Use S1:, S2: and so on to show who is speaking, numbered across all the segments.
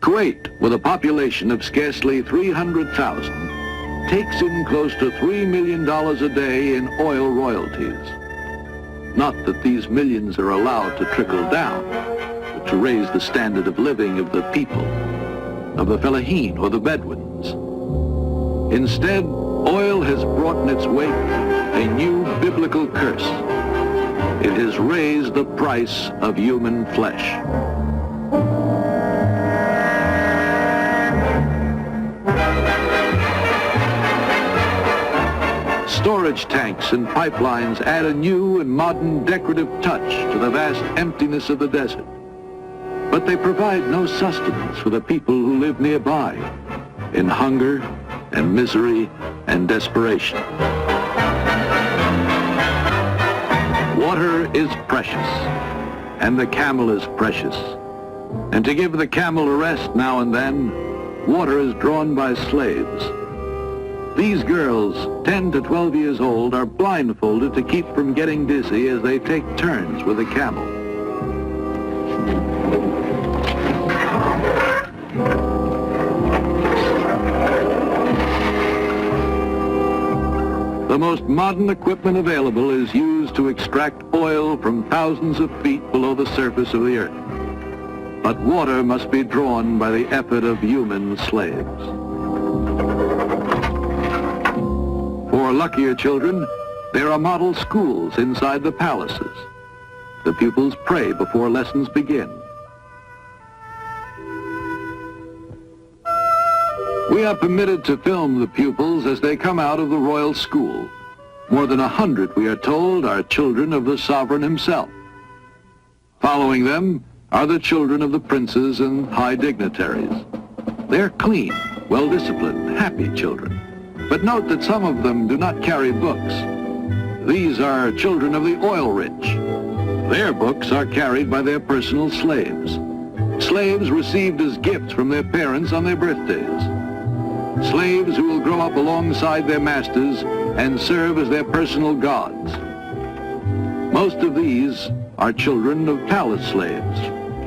S1: Kuwait, with a population of scarcely 300,000, takes in close to $3 million a day in oil royalties. Not that these millions are allowed to trickle down, but to raise the standard of living of the people, of the Fellahin or the Bedouins. Instead, oil has brought in its wake a new biblical curse. It has raised the price of human flesh. Storage tanks and pipelines add a new and modern decorative touch to the vast emptiness of the desert. But they provide no sustenance for the people who live nearby, in hunger and misery and desperation. Water is precious, and the camel is precious. And to give the camel a rest now and then, water is drawn by slaves. These girls, 10 to 12 years old, are blindfolded to keep from getting dizzy as they take turns with a camel. The most modern equipment available is used to extract oil from thousands of feet below the surface of the earth. But water must be drawn by the effort of human slaves. For luckier children, there are model schools inside the palaces. The pupils pray before lessons begin. We are permitted to film the pupils as they come out of the royal school. More than 100, we are told, are children of the sovereign himself. Following them are the children of the princes and high dignitaries. They're clean, well-disciplined, happy children. But note that some of them do not carry books. These are children of the oil rich. Their books are carried by their personal slaves. Slaves received as gifts from their parents on their birthdays. Slaves who will grow up alongside their masters and serve as their personal gods. Most of these are children of palace slaves,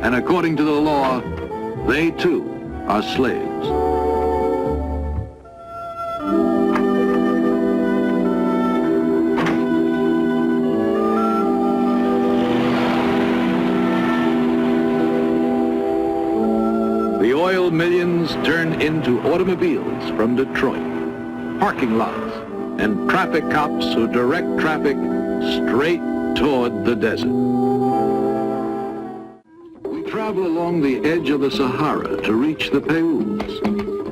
S1: and according to the law, they too are slaves. The oil millions turn into automobiles from Detroit, parking lots, and traffic cops who direct traffic straight toward the desert. We travel along the edge of the Sahara to reach the Peuls,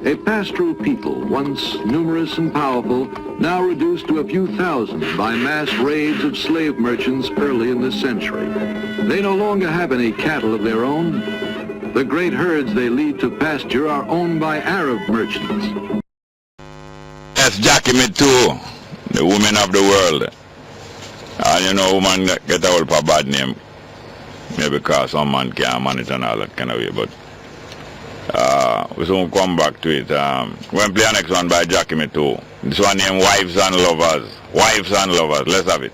S1: a pastoral people once numerous and powerful, now reduced to a few thousand by mass raids of slave merchants early in this century. They no longer have any cattle of their own. The great herds they lead to pasture are owned by Arab merchants.
S2: That's Jackie me too, the woman of the world. And you know, woman get a hold of a bad name, maybe because some man can't manage and all that kind of way, but we soon come back to it. We're going to play the next one by Jackie me too. This one named Wives and Lovers. Wives and Lovers, let's have it.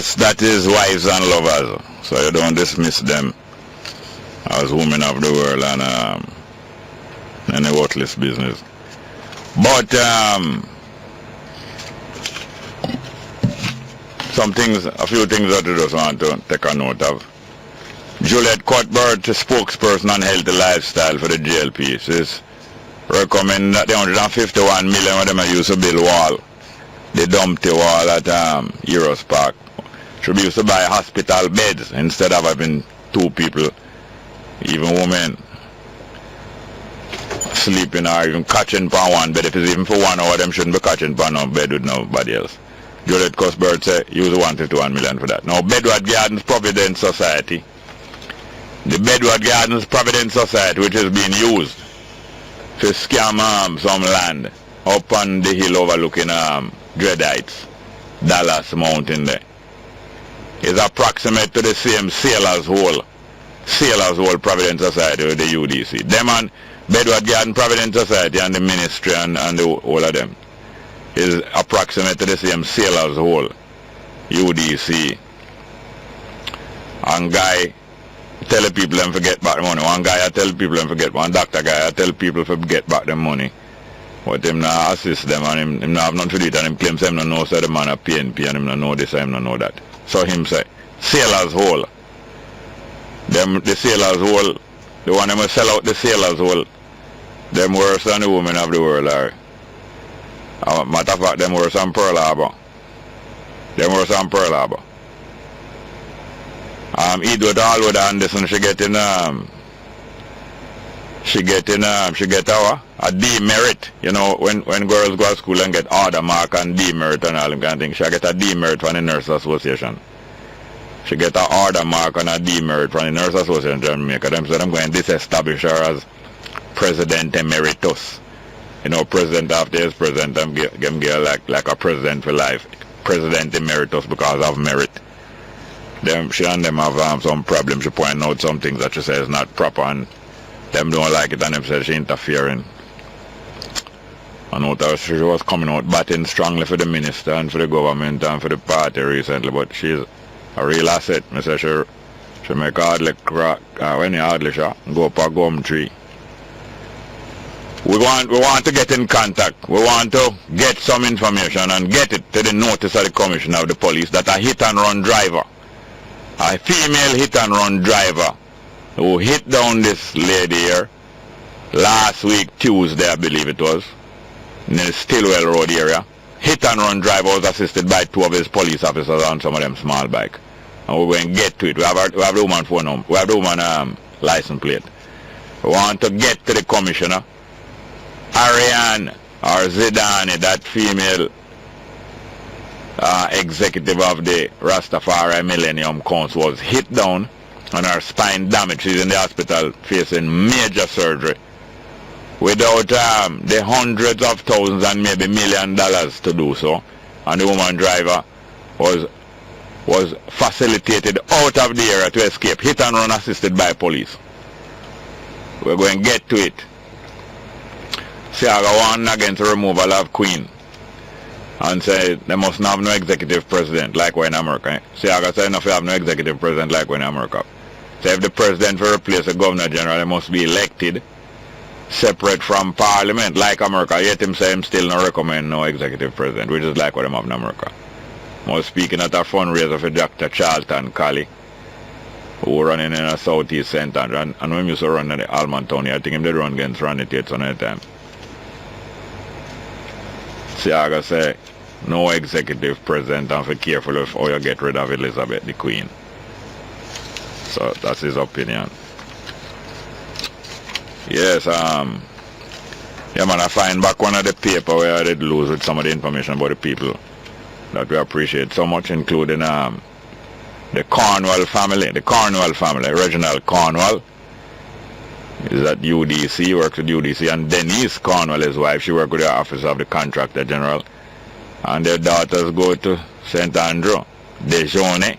S2: Yes, that is wives and lovers. So you don't dismiss them as women of the world and any worthless business. But a few things that I just want to take a note of. Juliet Cuthbert, the spokesperson on healthy lifestyle for the GLP, says recommend that the 151 million of them are used to build wall, the dumpty wall at Heroes Park, should be used to buy hospital beds instead of having two people, even women, sleeping or even catching upon one bed. If it's even for 1 hour, them shouldn't be catching upon no bed with nobody else. Juliet Cuthbert said use 151 million for that. Now Bedward Gardens Providence Society, the Bedward Gardens Providence Society, which is being used to scam some land up on the hill overlooking Dread Heights, Dallas Mountain there, is approximate to the same Sailors Hole Providence Society with the UDC. Them and Bedward Garden Providence Society and the ministry and the whole of them is approximate to the same Sailors Hole, UDC. And guy tell the people them forget back the money. One guy I tell people them forget, one doctor guy I tell people forget back the money. But him not assist them and him not have nothing to do it, and him claims him not know so the man a PNP and him not know this and him not know that. So him say, Sailors Hole. Them the Sailors Hole, the one them will sell out the Sailors Hole, them worse than the women of the world are. Matter of fact, them worse than Pearl Harbor. Them worse than Pearl Harbor. Edward Allwood Anderson, she get a demerit. You know, when girls go to school and get order mark and demerit and all them kind of things, she get a demerit from the Nurse Association. She get an order mark and a demerit from the Nurse Association in Jamaica. Them said I'm going to disestablish her as President Emeritus. You know, president after his president, them give like a president for life. President Emeritus because of merit. She and them have some problems. She point out some things that she says is not proper and them don't like it and them say she interfering. I know that she was coming out batting strongly for the minister and for the government and for the party recently, but she's a real asset. I say she make hardly crack when you hardly shot, go up a gum tree. We want to get in contact. We want to get some information and get it to the notice of the Commissioner of the Police that a hit and run driver, a female hit and run driver who hit down this lady here last week Tuesday, I believe it was, in the Stillwell Road area. Hit and run driver was assisted by 2 of his police officers on some of them small bike. And we're going to get to it. We have the woman phone number. We have the woman license plate. We want to get to the Commissioner. Ariane or Zidane, that female executive of the Rastafari Millennium Council, was hit down and her spine damaged. She's in the hospital facing major surgery without the hundreds of thousands and maybe $1 million to do so. And the woman driver was facilitated out of the area to escape. Hit and run assisted by police. We're going to get to it. Siaga won against the removal of Queen and said they must not have no executive president like we're in America. Siaga said enough, you have no executive president like we're in America. So if the president will replace the governor general, they must be elected separate from parliament like America. Yet him say him still not recommend no executive president, which is like what they have in America. I was speaking at a fundraiser for Dr. Charlton Colley, who running in a southeast center, and when we used to run in the Alman County, I think him did run against Ronnie Tate on that time. Siaga say no executive president and be careful of how you get rid of Elizabeth the Queen. So that's his opinion. Yes, yeah man, I find back one of the paper where I did lose with some of the information about the people that we appreciate so much, including the Cornwall family, Reginald Cornwall is at UDC, works at UDC, and Denise Cornwall, his wife, she works with the Office of the Contractor General, and their daughters go to St. Andrew, Dejone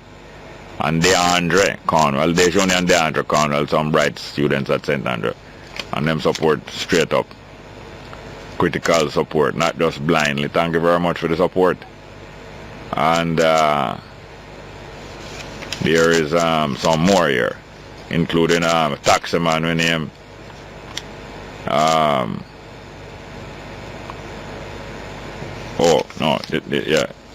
S2: and DeAndre Cornwall. Dejone and DeAndre Cornwall, some bright students at St. Andrew, and them support straight up, critical support, not just blindly. Thank you very much for the support. And there is some more here, including taximan with name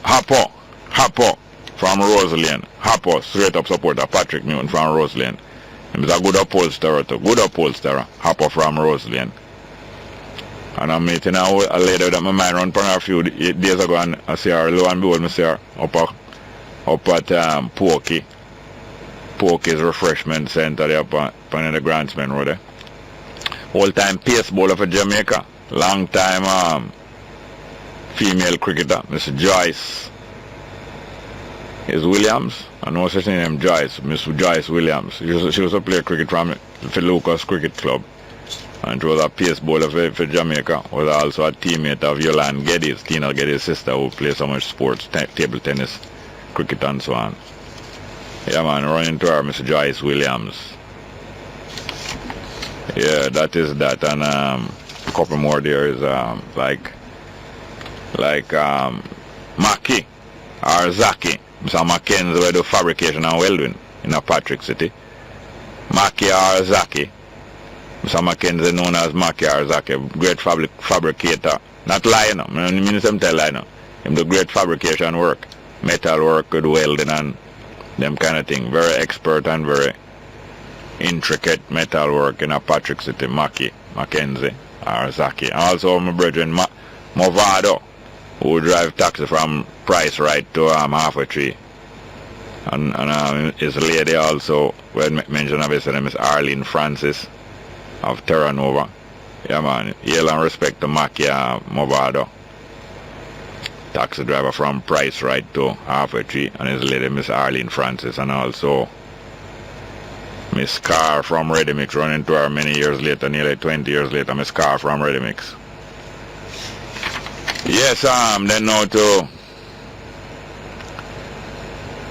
S2: Hopper from Rose Lane. Hopper, straight up supporter Patrick Newton from Rose Lane. He's a good upholsterer too. Good upholsterer. Hopper from Rose Lane. And I'm meeting a lady that my mind run for a few days ago, and I see her, lo and behold, I see her up at Pokey's Refreshment Center there up on the Grantsman Road there. Old time pace bowler for Jamaica. Long time female cricketer, Miss Joyce Williams. I know such name Joyce, Miss Joyce Williams. She was a player cricket from the Lucas Cricket Club. And she was a pace bowler for Jamaica. Was also a teammate of Yolande Geddes, Tina Geddes' sister, who plays so much sports, table tennis, cricket and so on. Yeah man, run into her, Miss Joyce Williams. Yeah, that is that. And a couple more there is like Maki or Zaki. Mr. Mackenzie where do fabrication and welding in a Patrick City. Maki or Zaki. Mr. Mackenzie known as Maki or Zaki, great fabricator. Not lying, I mean some tell lie now. Him do great fabrication work. Metal work, good welding and them kind of thing. Very expert and very intricate metal work in a Patrick City. Maki, Mackenzie or Zaki. Also my brethren Movado, who drive taxi from Price right to Halfway Tree. And his lady also, well mentioned of his name is Arlene Francis of Terra Nova. Yeah man, hail and respect to Maki Movado. Taxi driver from Price right to Halfway Tree, and his lady Miss Arlene Francis, and also Miss Carr from Ready Mix, running to her many years later, nearly 20 years later, Miss Carr from Ready Mix. Yes, then now too,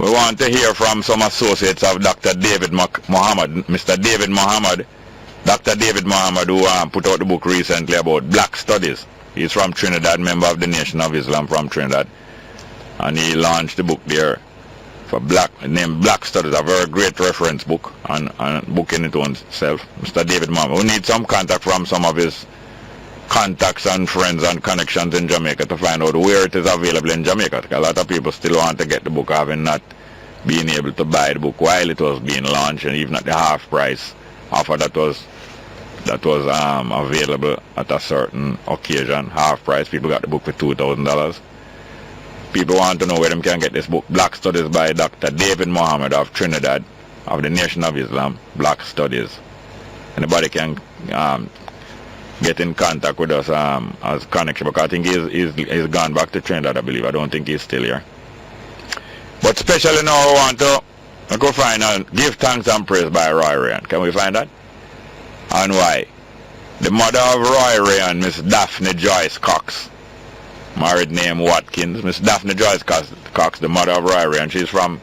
S2: we want to hear from some associates of Dr. David Muhammad, Mr. David Muhammad, Dr. David Muhammad, who put out the book recently about black studies. He's from Trinidad, member of the Nation of Islam from Trinidad, and he launched the book there for named Black Studies, a very great reference book and book in its own self. Mr. David Muhammad. We need some contact from some of his contacts and friends and connections in Jamaica to find out where it is available in Jamaica. A lot of people still want to get the book, having not been able to buy the book while it was being launched, and even at the half price offer that was available at a certain occasion, half price. People got the book for $2,000. People want to know where they can get this book, Black Studies by Dr. David Muhammad of Trinidad, of the Nation of Islam, Black Studies. Anybody can get in contact with us as connection, because I think he's gone back to Trinidad, I believe. I don't think he's still here. But especially now I want to go find out Give Thanks and Praise by Roy Ryan. Can we find that? And why? The mother of Roy Ryan, Miss Daphne Joyce Cox, married name Watkins. Miss Daphne Joyce Cox, the mother of Roy Ryan, she's from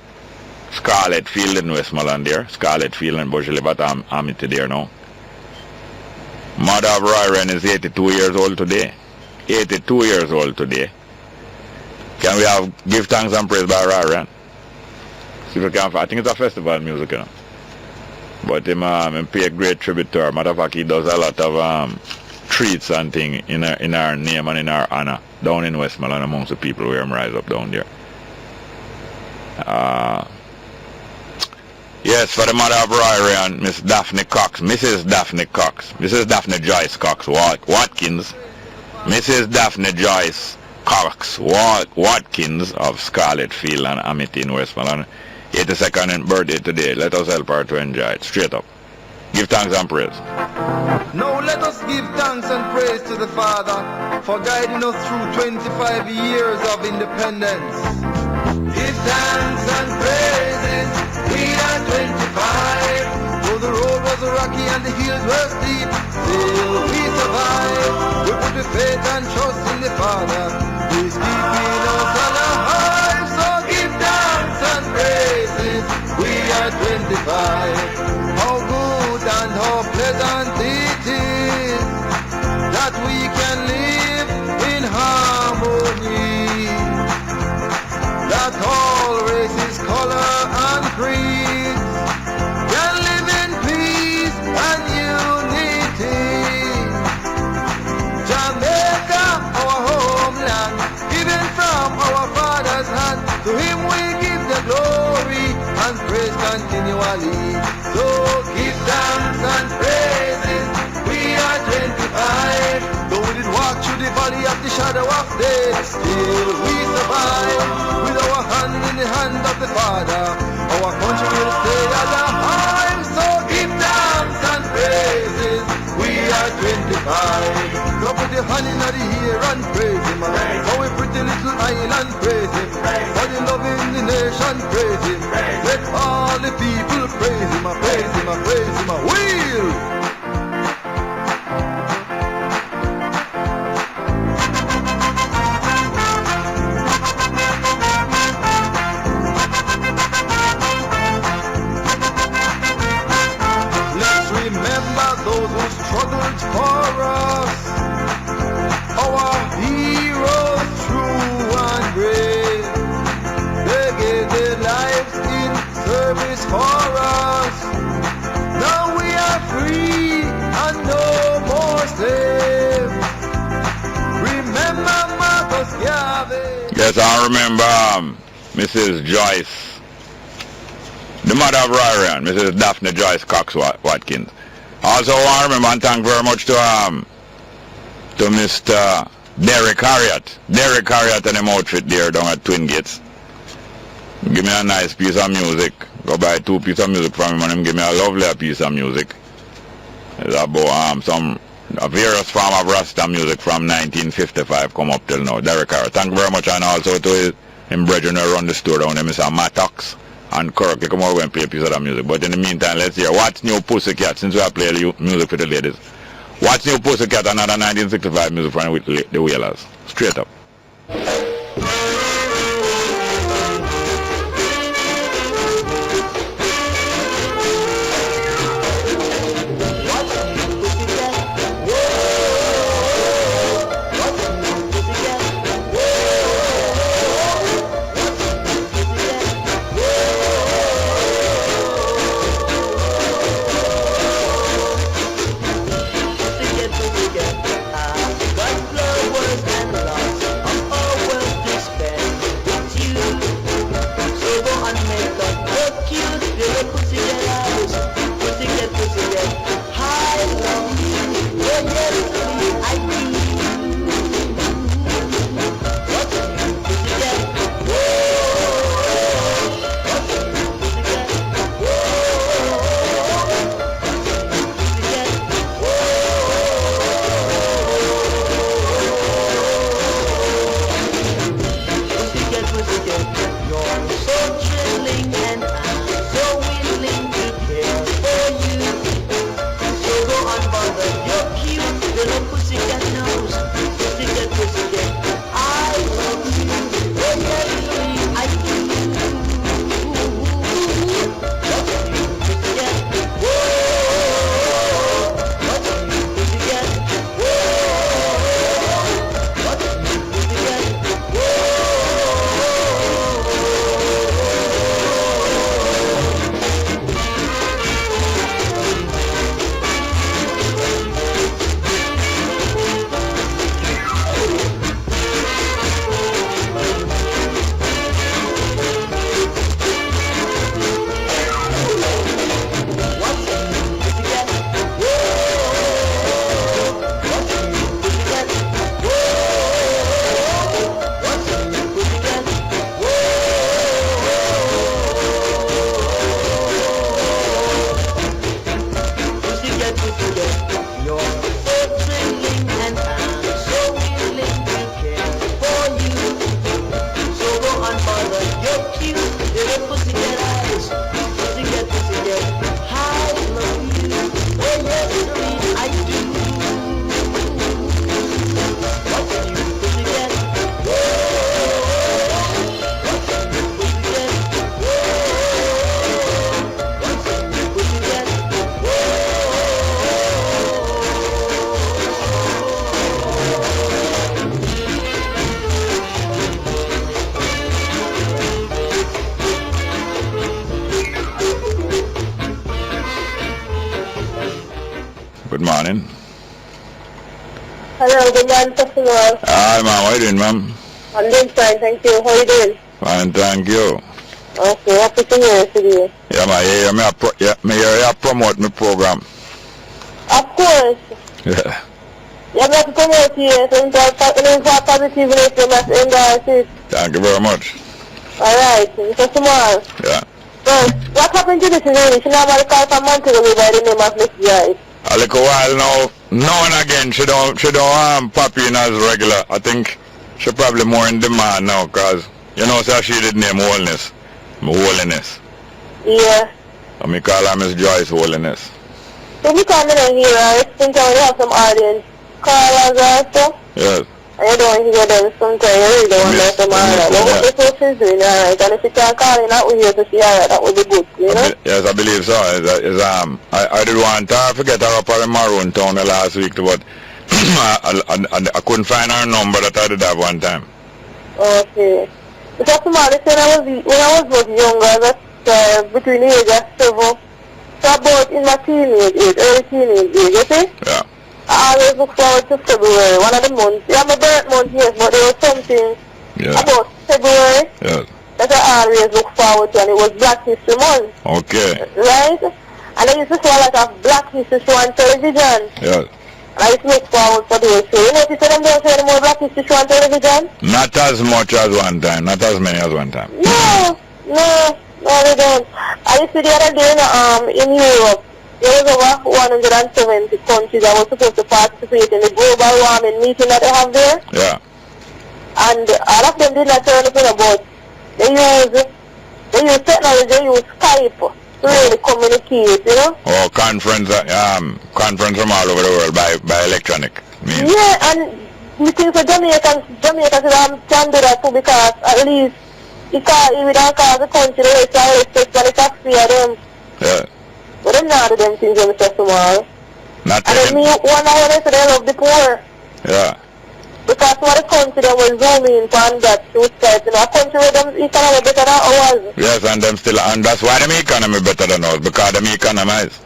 S2: Scarlet Field in Westmoreland there. Scarlet Field in Bushly, but I'm into there now. Mother of Roy Ryan is 82 years old today. 82 years old today. Can we have Give Thanks and Praise by Roy Ryan? See if we can. I think it's a festival music, you know. But him pay a great tribute to her. Matter of fact, he does a lot of treats and things in her name and in her honor down in Westmoreland amongst the people where him rise up down there. Yes, for the mother of Roy Ryan, Miss Daphne Cox, Mrs. Daphne Cox, Mrs. Daphne Joyce Cox Watkins, Mrs. Daphne Joyce Cox Watkins of Scarlet Field and Amity in Westmoreland. 82nd birthday today. Let us help her to enjoy it. Straight up. Give thanks and praise.
S3: Now let us give thanks and praise to the Father for guiding us through 25 years of independence. Give thanks and praises, we are 25. Though the road was rocky and the hills were steep, still we survived. We put the faith and trust in the Father. He's keeping us alive. So give thanks and praises, we are 25. How good and how pleasant it is that we can live in harmony, that all races, color and creed valley. So give thanks and praises, we are 25. Though we did walk through the valley of the shadow of death, still we survive. With our hand in the hand of the Father, our country will stay alive. So give thanks and praises, we are 25. So put your hand in the ear and praise him. For we pretty little island praise him. For the love in the nation praise him. Let all the people praise him, praise him, praise him. Wheel! Those who struggled for us, our heroes true and brave, they gave their lives in service for us. Now we are free and no more slaves. Remember Marcus Garvey.
S2: Yes, I remember Mrs. Joyce, the mother of Ryan, Mrs. Daphne Joyce Cox Watkins. Also, I remember and thank very much to Mr. Derek Harriott. Derek Harriott and him outfit there down at Twin Gates. Give me a nice piece of music. Go buy 2 pieces of music from him and him give me a lovely piece of music. It's about a various form of Rasta music from 1955 come up till now. Derek Harriott. Thank you very much, and also to him brethren who run the store down there, Mr. Mattox. And Kirk, you come over and play a piece of that music. But in the meantime, let's hear What's New Pussycat, since we have played music for the ladies. What's New Pussycat, another 1965 music from the Wailers. Straight up. Good morning.
S4: Hello, good morning, customer.
S2: Hi, ma'am. How are you doing, ma'am?
S4: I'm doing fine, thank you. How are you doing?
S2: Fine, thank you.
S4: Okay, happy to hear it today.
S2: Yeah, man, me hear you promote my program.
S4: Of course.
S2: Yeah.
S4: You have to promote here, so you have positive you must endorse it.
S2: Thank you very much.
S4: Alright, so tomorrow.
S2: Yeah.
S4: First, what happened to this lady? She normally called for months ago by the name of Miss Joyce.
S2: A little while now and again she don't pop in as regular. I think she probably more in demand now, cause you know so she did name Holiness. Holiness.
S4: Yeah.
S2: And me call her Miss Joyce Holiness.
S4: So we come in here, I think I have some audience callers also.
S2: Yes.
S4: And you don't hear them sometimes, you really don't want to them alright. But what this she's doing, alright. And if you can call in that way to see alright, that would be good, you know?
S2: Yes, I believe so. I did want to forget her up at Maroon Town last week, but I couldn't find her number that I did have one time.
S4: Okay. Because tomorrow, when I was younger, that's between the age of 7, so about in my teenage age, early teenage age, you see?
S2: Yeah.
S4: I always look forward to February, one of the months. Yeah, my birth month, yes, but there was something about February that I always look forward to, and it was Black History Month.
S2: Okay.
S4: Right? And I used to see a lot of Black History show on television.
S2: Yeah.
S4: And I used to look forward for those shows. You notice that them don't show any more Black History show on television?
S2: Not as much as one time, not as many as one time.
S4: No, they don't. I used to the other day in Europe. There was over 170 countries that were supposed to participate in the global warming meeting that they have there.
S2: Yeah.
S4: And all of them did not say anything about. They use technology, they use Skype to really communicate, you know?
S2: Oh, conference from all over the world by electronic means.
S4: Yeah, and the things for Jamaica can do that too, because at least it don't cause the country the respect for the taxpayer them.
S2: Yeah.
S4: But them not do them things when Mr. Small.
S2: Not
S4: and then me wonder when they say they love the poor.
S2: Yeah.
S4: Because what the country they will zoom in on that to Skype, you know, a country where them economy better than ours.
S2: Yes, and them still, and that's why them economy better than ours, because them economize.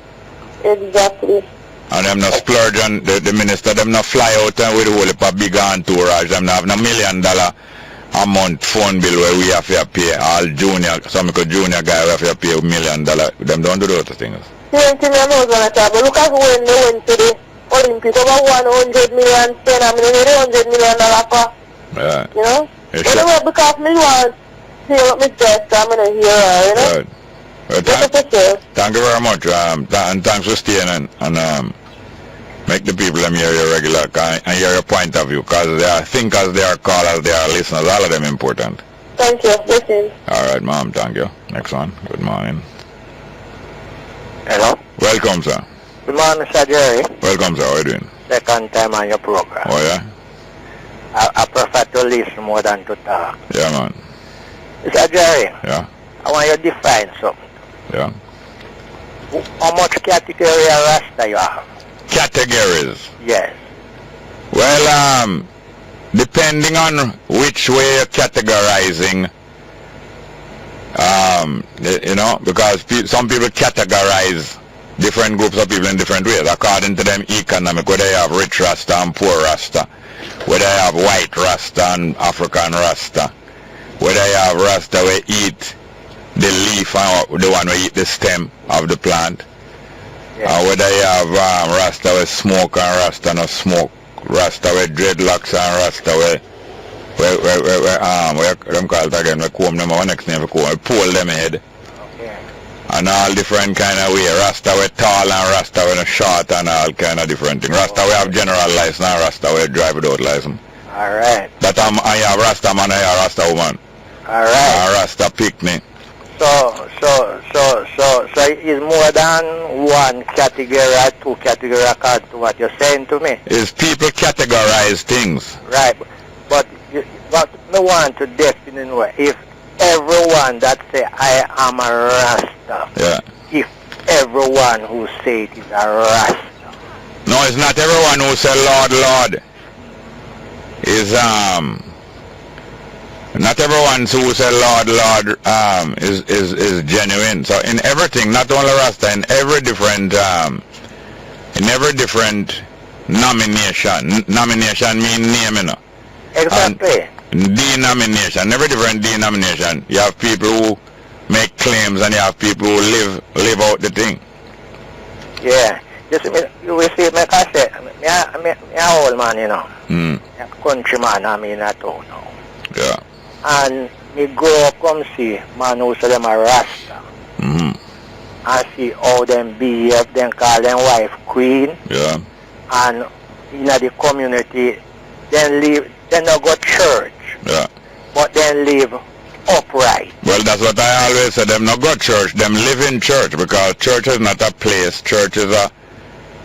S4: Exactly.
S2: And them not splurge, and the minister, them not fly out and with the whole heap of big entourage, them not have no $1 million a month phone bill where we have to pay all junior, some junior guy we have to pay $1 million. Them don't do those things.
S4: Same thing I know gonna talk, but look at when they went to the Olympics, over 100 million spent, I mean, $100 million for,
S2: yeah.
S4: You know?
S2: But
S4: anyway, because me want to hear what Miss Best, I'm gonna hear her, you know?
S2: Right. Well, thank you very much, and thanks for staying and make the people them hear your regular and hear your point of view, because they are thinkers, they are callers, they are listeners, all of them important.
S4: Thank you. Listen.
S2: All right, ma'am, thank you. Next one. Good morning.
S5: Hello.
S2: Welcome, sir.
S5: Good morning, Mr. Jerry.
S2: Welcome, sir. How are you doing?
S5: Second time on your program.
S2: Oh, yeah?
S5: I prefer to listen more than to talk.
S2: Yeah, man.
S5: Mr. Jerry.
S2: Yeah?
S5: I want you to define something.
S2: Yeah?
S5: How much category of Rasta you have?
S2: Categories?
S5: Yes.
S2: Well, depending on which way you're categorizing, you know, because some people categorize different groups of people in different ways according to them economic, whether you have rich Rasta and poor Rasta, whether you have white Rasta and African Rasta, whether you have Rasta who eat the leaf and the one who eat the stem of the plant,
S5: yes.
S2: Whether you have Rasta who smoke and Rasta no smoke, Rasta with dreadlocks and Rasta where them call it again, we comb them, our next name we comb, we pull them head.
S5: Okay.
S2: And all different kind of way. Rasta we tall and Rasta we short and all kind of different things. Rasta we have general license and Rasta we drive without license.
S5: Alright.
S2: That I have Rasta man, I have Rasta woman.
S5: Alright.
S2: Rasta picnic.
S5: So is more than one category or two category according to what you're saying to me?
S2: Is people categorize things.
S5: Right. But what I want to definitely know if everyone that say I am a Rasta,
S2: yeah.
S5: If everyone who say it is a Rasta.
S2: No, it's not everyone who say Lord, Lord. Is not everyone who say Lord, Lord is genuine. So in everything, not only Rasta, in every different nomination. Nomination mean name, you know.
S5: Exactly.
S2: And denomination, every different denomination. You have people make claims and you have people who live out the thing.
S5: Yeah. Just you will see, like I say, me old man, you know. A countryman, I mean, I don't know.
S2: Yeah.
S5: And me grow up come see man who say them a Rasta. And see how them behave, them call them wife queen.
S2: Yeah.
S5: And in the community, they don't go church.
S2: Yeah.
S5: But they live upright.
S2: Well, that's what I always say. Them not go church. Them live in church because church is not a place. Church is a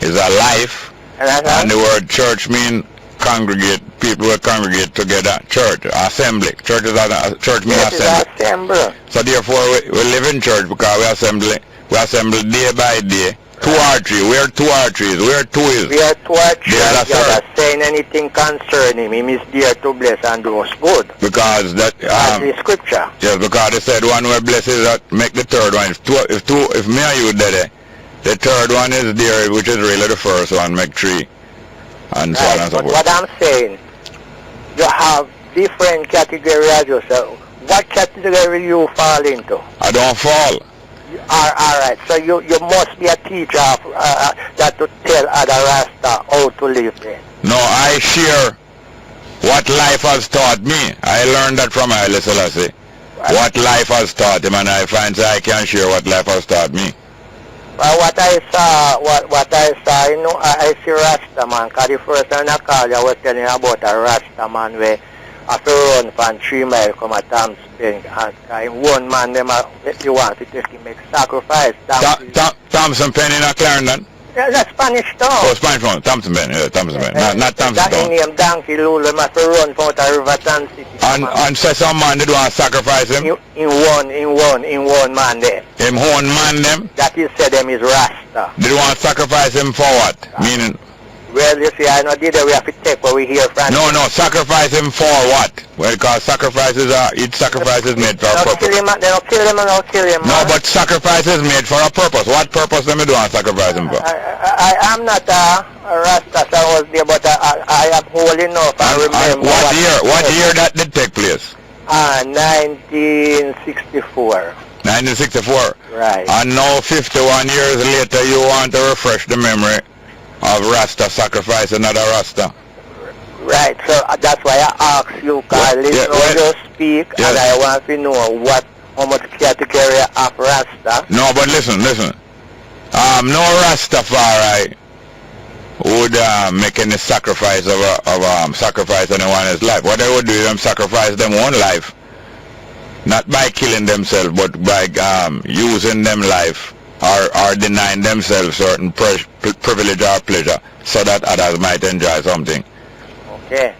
S2: life. And the word church mean congregate. People will congregate together. Church, assembly. Church is church means assembly. So therefore, we live in church because we assemble day by day. 2 or 3. Where 2 or 3 is? Where 2 is?
S5: We are 2 or 3.
S2: There's a
S5: not saying anything concerning him. He is there to bless and do us good.
S2: Because that
S5: the scripture.
S2: Yes, because they said one who blesses that make the third one. If me and you did it, the third one is there, which is really the first one, make 3. And so on and so forth.
S5: What I'm saying, you have different categories yourself. What category you fall into?
S2: I don't fall.
S5: Alright, so you must be a teacher that to tell other Rasta how to live there.
S2: No, I share what life has taught me. I learned that from Haile Selassie. Right. What life has taught him, and I find that I can share what life has taught me.
S5: Well, what I saw, you know, I see Rasta man, because the first time I called you, I was telling you about a Rasta man where after run from 3 miles come a Tom Spring, and one man them you want to take him make sacrifice.
S2: Thompson Pen in a Clarendon?
S5: Yeah, that's Spanish town.
S2: Oh, Spanish town. Thompson Pen, yeah, Thompson Pen. Not Thompson town.
S5: That name Donkey Lulu must run from the River Town City.
S2: And say some man they want to sacrifice him?
S5: In one man there.
S2: Him one man them?
S5: That is said them is Rasta.
S2: They want to sacrifice him for what? Meaning?
S5: Well, you see, I know did we have to take what we hear from.
S2: No, sacrifice him for what? Well, because each sacrifice is made for a purpose.
S5: They don't kill him,
S2: No, but sacrifice is made for a purpose. What purpose do you want to sacrifice him for?
S5: I am not a Rasta, so I was there, but I am holy enough. I remember.
S2: What year that did take place?
S5: 1964.
S2: 1964.
S5: Right.
S2: And now 51 years later, you want to refresh the memory of Rasta sacrifice another Rasta.
S5: Right, so that's why I asked you, Carl, you speak, and I want to know how much category of Rasta.
S2: No, but listen. No Rastafari would make any sacrifice of sacrifice anyone's life. What they would do is sacrifice their own life, not by killing themselves, but by using them life. Or denying themselves certain privilege or pleasure so that others might enjoy something.
S5: Okay.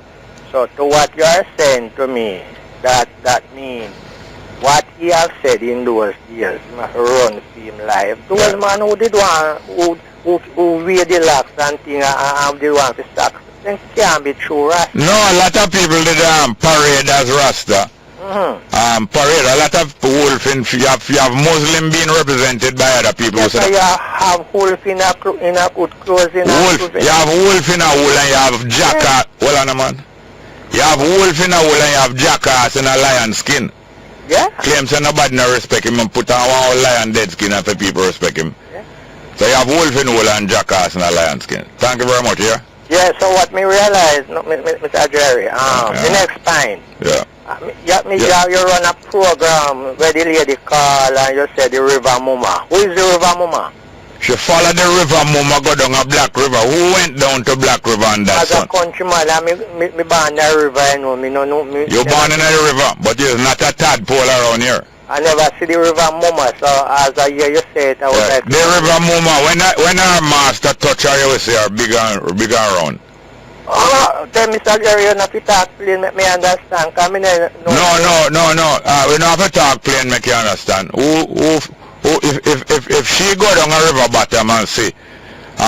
S5: So to what you are saying to me, that means what he has said in those years must run for him life. Those man who did one, who wear the locks and things and did one for stocks, then can't be true Rasta.
S2: No, a lot of people did parade as Rasta. Parade, a lot of wolf in you have Muslim being represented by other people.
S5: Yes, so you have wolf in a good clothes in
S2: wolf. You have wolf in a wool and you have jackass. Hold on a man. You have wolf in a wool and you have jackass in a lion skin.
S5: Yeah.
S2: Claims that nobody no respect him and put on one lion dead skin and for people respect him.
S5: Yeah.
S2: So you have wolf in wool and jackass in a lion skin. Thank you very much, yeah?
S5: Yeah, so what me realize, Mr. Jerry, the next time.
S2: Yeah.
S5: You run a program where the lady call and you say the River Muma. Who is the River Muma?
S2: She followed the River Muma, go down a Black River. Who went down to Black River on that
S5: son? As a countryman, me born in the river, you know.
S2: You're born in the river, but there's not a tadpole around here.
S5: I never see the River Muma, so as I hear you say it, I was like...
S2: The River Muma, when our master touch her, you will see her big and round.
S5: Oh, tell Mr. Jerry, you not to talk plain, make me understand.
S2: No. We don't have to talk plain, make you understand. If she go down a river bottom and see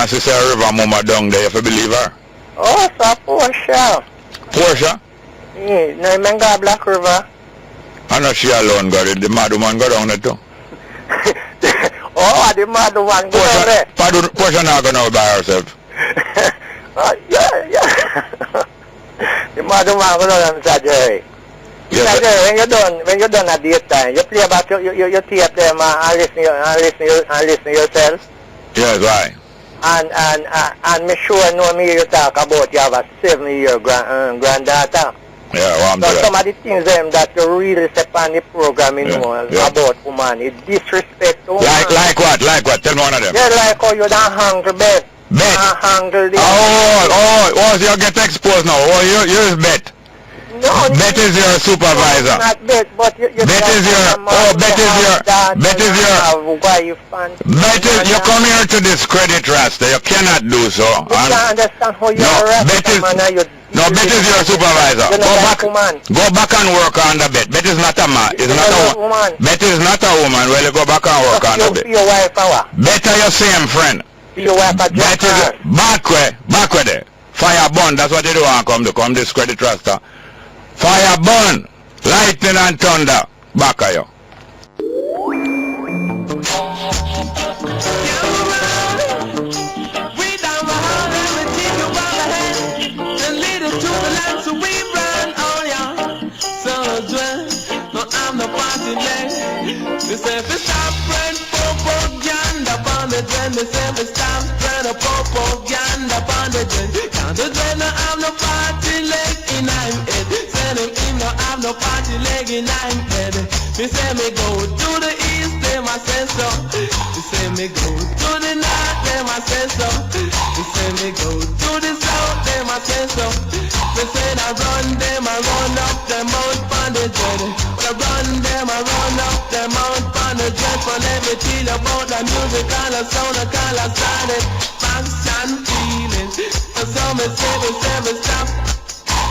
S2: say a River Muma down there, you have to believe her.
S5: Oh, so Portia.
S2: Portia?
S5: Yeah, no, you go Black River.
S2: I know she alone got it. The mad woman go down there too.
S5: Oh, the mad woman go down there.
S2: Portia not going out by herself.
S5: Yeah. The mad woman go down there, Mr. Jerry.
S2: Yes,
S5: Like, when you're done at daytime, you play back you tape them and listen yourself.
S2: yes, why?
S5: And me sure know me you talk about you have a 7-year granddaughter.
S2: Yeah, well, I'm
S5: So
S2: doing
S5: some of the things that you really step on the program, you know, about woman, it disrespect woman.
S2: Like what? Like what? Tell me one of them.
S5: Yeah, like how you don't handle bet.
S2: Bet.
S5: Handle the...
S2: Oh, so you get exposed now. Oh, you're Bet.
S5: No,
S2: Bet is your supervisor.
S5: Not bet, but you
S2: Bet is your, Bet is your,
S5: wife and...
S2: Bet is, you come here to discredit Rasta. You cannot do so.
S5: You can't understand how you
S2: No, Bet is your supervisor. Go back and work on the Bet. Bet is not a man. It's not a woman. Bet is not a woman. Well, you go back and work on the Bet.
S5: Your wife,
S2: Bet are your same friend.
S5: Your wife,
S2: Bet is back way there. Fire burn. That's what you do want to come discredit Rasta. Fire burn. Lightning and thunder. Back of you.
S6: They say we stop spread propaganda upon the trend. They say we stop spread propaganda upon the trend. Can't the trend no have no party leg in I'm head. Say him no have no party leg in I'm head. Me say me go to the east, them I say so. Me say me go to the north, them I say so. Me say me go to the south, them I say so. Me say I run them, I run up them out on the trend. When I run them, I run up them out on the jet. For let me tell you about the music and the sound of color started. Facts and feelings. And so me say we stop.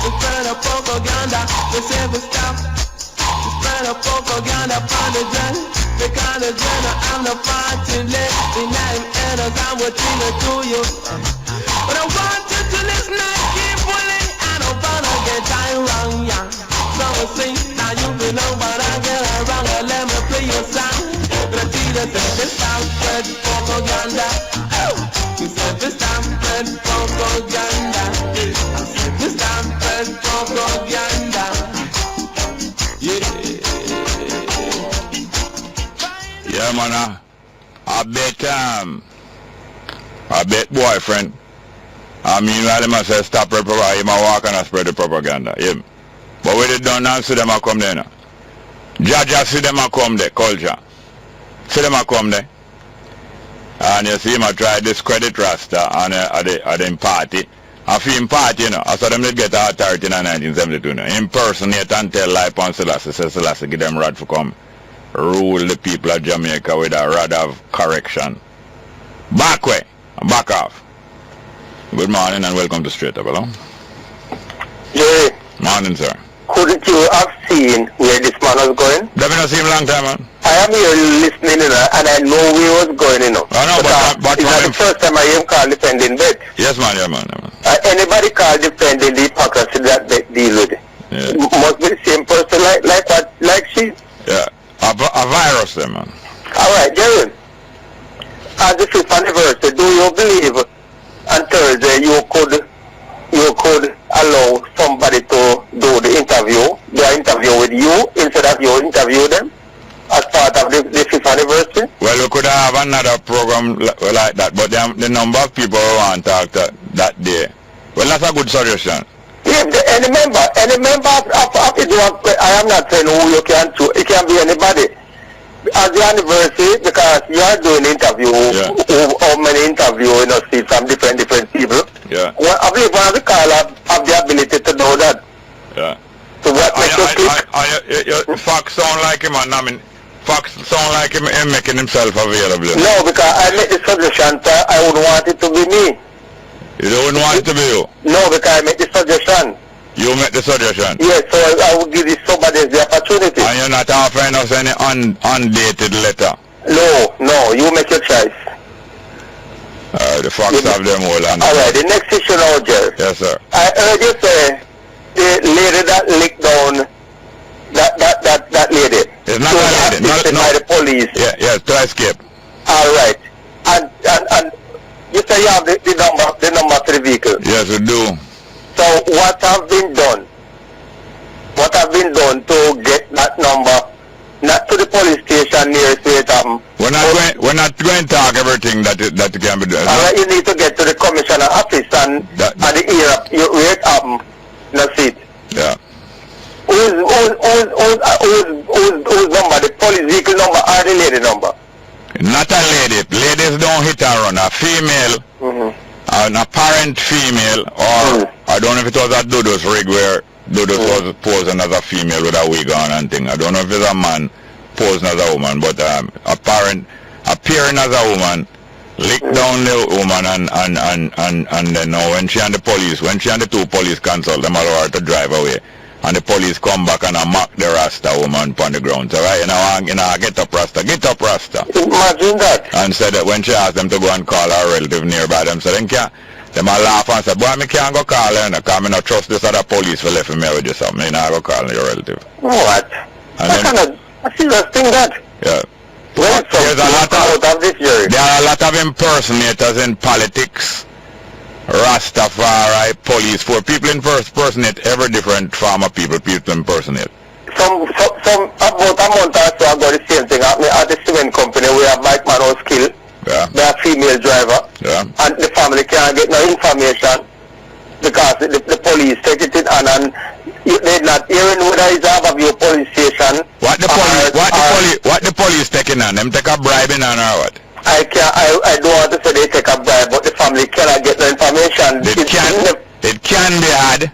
S6: We spread a propaganda. We say we stop. We spread a propaganda upon the jet. Because the jet I'm the party left. The name enters, I will tell it to you. But I want you to listen and keep pulling. I don't wanna get time wrong, yeah. So we sing, now you will know, but I get it wrong. Let me play your song. But I see that this time spread propaganda. You said this time spread propaganda. I said this time spread propaganda. Yeah.
S2: Yeah, man. I bet boyfriend. I mean, while him say stop propaganda, he might walk and spread the propaganda. Him. But when they done now, see them a come there now. Jaja see them a come there, culture. See them a come there. And you see him a try discredit Rasta and at the party. And for him party, you know, I saw them did get authority in 1972, you know. Impersonate and tell lie upon Selassie. Say Selassie give them rod for come rule the people of Jamaica with a rod of correction. Back way, back off. Good morning and welcome to Straight Up, hello?
S7: Yeah.
S2: Morning, sir.
S7: Couldn't you have seen where this man was going?
S2: They've been seen a long time, man.
S7: I am here listening, and I know where he was going, you know.
S2: I know, but
S7: it's not the first time I hear him call defending Bet.
S2: Yes, man, yeah, man. Yeah, man.
S7: Anybody call defending the hypocrisy that Bet deal with?
S2: Yeah.
S7: Must be the same person like she.
S2: Yeah, a virus, there, man.
S7: All right, Jerry. As the 5th anniversary, do you believe on Thursday you could allow somebody to do the interview with you instead of you interview them as part of the 5th anniversary?
S2: Well, we could have another program like that, but the number of people who want to talk that day. Well, that's a good suggestion.
S7: Yeah, any member of it, I am not saying who you can choose. It can be anybody. As the anniversary, because you are doing interview, how many interview you know, see from different people.
S2: Yeah.
S7: Well, I believe one of the caller have the ability to know that.
S2: Yeah.
S7: So what makes you click?
S2: Fox sound like him, and I mean, Fox sound like him making himself available.
S7: No, because I make the suggestion, sir, I would want it to be me.
S2: You don't want it to be you?
S7: No, because I make the suggestion.
S2: You make the suggestion?
S7: Yes, so I would give somebody the opportunity.
S2: And you're not offering us any undated letter?
S7: No, you make your choice.
S2: The Fox have them all on.
S7: Alright, the next issue now, Jerry.
S2: Yes, sir.
S7: I heard you say the lady that licked down that lady.
S2: It's not that lady. No.
S7: By the police.
S2: Yes, to escape.
S7: Alright. And you say you have the number for the vehicle.
S2: Yes, we do.
S7: So what have been done? What have been done to get that number, not to the police station nearest where it happened.
S2: We're not going to talk everything that can be done.
S7: You need to get to the commissioner office and the area where it happened. That's it.
S2: Yeah.
S7: Whose number? The police vehicle number or the lady number?
S2: Not a lady. Ladies don't hit and run. A female, an apparent female, or I don't know if it was a Dudu's rig where Dudus was posing as a female with a wig on and thing. I don't know if it's a man posing as a woman, but appearing as a woman, lick down the woman and then when she and the two police consult, them allow her to drive away. And the police come back and mock the Rasta woman on the ground. So right, get up Rasta.
S7: Imagine that.
S2: And said that when she asked them to go and call her relative nearby, them said, them a laugh and say, boy, me can't go call her, because I don't trust this other police for left me with you something. Me not go call your relative.
S7: What? That's kind of a serious thing that.
S2: Yeah.
S7: Well,
S2: there are a lot of impersonators in politics. Rastafari, police, for people impersonate every different form of people impersonate.
S7: Some about a month or so ago, the same thing happened at the cement company where a bike man was killed.
S2: Yeah.
S7: They're a female driver.
S2: Yeah.
S7: And the family can't get no information because the police take it in and they're not hearing whether it's a view police station.
S2: What the police taking on? Them take a bribe in on or what?
S7: I don't want to say they take a bribe, but the family cannot get the information.
S2: It can be had,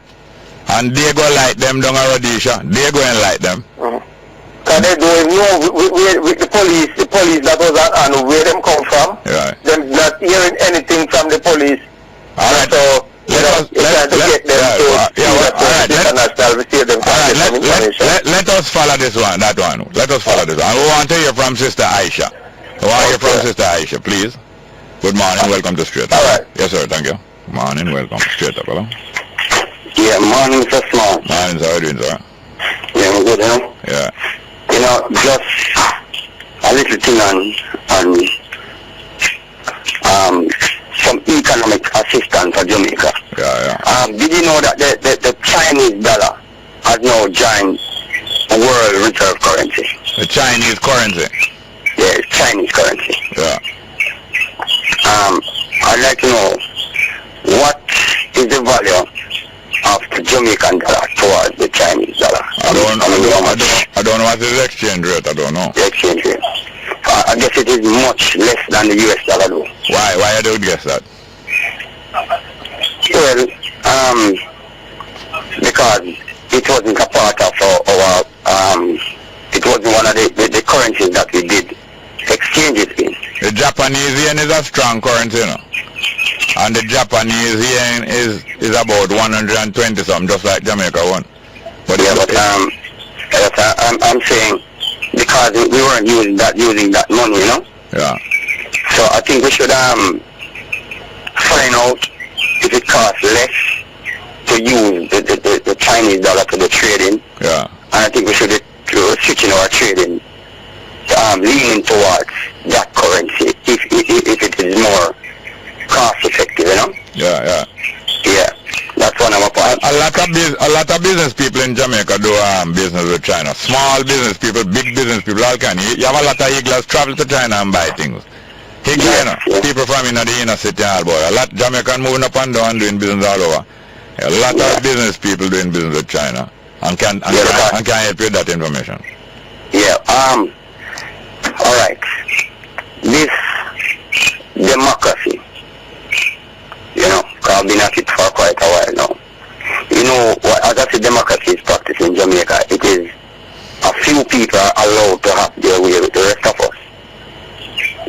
S2: and they go like them down a Rhodesia. They go and like them.
S7: Because they don't know with the police that was and where them come from.
S2: Yeah.
S7: Them not hearing anything from the police.
S2: All right.
S7: So
S2: let us follow this one. Let us follow this one. We want to hear from Sister Aisha. Sister Aisha, please. Good morning, welcome to Straight Up.
S7: All right.
S2: Yes, sir, thank you. Morning, welcome to Straight Up, hello.
S7: Yeah, morning, Mr. Small.
S2: Morning, sir, how are you doing, sir?
S7: Yeah, I'm good, you know?
S2: Yeah.
S7: You know, just a little thing on some economic assistance for Jamaica.
S2: Yeah.
S7: Did you know that the Chinese dollar has now joined world reserve currency?
S2: The Chinese currency?
S7: Yeah, Chinese currency.
S2: Yeah.
S7: I'd like to know what is the value of the Jamaican dollar towards the Chinese dollar.
S2: I don't know what is the exchange rate. I don't know.
S7: The exchange rate. I guess it is much less than the US dollar though.
S2: Why do you guess that?
S7: Well, because it wasn't a part of our it wasn't one of the currencies that we did exchanges in.
S2: The Japanese yen is a strong currency, you know. And the Japanese yen is about 120 something, just like Jamaica one. But
S7: yeah, but I'm saying because we weren't using that money, you know.
S2: Yeah.
S7: So I think we should find out if it costs less to use the Chinese dollar to the trading.
S2: Yeah.
S7: And I think we should switching our trading, leaning towards that currency if it is more cost effective, you know.
S2: Yeah.
S7: Yeah, that's one of my points.
S2: A lot of business people in Jamaica do business with China. Small business people, big business people, all kind. You have a lot of Higglers travel to China and buy things. Higgler, people from the inner city and all about. A lot of Jamaican moving up and down doing business all over. A lot of business people doing business with China and can help you with that information.
S7: Yeah. All right. This democracy, you know, I've been at it for quite a while now. You know, as I say, democracy is practiced in Jamaica. It is a few people are allowed to have their way with the rest of us.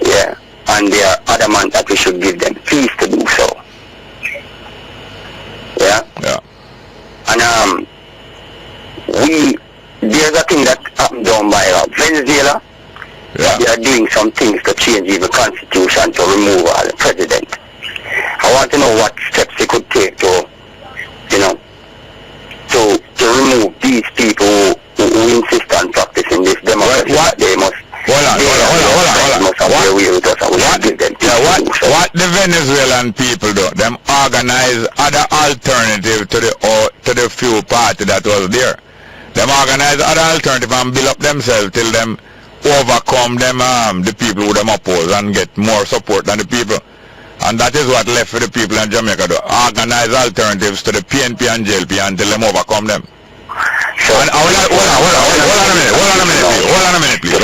S7: Yeah. And they are adamant that we should give them peace to do so. Yeah?
S2: Yeah.
S7: And there's a thing that happened down by Venezuela.
S2: Yeah.
S7: They are doing some things to change the constitution to remove the president. I want to know what steps they could take to, you know, to remove these people who insist on practicing this democracy. They must.
S2: Hold on. What the Venezuelan people do? Them organize other alternative to the few party that was there. Them organize organize other alternative and build up themselves till them overcome them the people who them oppose and get more support than the people. And that is what left for the people in Jamaica to organize alternatives to the PNP and JLP until them overcome them. And hold on a minute, please.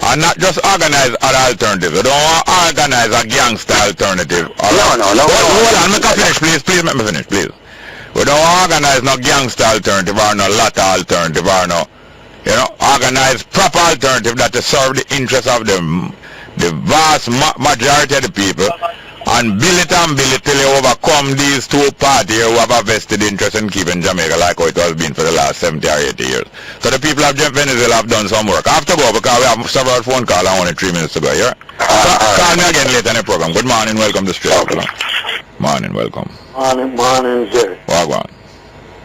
S2: And not just organize other alternatives. We don't want to organize a gangster alternative.
S7: No.
S2: Hold on, make a finish, please. Let me finish, please. We don't want to organize no gangster alternative or no latter alternative or no, organize proper alternative that to serve the interests of the vast majority of the people, and build it till you overcome these two parties who have a vested interest in keeping Jamaica like how it has been for the last 70 or 80 years. So the people of Venezuela have done some work. I have to go because we have several phone calls and only 3 minutes to go here. Call me again later in the program. Good morning, welcome to Straight Up. Morning, welcome.
S5: Morning, sir.
S2: Wagwan.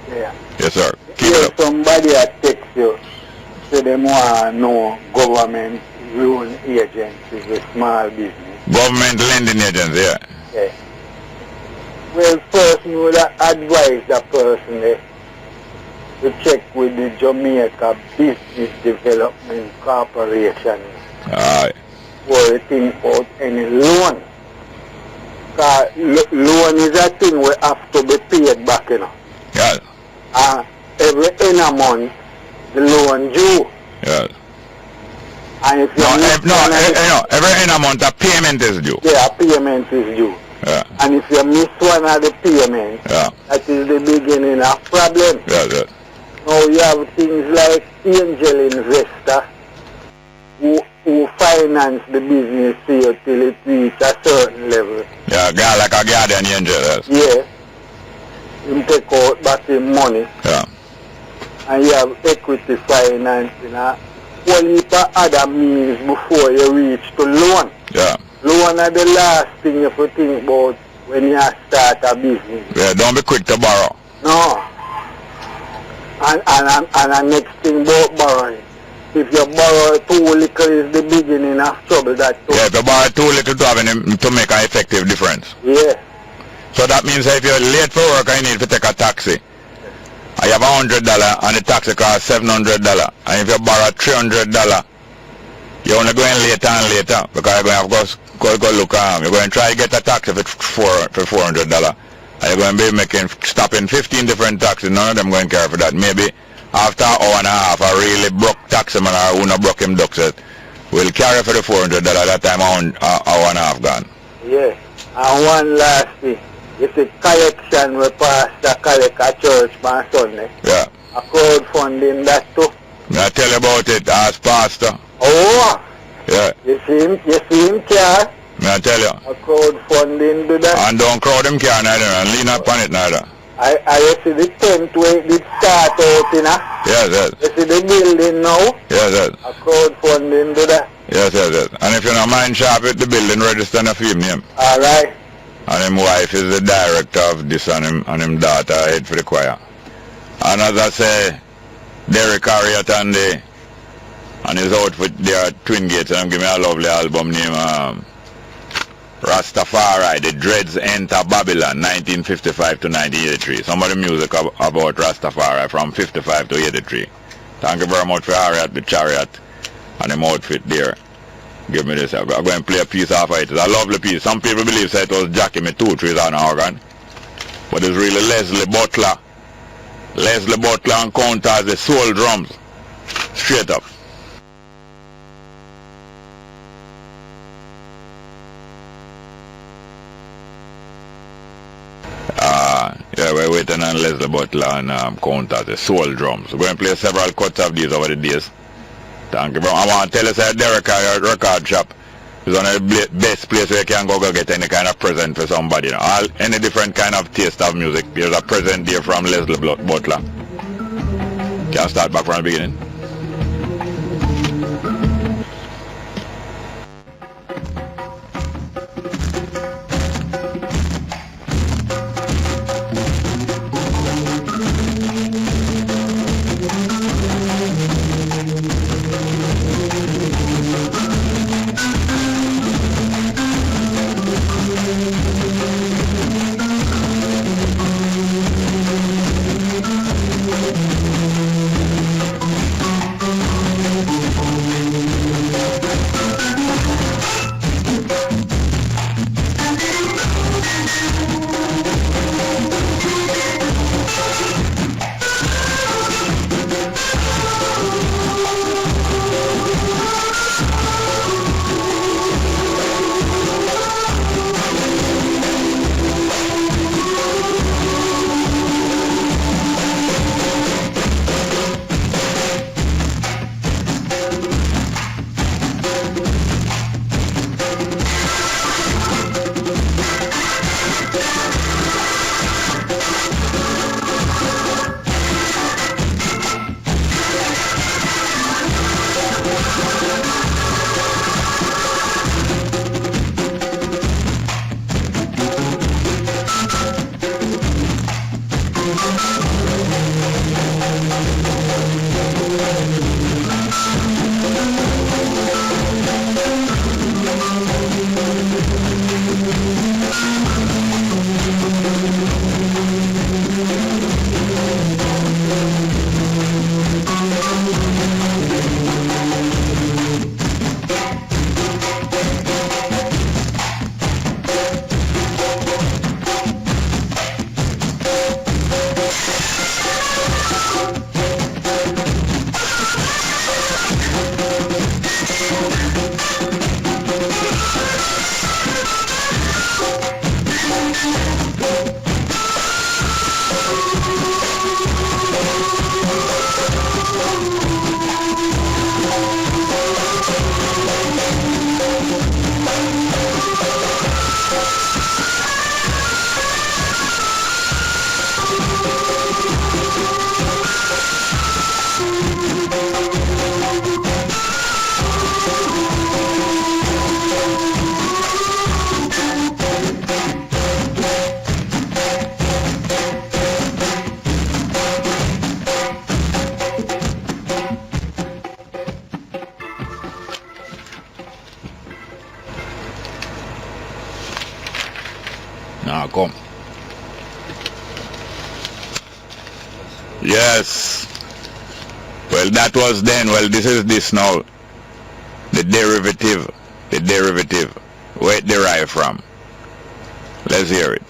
S5: Yeah.
S2: Yes, sir. Keep it up.
S5: Somebody that text you, say they want to know government loan agencies with small business.
S2: Government lending agency, yeah.
S5: Yeah. Well, first you would advise the person to check with the Jamaica Business Development Corporation for the thing about any loan. Because loan is a thing we have to be paid back,
S2: Yeah.
S5: Every end of month, the loan due.
S2: Yeah.
S5: And if you
S2: every end of month a payment is due.
S5: Yeah, payment is due.
S2: Yeah.
S5: And if you miss one of the payments, that is the beginning of problem.
S2: Yeah.
S5: Now you have things like angel investor who finance the business for you till it reach a certain level.
S2: Yeah, guy like a guardian angel, yes.
S5: Yeah. Him take out back his money.
S2: Yeah.
S5: And you have equity financing. Whole heap of other means before you reach to loan.
S2: Yeah.
S5: Loan are the last thing you have to think about when you start a business.
S2: Yeah, don't be quick to borrow.
S5: No. And the next thing about borrowing. If you borrow too little is the beginning of trouble. That too.
S2: Yeah, if you borrow too little to make an effective difference.
S5: Yeah.
S2: So that means if you're late for work and you need to take a taxi, I have $100 and the taxi costs $700, and if you borrow $300, you're only going later and later because you're going to have to go look at you're going to try to get a taxi for $400, and you're going to be stopping 15 different taxis. None of them going to care for that. Maybe after an hour and a half, a really broke taxi man or who not broke him ducks will carry for the $400. That time hour and a half gone.
S5: Yeah. And one last thing. It's a collection we pastor collect at church on Sunday.
S2: Yeah.
S5: A crowdfunding that too.
S2: I tell you about it as pastor.
S5: Oh.
S2: Yeah.
S5: You see him care?
S2: I tell you.
S5: A crowdfunding do that.
S2: And don't crowd him care neither and lean up on it neither.
S5: I see the tent where it did start out in
S2: Yes.
S5: You see the building now?
S2: Yes.
S5: A crowdfunding do that.
S2: Yes. And if you don't mind sharp with the building, register and a film name.
S5: Alright.
S2: And his wife is the director of this and him daughter head for the choir. And as I say, Derek Harriet and his outfit there at Twin Gates, and give me a lovely album named Rastafari, The Dreads Enter Babylon, 1955 to 1983. Some of the music about Rastafari from 55 to 83. Thank you very much for Harriet, the chariot, and him outfit there. Give me this. I'm going to play a piece off of it. It's a lovely piece. Some people believe that it was Jackie Me-2-3 on organ. But it's really Leslie Butler. Leslie Butler and counters the soul drums. Straight up. Yeah, we're waiting on Leslie Butler and counters the soul drums. We're going to play several cuts of these over the days. Thank you, bro. I want to tell you that Derek record shop is one of the best place where you can go get any kind of present for somebody. Any different kind of taste of music. There's a present there from Leslie Butler. Can start back from the beginning. come. Yes. Well, that was then. Well, this is this now. The derivative. The derivative. Where it derived from. Let's hear it.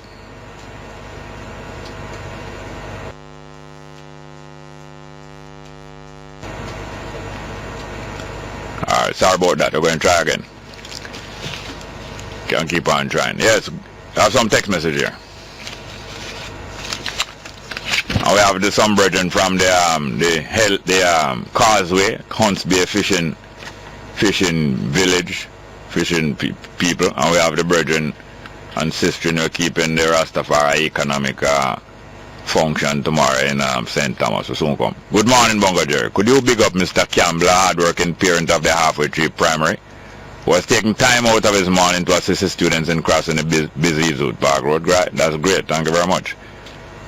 S2: Alright, sorry about that. We're going to try again. Can't keep on trying. Yes, I have some text message here. And we have some brethren from the Causeway, Hunts Bay fishing village, fishing people, and we have the brethren and sisters who are keeping the Rastafari economic function tomorrow in St. Thomas. So soon come. Good morning, Bongo Jerry. Could you big up Mr. Campbell, hard-working parent of the Halfway Tree Primary, who was taking time out of his morning to assist his students in crossing the busy Zoot Park Road? That's great. Thank you very much.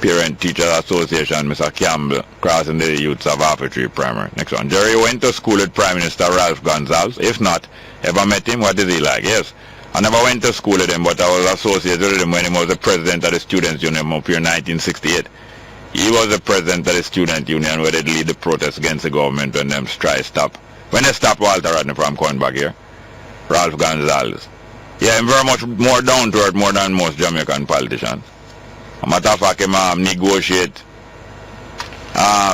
S2: Parent Teachers Association, Mr. Campbell, crossing the youths of Halfway Tree Primary. Next one. Jerry went to school with Prime Minister Ralph Gonsalves. If not, ever met him? What is he like? Yes. I never went to school with him, but I was associated with him when he was the president of the Students' Union up here in 1968. He was the president of the Student Union where they lead the protest against the government when them strikes stop. When they stopped Walter Rodney from coming back here, Ralph Gonsalves. Yeah, I'm very much more down to earth more than most Jamaican politicians. A matter of fact, him negotiate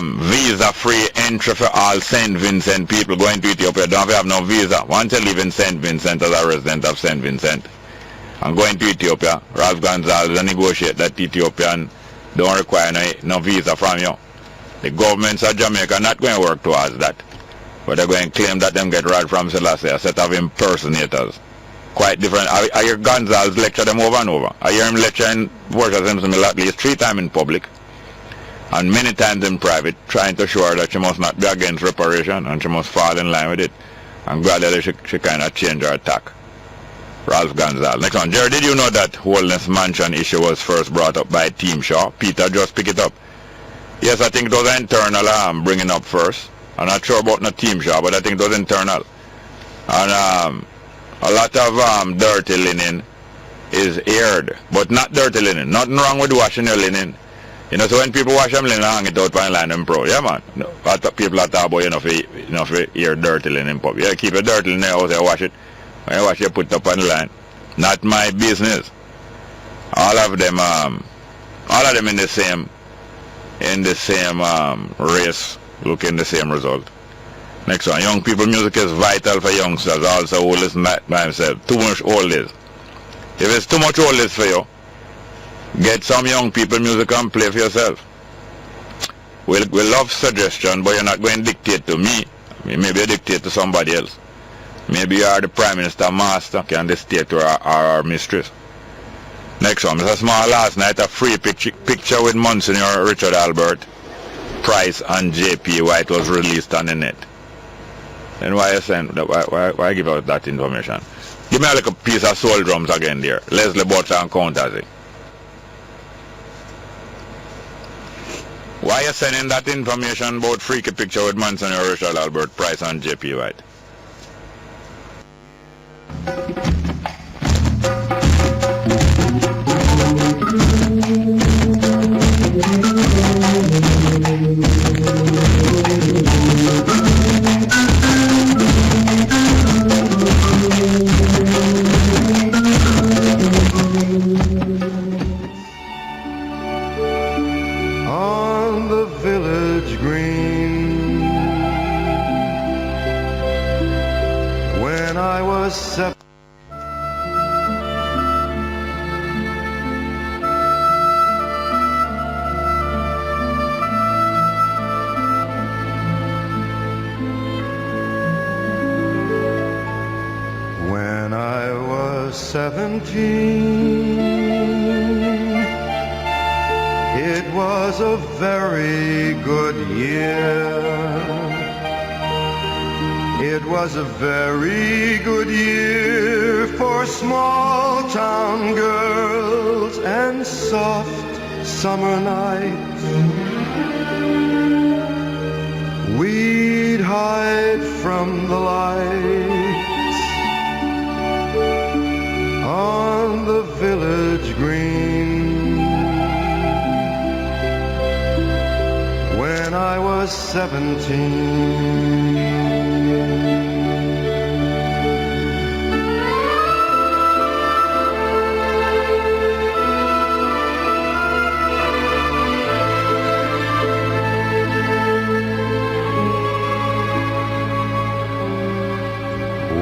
S2: visa-free entry for all St. Vincent people going to Ethiopia. Don't have no visa. Once you live in St. Vincent as a resident of St. Vincent and going to Ethiopia, Ralph Gonsalves negotiate that Ethiopian don't require no visa from you. The governments of Jamaica are not going to work towards that. But they're going to claim that them get right from Selassie, a set of impersonators. Quite different. I hear Gonsalves lecture them over and over. I hear him lecturing Worship Simpson at least 3 times in public and many times in private, trying to show her that she must not be against reparation and she must fall in line with it. And gradually she kind of changed her attack. Ralph Gonsalves. Next one. Jerry, did you know that Holness Mansion issue was first brought up by Team Shaw? Peter just pick it up. Yes, I think it was internal bringing up first. I'm not sure about no Team Shaw, but I think it was internal. And a lot of dirty linen is aired, but not dirty linen. Nothing wrong with washing your linen. You know, so when people wash them linen, hang it out by line and pro. Yeah, man. No, people are talking about, for air dirty linen pub. Yeah, keep your dirty linen out there, wash it. When you wash it, put it up on the line. Not my business. All of them in the same race, looking the same result. Next one. Young people music is vital for youngsters, also who listen by himself. Too much oldies. If it's too much oldies for you, get some young people music and play for yourself. We'll love suggestion, but you're not going to dictate to me. Maybe you dictate to somebody else. Maybe you are the Prime Minister Master, can dictate to our mistress. Next one. Mr. Small, last night a free picture with Monsignor Richard Albert Price and J.P. White was released on the net. And why give out that information? Give me a little piece of soul drums again there. Leslie Butler and Countessy. Why are you sending that information about freaky picture with Monsignor Richard Albert Price and J.P. White?
S3: On the village green, when I was 7. When I was 17, it was a very good year. It was a very good year for small town girls and soft summer nights. We'd hide from the lights on the village green. 17.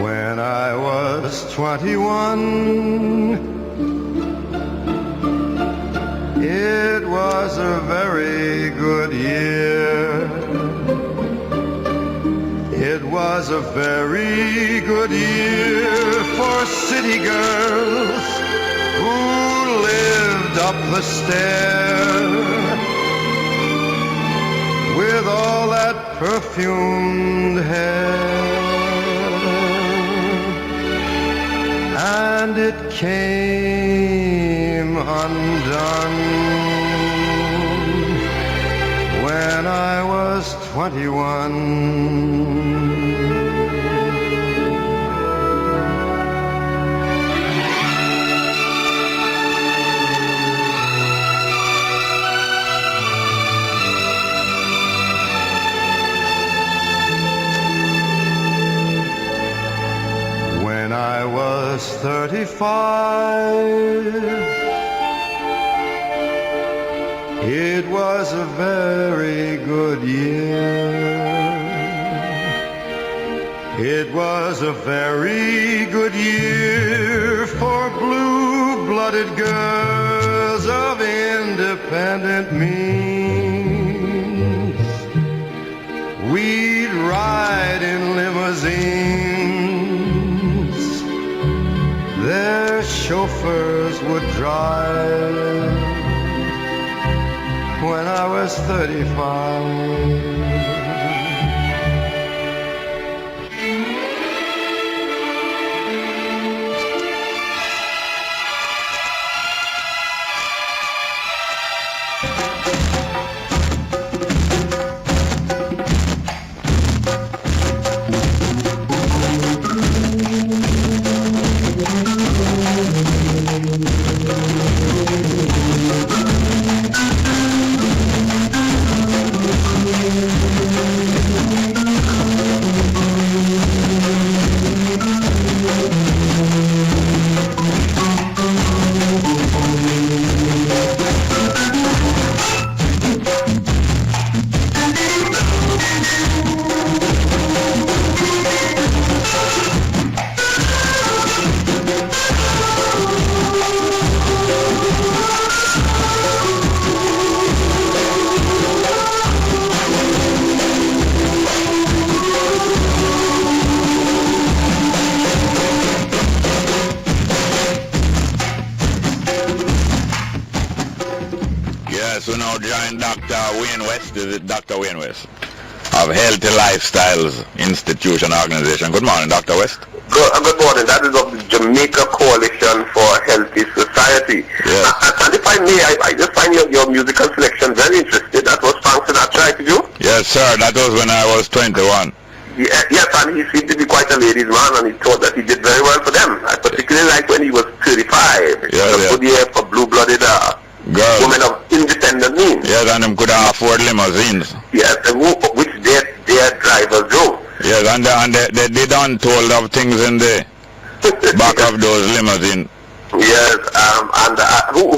S3: When I was 21, it was a very good year. It was a very good year for city girls who lived up the stair with all that perfumed hair. And it came undone when I was 21. When I was 35, it was a very good year. It was a very good year for blue-blooded girls of independent means. We'd ride in limousines, their chauffeurs would drive. When I was 35,
S2: So now join Dr. Wayne West, is it Dr. Wayne West, of Healthy Lifestyles Institution Organization. Good morning, Dr. West.
S7: Good morning. That is of the Jamaica Coalition for Healthy Society.
S2: Yes.
S7: And if I may, I just find your musical selection very interesting. That was Frank Sinatra, right, did you?
S2: Yes, sir. That was when I was 21.
S7: Yes, and he seemed to be quite a ladies' man, and he thought that he did very well for them. I particularly like when he was 35. It was a good year for blue-blooded
S2: girls,
S7: women of independent means.
S2: Yes, and them could afford limousines.
S7: Yes, which their drivers drove.
S2: Yes, and they done told of things in the back of those limousines.
S7: Yes, and who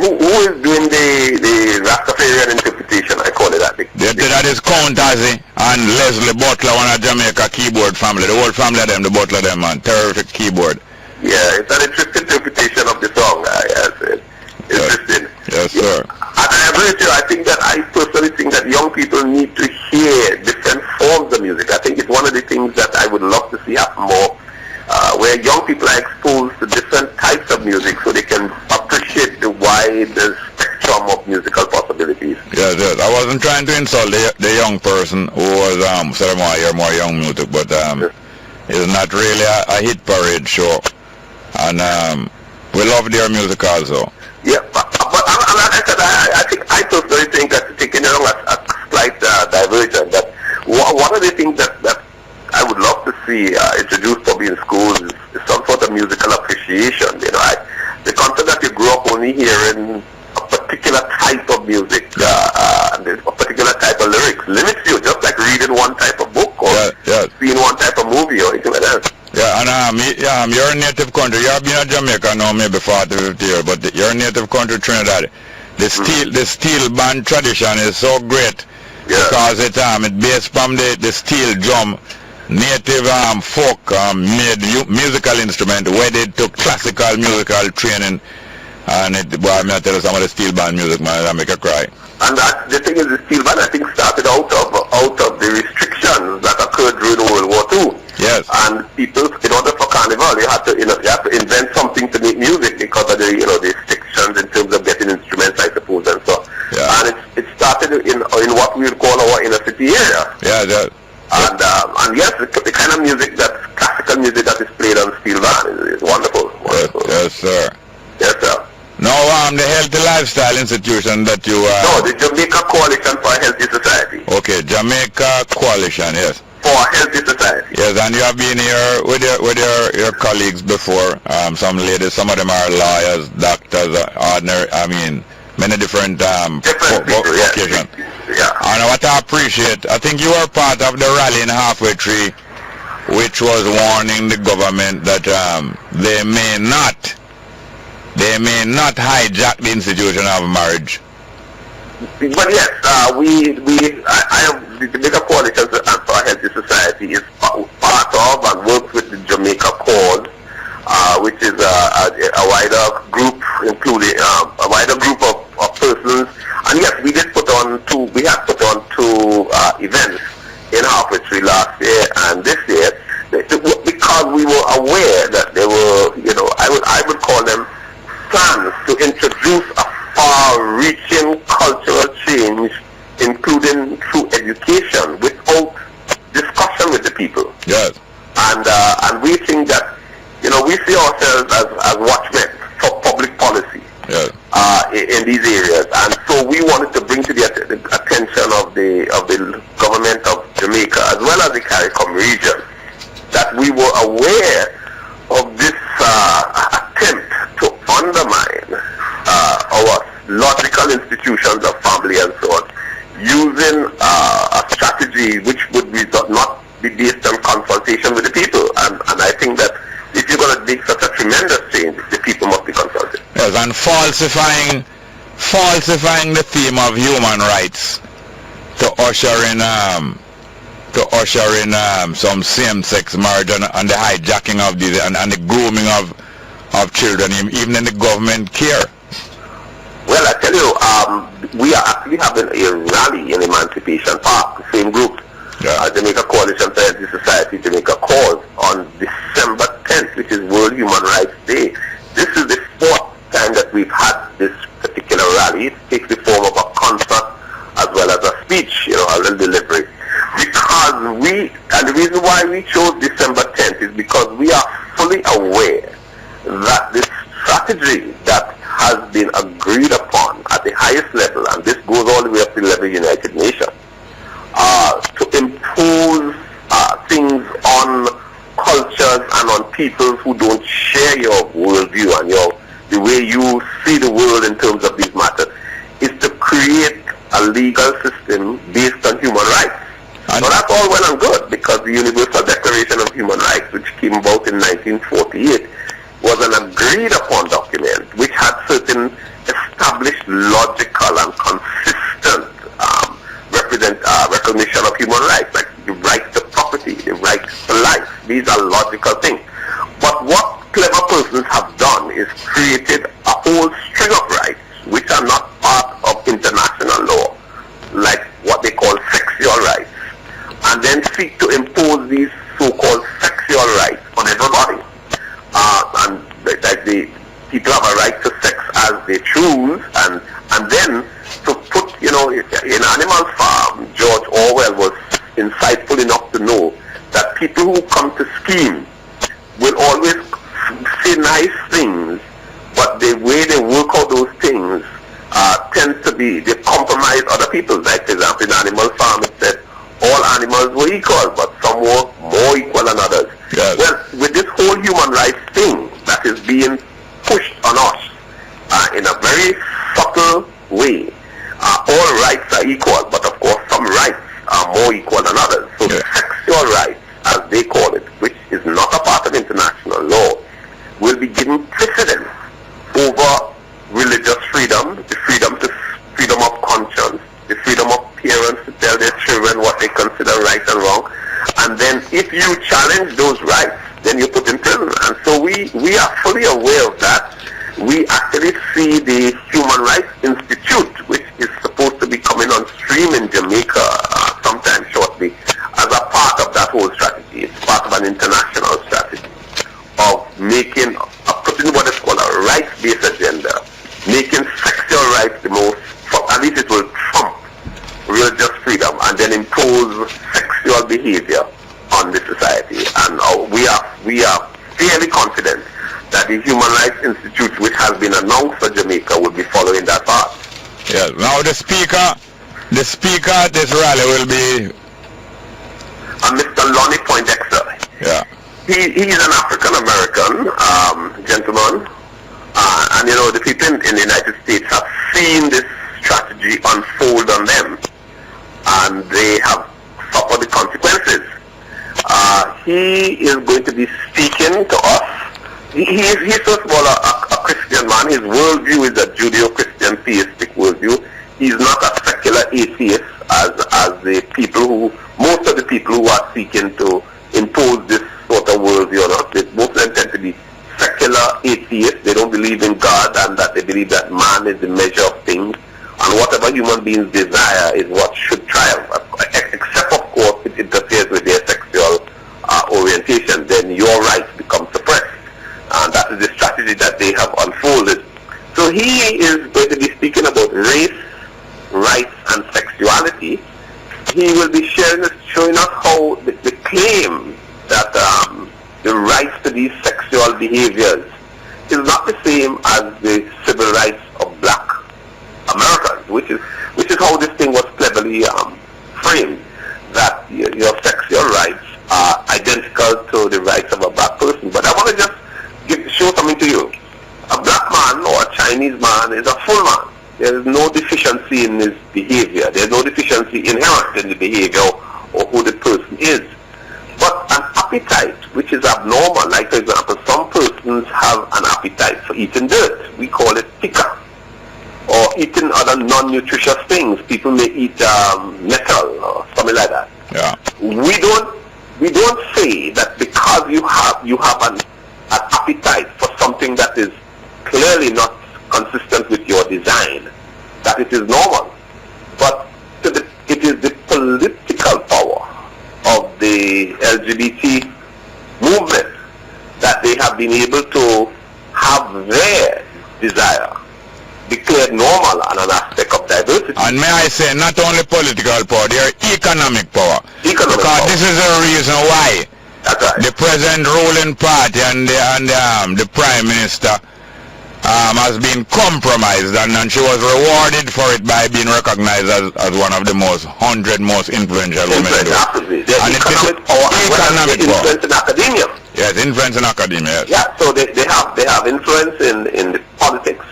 S7: is doing the Rastafarian interpretation? I call it that.
S2: That is Count Azzy and Leslie Butler, one of Jamaica keyboard family. The whole family of them, the Butler them, man. Terrific keyboard.
S7: Yeah, it's an interesting interpretation of the song. Yes, interesting.
S2: Yes, sir.
S7: And I agree with you. I personally think that young people need to hear different forms of music. I think it's one of the things that I would love to see happen more, where young people are exposed to different types of music so they can appreciate the wide spectrum of musical possibilities.
S2: Yes, yes. I wasn't trying to insult the young person who was said I hear more young music, but it's not really a hit parade show, and we love their music also.
S7: Yeah, but I personally think that, taking along a slight diversion, that one of the things that I would love to see introduced probably in schools is some sort of musical appreciation. The concept that you grew up only hearing a particular type of music, and a particular type of lyrics limits you, just like reading
S2: And your native country, you have been in Jamaica now maybe 40, 50 years, but your native country, Trinidad, the steel band tradition is so great because it based from the steel drum, native folk made musical instrument wedded to classical musical training, and I'm going to tell you some of the steel band music, man, that make you cry.
S7: And that, the thing is, the steel band I think started out of the restrictions that occurred during World War II.
S2: Yes.
S7: And people, in order for carnival, you have to invent something to make music because of the the restrictions in terms of getting instruments, I suppose, and so.
S2: Yeah.
S7: And it started in what we would call our inner city area.
S2: Yeah.
S7: And yes, the kind of music that's classical music that is played on steel band is wonderful.
S2: Yes, sir.
S7: Yes, sir.
S2: Now, the Healthy Lifestyle Institution that you...
S7: No, the Jamaica Coalition for a Healthy Society.
S2: Okay, Jamaica Coalition, yes.
S7: For a Healthy Society.
S2: Yes, and you have been here with your colleagues before. Some ladies, some of them are lawyers, doctors, ordinary, many different vocations.
S7: Yeah.
S2: And what I appreciate, I think you were part of the rally in Halfway Tree, which was warning the government that they may not hijack the institution of marriage.
S7: But yes, I have the Jamaica Coalition for a Healthy Society is part of and works with the Jamaica Cause, which is a wider group, including a wider group of persons. And yes, we had put on two events in Halfway Tree last year and this year, because we were aware that there were, I would call them plans to introduce a far-reaching cultural change, including through education, without discussion with the people.
S2: Yes.
S7: And we think that, we see ourselves as watchmen for public policy.
S2: Yes.
S7: In these areas, and so we wanted to bring to the attention of the government of Jamaica as well as the CARICOM region that we were aware of this attempt to undermine our logical institutions of family and so on, using a strategy which would not be based on consultation with the people. And I think that if you're going to make such a tremendous change, the people must be consulted.
S2: Yes, and falsifying the theme of human rights to usher in some same-sex marriage and the hijacking of these and the grooming of children, even in the government care.
S7: Well, I tell you, we are actually having a rally in Emancipation Park, the same group, Jamaica Coalition for Healthy Society, Jamaica Cause, on December 10th, which is World Human Rights Day. This is the fourth time that we've had this particular rally. It takes the form of a concert as well as a speech, a little delivery. Because and the reason why we chose December 10th is because we are fully aware that this strategy that has been agreed upon at the highest level, and this goes all the way up to the level of the United Nations, to impose things on cultures and on people who don't share your worldview and the way you see the world in terms of these matters, is to create a legal system based on human rights. So that's all well and good, because the Universal Declaration of Human Rights, which came about in 1948, was an agreed upon document which had certain established logical and consistent recognition of human rights, like the right to property, the right to life. These are logical things. But what clever persons have done is created a whole string of rights which are not part of international law, like what they call sexual rights, and then seek to impose these so-called sexual rights on everybody. And like the people have a right to sex as they choose, and then to put, in Animal Farm, George Orwell was insightful enough to know that people who come to scheme will always say nice things, but the way they work out those things tends to be, they compromise other people. Like, for example, in Animal Farm, it said all animals were equal, but some were more equal than others.
S2: Yes.
S7: Well, with this whole human rights thing that is being pushed on us in a very subtle way, all rights are equal, but of course some rights are more equal than others. So sexual rights, as they call it, which is not be giving precedence over religious freedom, the freedom of conscience, the freedom of parents to tell their children what they consider right and wrong. And then if you challenge those rights, then you're put in prison. And so we are fully aware of that. We actually see the Human Rights Institute, which is supposed to be coming on stream in Jamaica sometime shortly, as a part of that whole strategy. It's part of an international strategy of putting what is called a rights-based agenda, making sexual rights the most, at least it will trump religious freedom, and then impose sexual behavior on the society. And we are fairly confident that the Human Rights Institute, which has been announced for Jamaica, will be following that path.
S2: Yes. Now the speaker at this rally will be
S7: Mr. Lonnie Poindexter.
S2: Yeah.
S7: He's an African American gentleman, and you know the people in the United States have seen this strategy unfold on them, and they have suffered the consequences. He is going to be speaking to us. He's first of all a Christian man. His worldview is a Judeo-Christian theistic worldview. He's not a secular atheist as most of the people who are seeking to impose this sort of worldview on us. Most of them tend to be secular atheists. They don't believe in God, and that they believe that man is the measure of things, and whatever human beings desire is what should triumph, except of course it interferes with their sexual orientation. Then your rights become suppressed, and that is the strategy that they have unfolded. So he is going to be speaking about race, rights, and sexuality. He will be showing us how the claim that the rights to these sexual behaviors is not the same as the civil rights of black Americans, which is how this thing was cleverly framed, that your sexual rights are identical to the rights of a black person. But I want to just show something to you. A black man or a Chinese man is a full man. There is no deficiency in his behavior. There is no deficiency inherent in the behavior or who the person is. But an appetite which is abnormal, like for example, some persons have an appetite for eating dirt. We call it pica. Or eating other non-nutritious things. People may eat metal or something like that.
S2: Yeah.
S7: We don't say that because you have an appetite for something that is clearly not consistent with your design, that it is normal. But it is the political power of the LGBT movement that they have been able to have their desire declared normal and an aspect of diversity.
S2: And may I say, not only political power, their economic power. This is the reason why the present ruling party and the Prime Minister has been compromised, and she was rewarded for it by being recognized as one of the 100 most influential women in the world.
S7: And economic power, influence in academia.
S2: Yes, influence in academia. Yes.
S7: Yeah, so they have influence in the politics,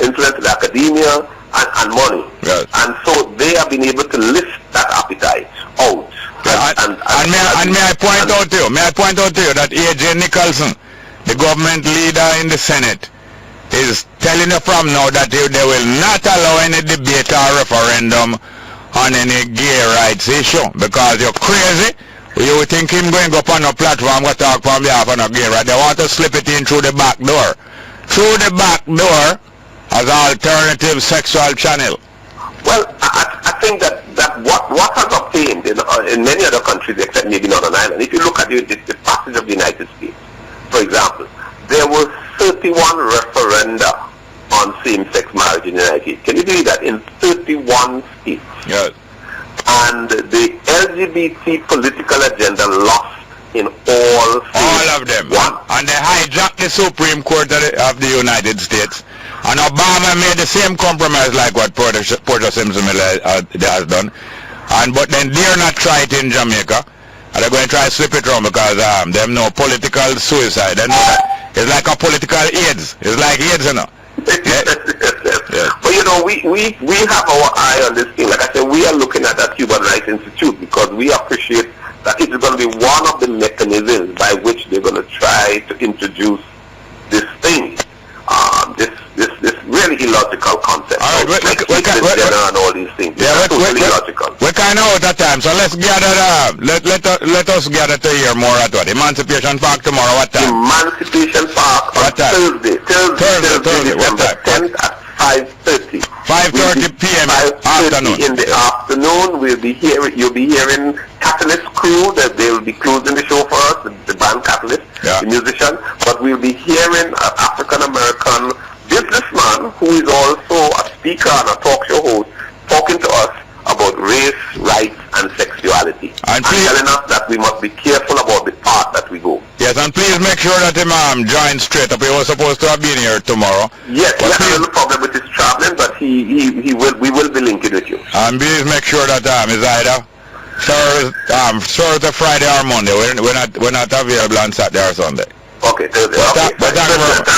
S7: influence in academia, and money.
S2: Yes.
S7: And so they have been able to lift that appetite out.
S2: And may I point out to you that A.J. Nicholson, the government leader in the Senate, is telling you from now that they will not allow any debate or referendum on any gay rights issue, because you're crazy. You would think him going up on a platform to talk on behalf of a gay right. They want to slip it in through the back door. Through the back door as an alternative sexual channel.
S7: Well, I think that what has obtained in many other countries except maybe Northern Ireland, if you look at the passage of the United States, for example, there were 31 referenda on same-sex marriage in the United States. Can you believe that? In 31 states.
S2: Yes.
S7: And the LGBT political agenda lost in all
S2: of them. And they hijacked the Supreme Court of the United States. And Obama made the same compromise like what Porter Simpson has done. But then they're not try it in Jamaica. And they're going to try to slip it around because they have no political suicide. They know that. It's like a political AIDS. It's like AIDS, you know.
S7: Yeah. But you know, we have our eye on this thing. Like I said, we are looking at that Human Rights Institute because we appreciate that it is going to be one of the mechanisms by which they're going to try to introduce this
S2: of time, so let's gather. Let us gather to hear more at what Emancipation Park tomorrow. What time?
S7: Emancipation Park on
S2: What time?
S7: Thursday.
S2: Thursday. What
S7: December
S2: time?
S7: 10th at 5:30.
S2: 5:30 p.m.
S7: 5:30
S2: afternoon.
S7: in the afternoon. You'll be hearing Catalyst crew, that they will be closing the show for us, the band Catalyst, the musician, but we'll be hearing an African-American businessman who is also a speaker and a talk show host talking to us about race, rights, and sexuality. And telling us that we must be careful about the path that we go.
S2: Yes, and please make sure that Imam joins straight up. He was supposed to have been here tomorrow.
S7: Yes, he has a little problem with his traveling, but we will be linking with you.
S2: And please make sure that is either Thursday, Friday, or Monday. We're not available on Saturday or Sunday.
S7: Okay, Thursday.
S2: But thank you very much.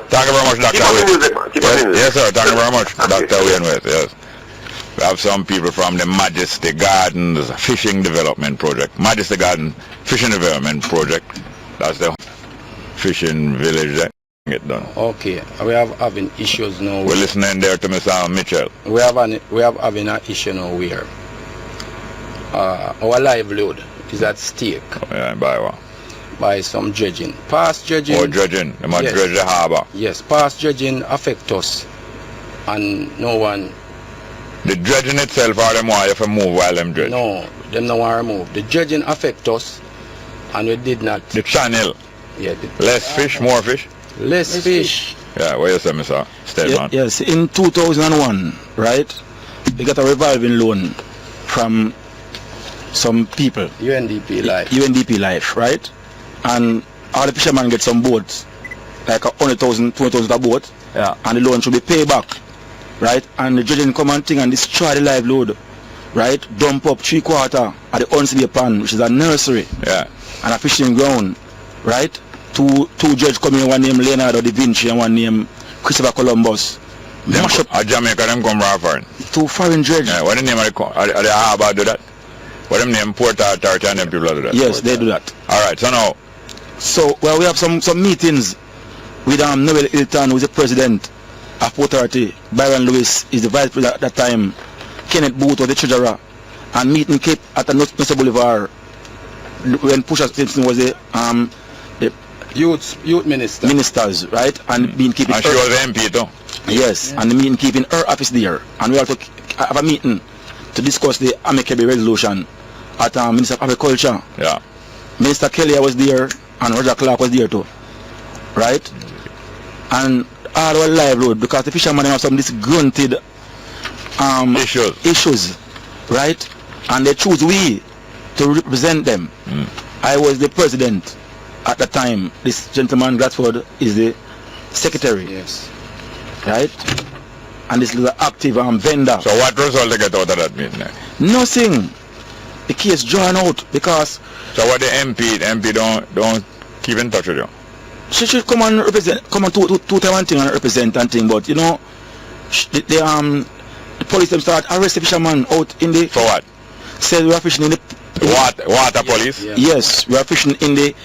S2: Thank you very much, Dr.
S7: Keep on the music, man. Keep on the music.
S2: Yes, sir. Thank you very much,
S7: Okay.
S2: Dr. Wainwright. Yes. We have some people from the Majesty Gardens Fishing Development Project. Majesty Garden Fishing Development Project. That's the fishing village that get done.
S8: Okay, we have having issues now.
S2: We're listening there to Mr. Mitchell.
S8: We have having an issue now where our livelihood is at stake.
S2: Oh, yeah, by what?
S8: By some dredging. Past dredging.
S2: Oh, dredging. They must dredge the harbour.
S8: Yes, past dredging affect us, and no one.
S2: The dredging itself, or them want you to move while them dredge?
S8: No, them no want to move. The dredging affect us, and we did not.
S2: The channel.
S8: Yeah.
S2: Less fish, more fish.
S8: Less fish.
S2: Yeah, what you say, Mr. Stedman?
S9: Yes, in 2001, right, we got a revolving loan from some people.
S8: UNDP Life.
S9: UNDP Life, right? And all the fishermen get some boats, like 100,000, 20,000 a boat.
S2: Yeah.
S9: And the loan should be paid back, right? And the dredging come and thing and destroy the livelihood, right? Dump up 3/4 at the Unsby Pond, which is a nursery.
S2: Yeah.
S9: And a fishing ground, right? Two judges come in, one named Leonardo da Vinci and one named Christopher Columbus. Mash up.
S2: Jamaica, them come from foreign.
S9: Two foreign dredge.
S2: Yeah, what the name of the harbour do that? What them name Port Authority and them people do that?
S9: Yes, they do that.
S2: Alright, so now.
S9: So, well, we have some meetings with Noel Hilton, who is the president of Port Authority. Byron Lewis is the vice president at that time. Kenneth Booth was the treasurer. And meeting kept at the Nusa Boulevard when Pusha Simpson was the
S8: youth minister.
S9: Ministers, right? And being keeping.
S2: And she was the MP too.
S9: Yes, and the meeting keeping her office there. And we also have a meeting to discuss the amicable resolution at Minister of Agriculture.
S2: Yeah.
S9: Minister Kelly was there and Roger Clark was there too. Right? And all our livelihood, because the fishermen have some disgruntled issues. Right? And they choose we to represent them. I was the president at the time. This gentleman Gratford is the secretary.
S8: Yes.
S9: Right? And this is an active vendor.
S2: So what result they get out of that meeting?
S9: Nothing. The case drawn out because.
S2: So what the MP don't keep in touch with you?
S9: She should come and represent, come on two time and thing and represent and thing, but you know, the police them start arrest the fisherman out in the.
S2: For what?
S9: Said we are fishing in the.
S2: Water police?
S9: Yeah. Yes, we are fishing in the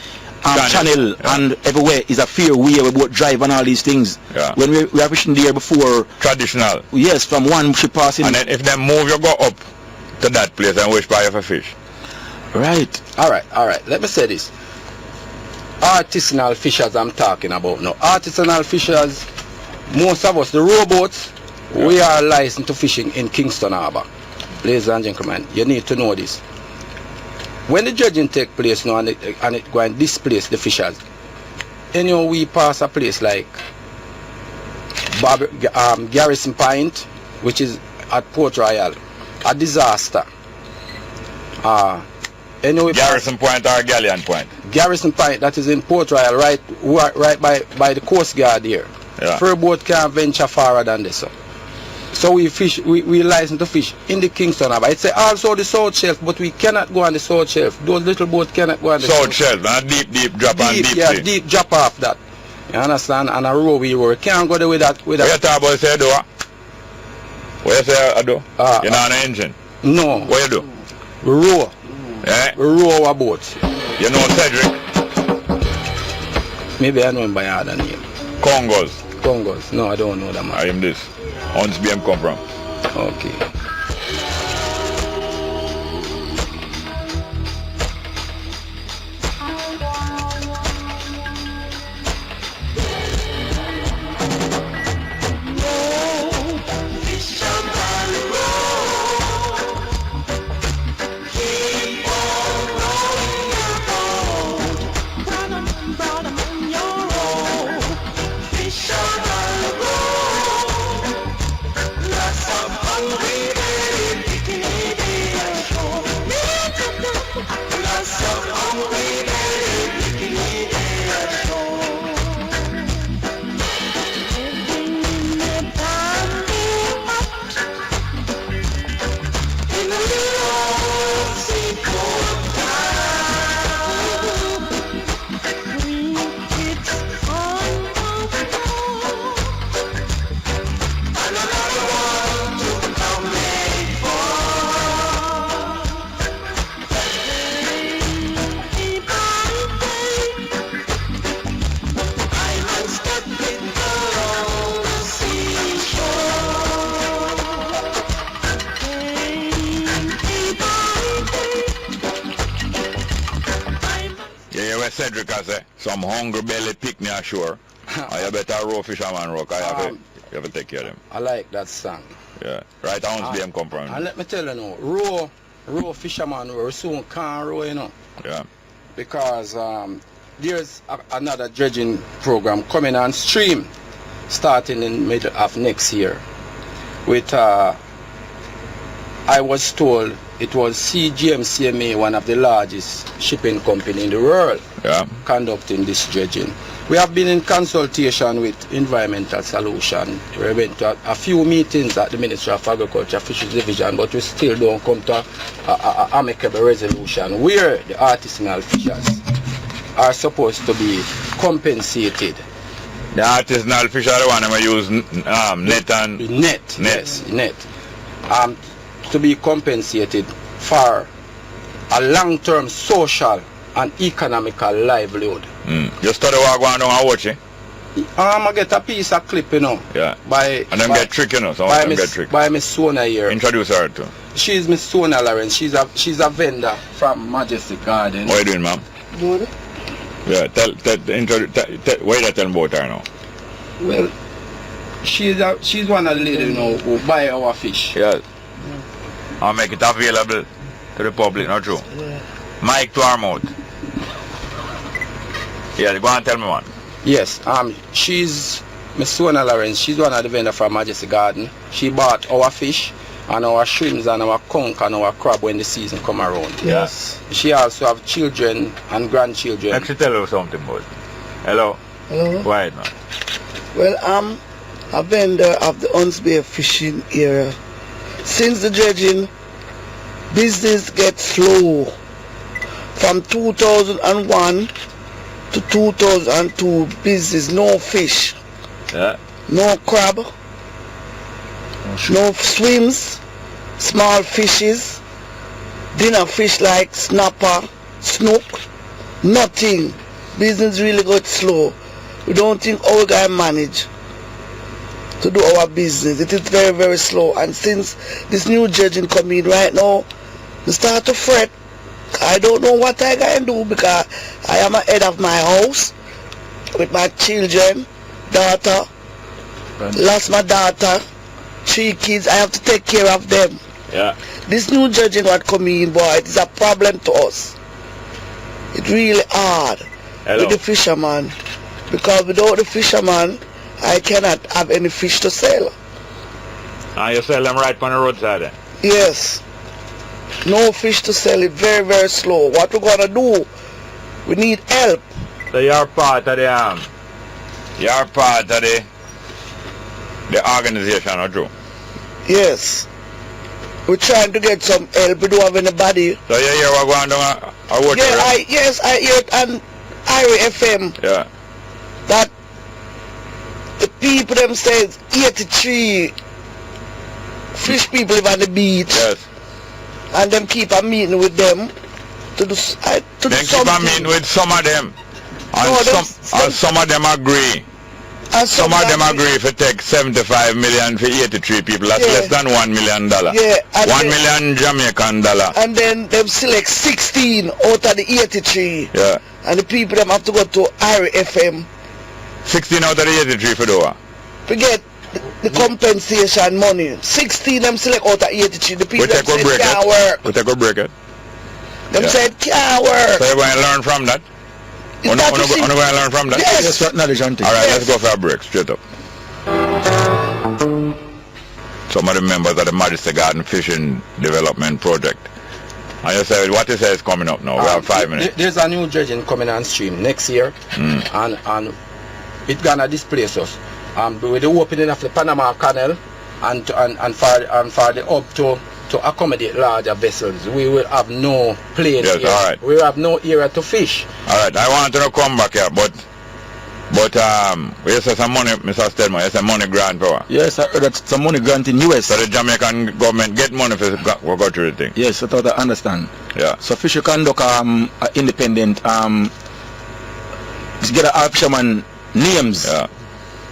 S9: channel and everywhere is a fair way we boat drive and all these things.
S2: Yeah.
S9: When we are fishing there before.
S2: Traditional.
S9: Yes, from one ship passing.
S2: And then if they move, you go up to that place and wish by for fish.
S9: Right.
S8: All right. Let me say this. Artisanal fishers I'm talking about now. Artisanal fishers, most of us, the rowboats, we are licensed to fishing in Kingston Harbour. Ladies and gentlemen, you need to know this. When the dredging take place now and it go and displace the fishers, anyhow we pass a place like Garrison Point, which is at Port Royal, a disaster. Anyway,
S2: Garrison Point or Galleon Point?
S8: Garrison Point, that is in Port Royal, right by the Coast Guard here.
S2: Yeah.
S8: Fur boat can't venture farther than this. So we fish, we license to fish in the Kingston Harbour. It's also the South Shelf, but we cannot go on the South Shelf. Those little boats cannot go on the
S2: South Shelf, and deep drop and deep
S8: yeah,
S2: sea.
S8: deep drop off that. You understand? And a row we can't go there with that.
S2: What you talk about say do? What you say I do? You know an engine?
S8: No.
S2: What you do?
S8: We row.
S2: Eh?
S8: We row our boat.
S2: You know Cedric?
S8: Maybe I know him by other name. Congos. No, I don't know that man.
S2: I am this. Ons BM come from.
S8: Okay.
S2: what Cedric has said, some hungry belly picnic ashore. You better row fisherman rock. You have to take care of them.
S8: I like that song.
S2: Yeah. Right, how them come from?
S8: And let me tell you now, row fisherman row, soon can't row, you know.
S2: Yeah.
S8: Because there's another dredging program coming on stream starting in middle of next year with I was told it was CGMCMA, one of the largest shipping company in the world, conducting this dredging. We have been in consultation with Environmental Solution. We went to a few meetings at the Ministry of Agriculture, Fisheries Division, but we still don't come to a amicable resolution where the artisanal fishers are supposed to be compensated.
S2: The artisanal fisher the one we use net and...
S8: Net, yes, net. To be compensated for a long-term social and economical livelihood.
S2: You study what going on and watch it?
S8: I get a piece of clip, you know.
S2: Yeah.
S8: And
S2: them get trick, you know. Some of them get trick.
S8: By Miss Sona here.
S2: Introduce her to.
S8: She's Miss Sona Lawrence. She's a vendor from Majestic Garden.
S2: What are you doing, ma'am?
S4: Good.
S2: Yeah, why you tell about her now?
S8: Well, she's one of the ladies, you know, who buy our fish.
S2: Yes. I'll make it available to the public, not true?
S4: Yeah.
S2: Mike to our mouth. Yeah, go and tell me one.
S8: Yes, she's Miss Sona Lawrence. She's one of the vendors from Majestic Garden. She bought our fish and our shrimps and our conch and our crab when the season come around.
S2: Yes.
S8: She also have children and grandchildren.
S2: Let me tell you something about it. Hello?
S10: Hello?
S2: Quiet, man.
S10: Well, I'm a vendor of the Hunts Bay fishing area. Since the dredging, business gets slow. From 2001 to 2002, business, no fish, no crab, no swims, small fishes, dinner fish like snapper, snook, nothing. Business really got slow. We don't think our guy manage to do our business. It is very, very slow. And since this new dredging come in right now, we start to fret. I don't know what I can do because I am a head of my house with my children, daughter, lost my daughter, 3 kids. I have to take care of them.
S2: Yeah.
S10: This new dredging what come in, boy, it is a problem to us. It's really hard with the fisherman, because without the fisherman, I cannot have any fish to sell.
S2: And you sell them right on the roadside then?
S10: Yes. No fish to sell, it very, very slow. What we're gonna do? We need help.
S2: So you're part of the you're part of the organization, or true?
S10: Yes. We're trying to get some help. We don't have anybody.
S2: So you hear what going on?
S10: I hear it on Irie FM.
S2: Yeah.
S10: That the people them says 83 fish people live on the beach.
S2: Yes.
S10: And them keep a meeting with them to do something.
S2: Keep a meeting with some of them. And some of them agree.
S10: And
S2: some of them agree if you take 75 million for 83 people. That's less than $1 million.
S10: Yeah.
S2: $1 million Jamaican dollar.
S10: And then them select 16 out of the 83.
S2: Yeah.
S10: And the people them have to go to Irie FM.
S2: 16 out of the 83 for the
S10: to get the compensation money. 16 them select out of 83. The people them said can't work.
S2: We take a break it.
S10: Them said can't work.
S2: So you're going to learn from that? You're going to learn from that?
S10: Yes.
S2: Alright, let's go for a break. Straight up. Some of the members of the Majestic Garden Fishing Development Project. And you said, what you say is coming up now? We have 5 minutes.
S8: There's a new dredging coming on stream next year. And it's gonna displace us. With the opening of the Panama Canal and for the up to accommodate larger vessels, we will have no plane here.
S2: Alright.
S8: We will have no area to fish.
S2: Alright, I want to come back here, but you said some money, Mr. Stedman, you said money grant for.
S9: Yes, I heard that some money grant in US.
S2: So the Jamaican government get money for go through the thing.
S9: Yes, I thought I understand.
S2: Yeah.
S9: So fisher conduct independent get a fisherman names.
S2: Yeah.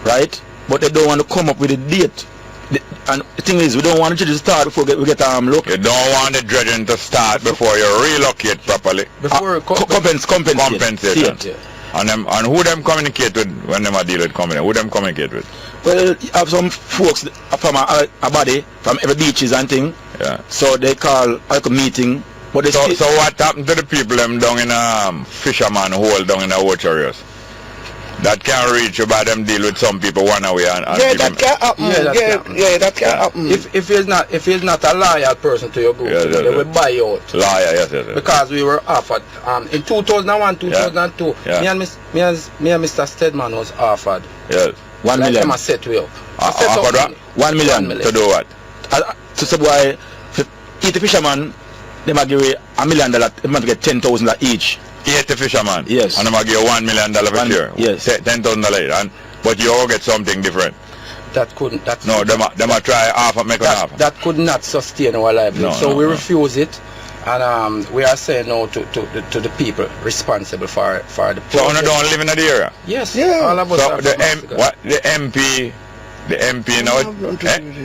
S9: Right? But they don't want to come up with a date. And the thing is, we don't want the judges to start before we get look.
S2: You don't want the dredging to start before you relocate properly.
S8: Before
S2: compensation.
S8: Yeah.
S2: And who them communicate with when them deal with community? Who them communicate with?
S9: Well, you have some folks from a body from every beaches and thing.
S2: Yeah.
S9: So they call like a meeting. But they
S2: so what happened to the people them down in Fisherman hole down in the waters? That can reach you by them deal with some people one away and
S10: that can happen. That can happen.
S8: If he's not a loyal person to your group, they will buy you out.
S2: Liar, yes.
S8: Because we were offered in 2001, 2002. Me and Mr. Stedman was offered.
S2: Yes.
S9: 1 million.
S8: Like set we up.
S9: Offered what? 1 million.
S2: To do what?
S9: To say why eat the fisherman, they might give $1 million. They might get $10,000 each.
S2: 80 fisherman.
S9: Yes.
S2: And I'm gonna give $1 million for sure.
S9: Yes.
S2: $10,000. And but you all get something different.
S8: That couldn't.
S2: No, them a try half make an half.
S8: That could not sustain our livelihood. So we refuse it, and we are saying no to the people responsible for the.
S2: So you don't live in the area.
S8: Yes.
S10: Yeah.
S8: All of us.
S2: So the MP now.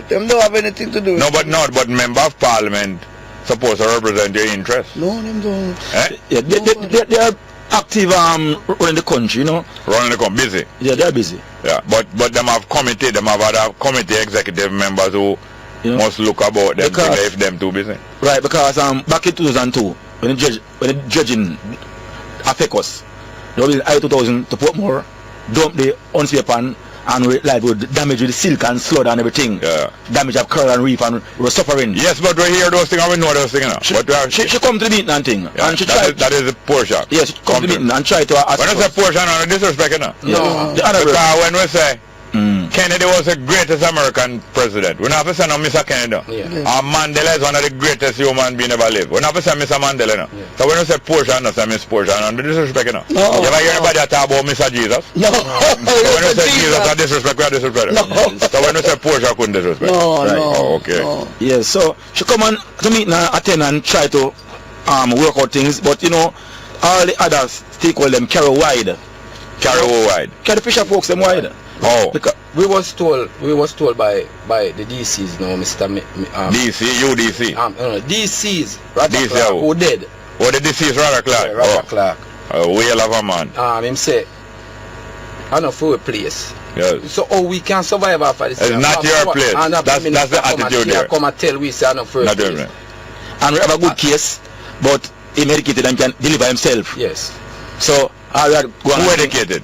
S10: Them don't have anything to do with
S2: it. No, but member of parliament supposed to represent your interest.
S10: No, them don't.
S9: Yeah, they are active running the country, you know.
S2: Running the country, busy.
S9: Yeah, they're busy.
S2: Yeah, but them have committee, them have other committee executive members who must look about them if them too busy.
S9: Right, because back in 2002, when the judging affect us, there was I-2000 to put more, dump the unsafe pan, and we would damage with the silk and flood and everything.
S2: Yeah.
S9: Damage of coral and reef, and we're suffering.
S2: Yes, but we hear those things and we know those things.
S9: She come to the meeting and thing.
S2: Yeah,
S9: and she
S2: that is a portion.
S9: Yes, she come to the meeting and try to ask.
S2: When I say portion, I'm disrespecting her.
S9: No.
S2: Because when we say Kennedy was the greatest American president, we don't have to say no Mr. Kennedy. Mandela is one of the greatest human beings ever lived. We don't have to say Mr. Mandela. No. So when we say portion, no say Miss Portion, I'm disrespecting her.
S10: No.
S2: You ever hear anybody talk about Mr. Jesus?
S10: No.
S2: So when we say Jesus, I disrespect, we are disrespecting.
S10: No.
S2: So when we say portion, I couldn't disrespect.
S10: No,
S2: right.
S10: no.
S2: Oh, okay.
S10: No.
S9: Yes, so she come on to meet and attend and try to work out things, but you know, all the other stakeholders them carry wide.
S2: Carry wide.
S9: Carry the fisher folks them wide.
S2: Oh.
S8: Because we was told by the DCs, no, Mr.
S2: DC, UDC.
S8: DCs, Roger Clark, who did.
S2: Oh, the DCs Roger Clark.
S8: Yeah, Roger Clark.
S2: A whale of a man.
S8: Him say, I know for a place.
S2: Yes.
S8: So we can survive after this.
S2: It's not your place. That's the attitude there.
S8: Come and tell we say I know for a place.
S9: And we have a good case, but he medicated and can deliver himself.
S8: Yes.
S9: So
S2: who educated?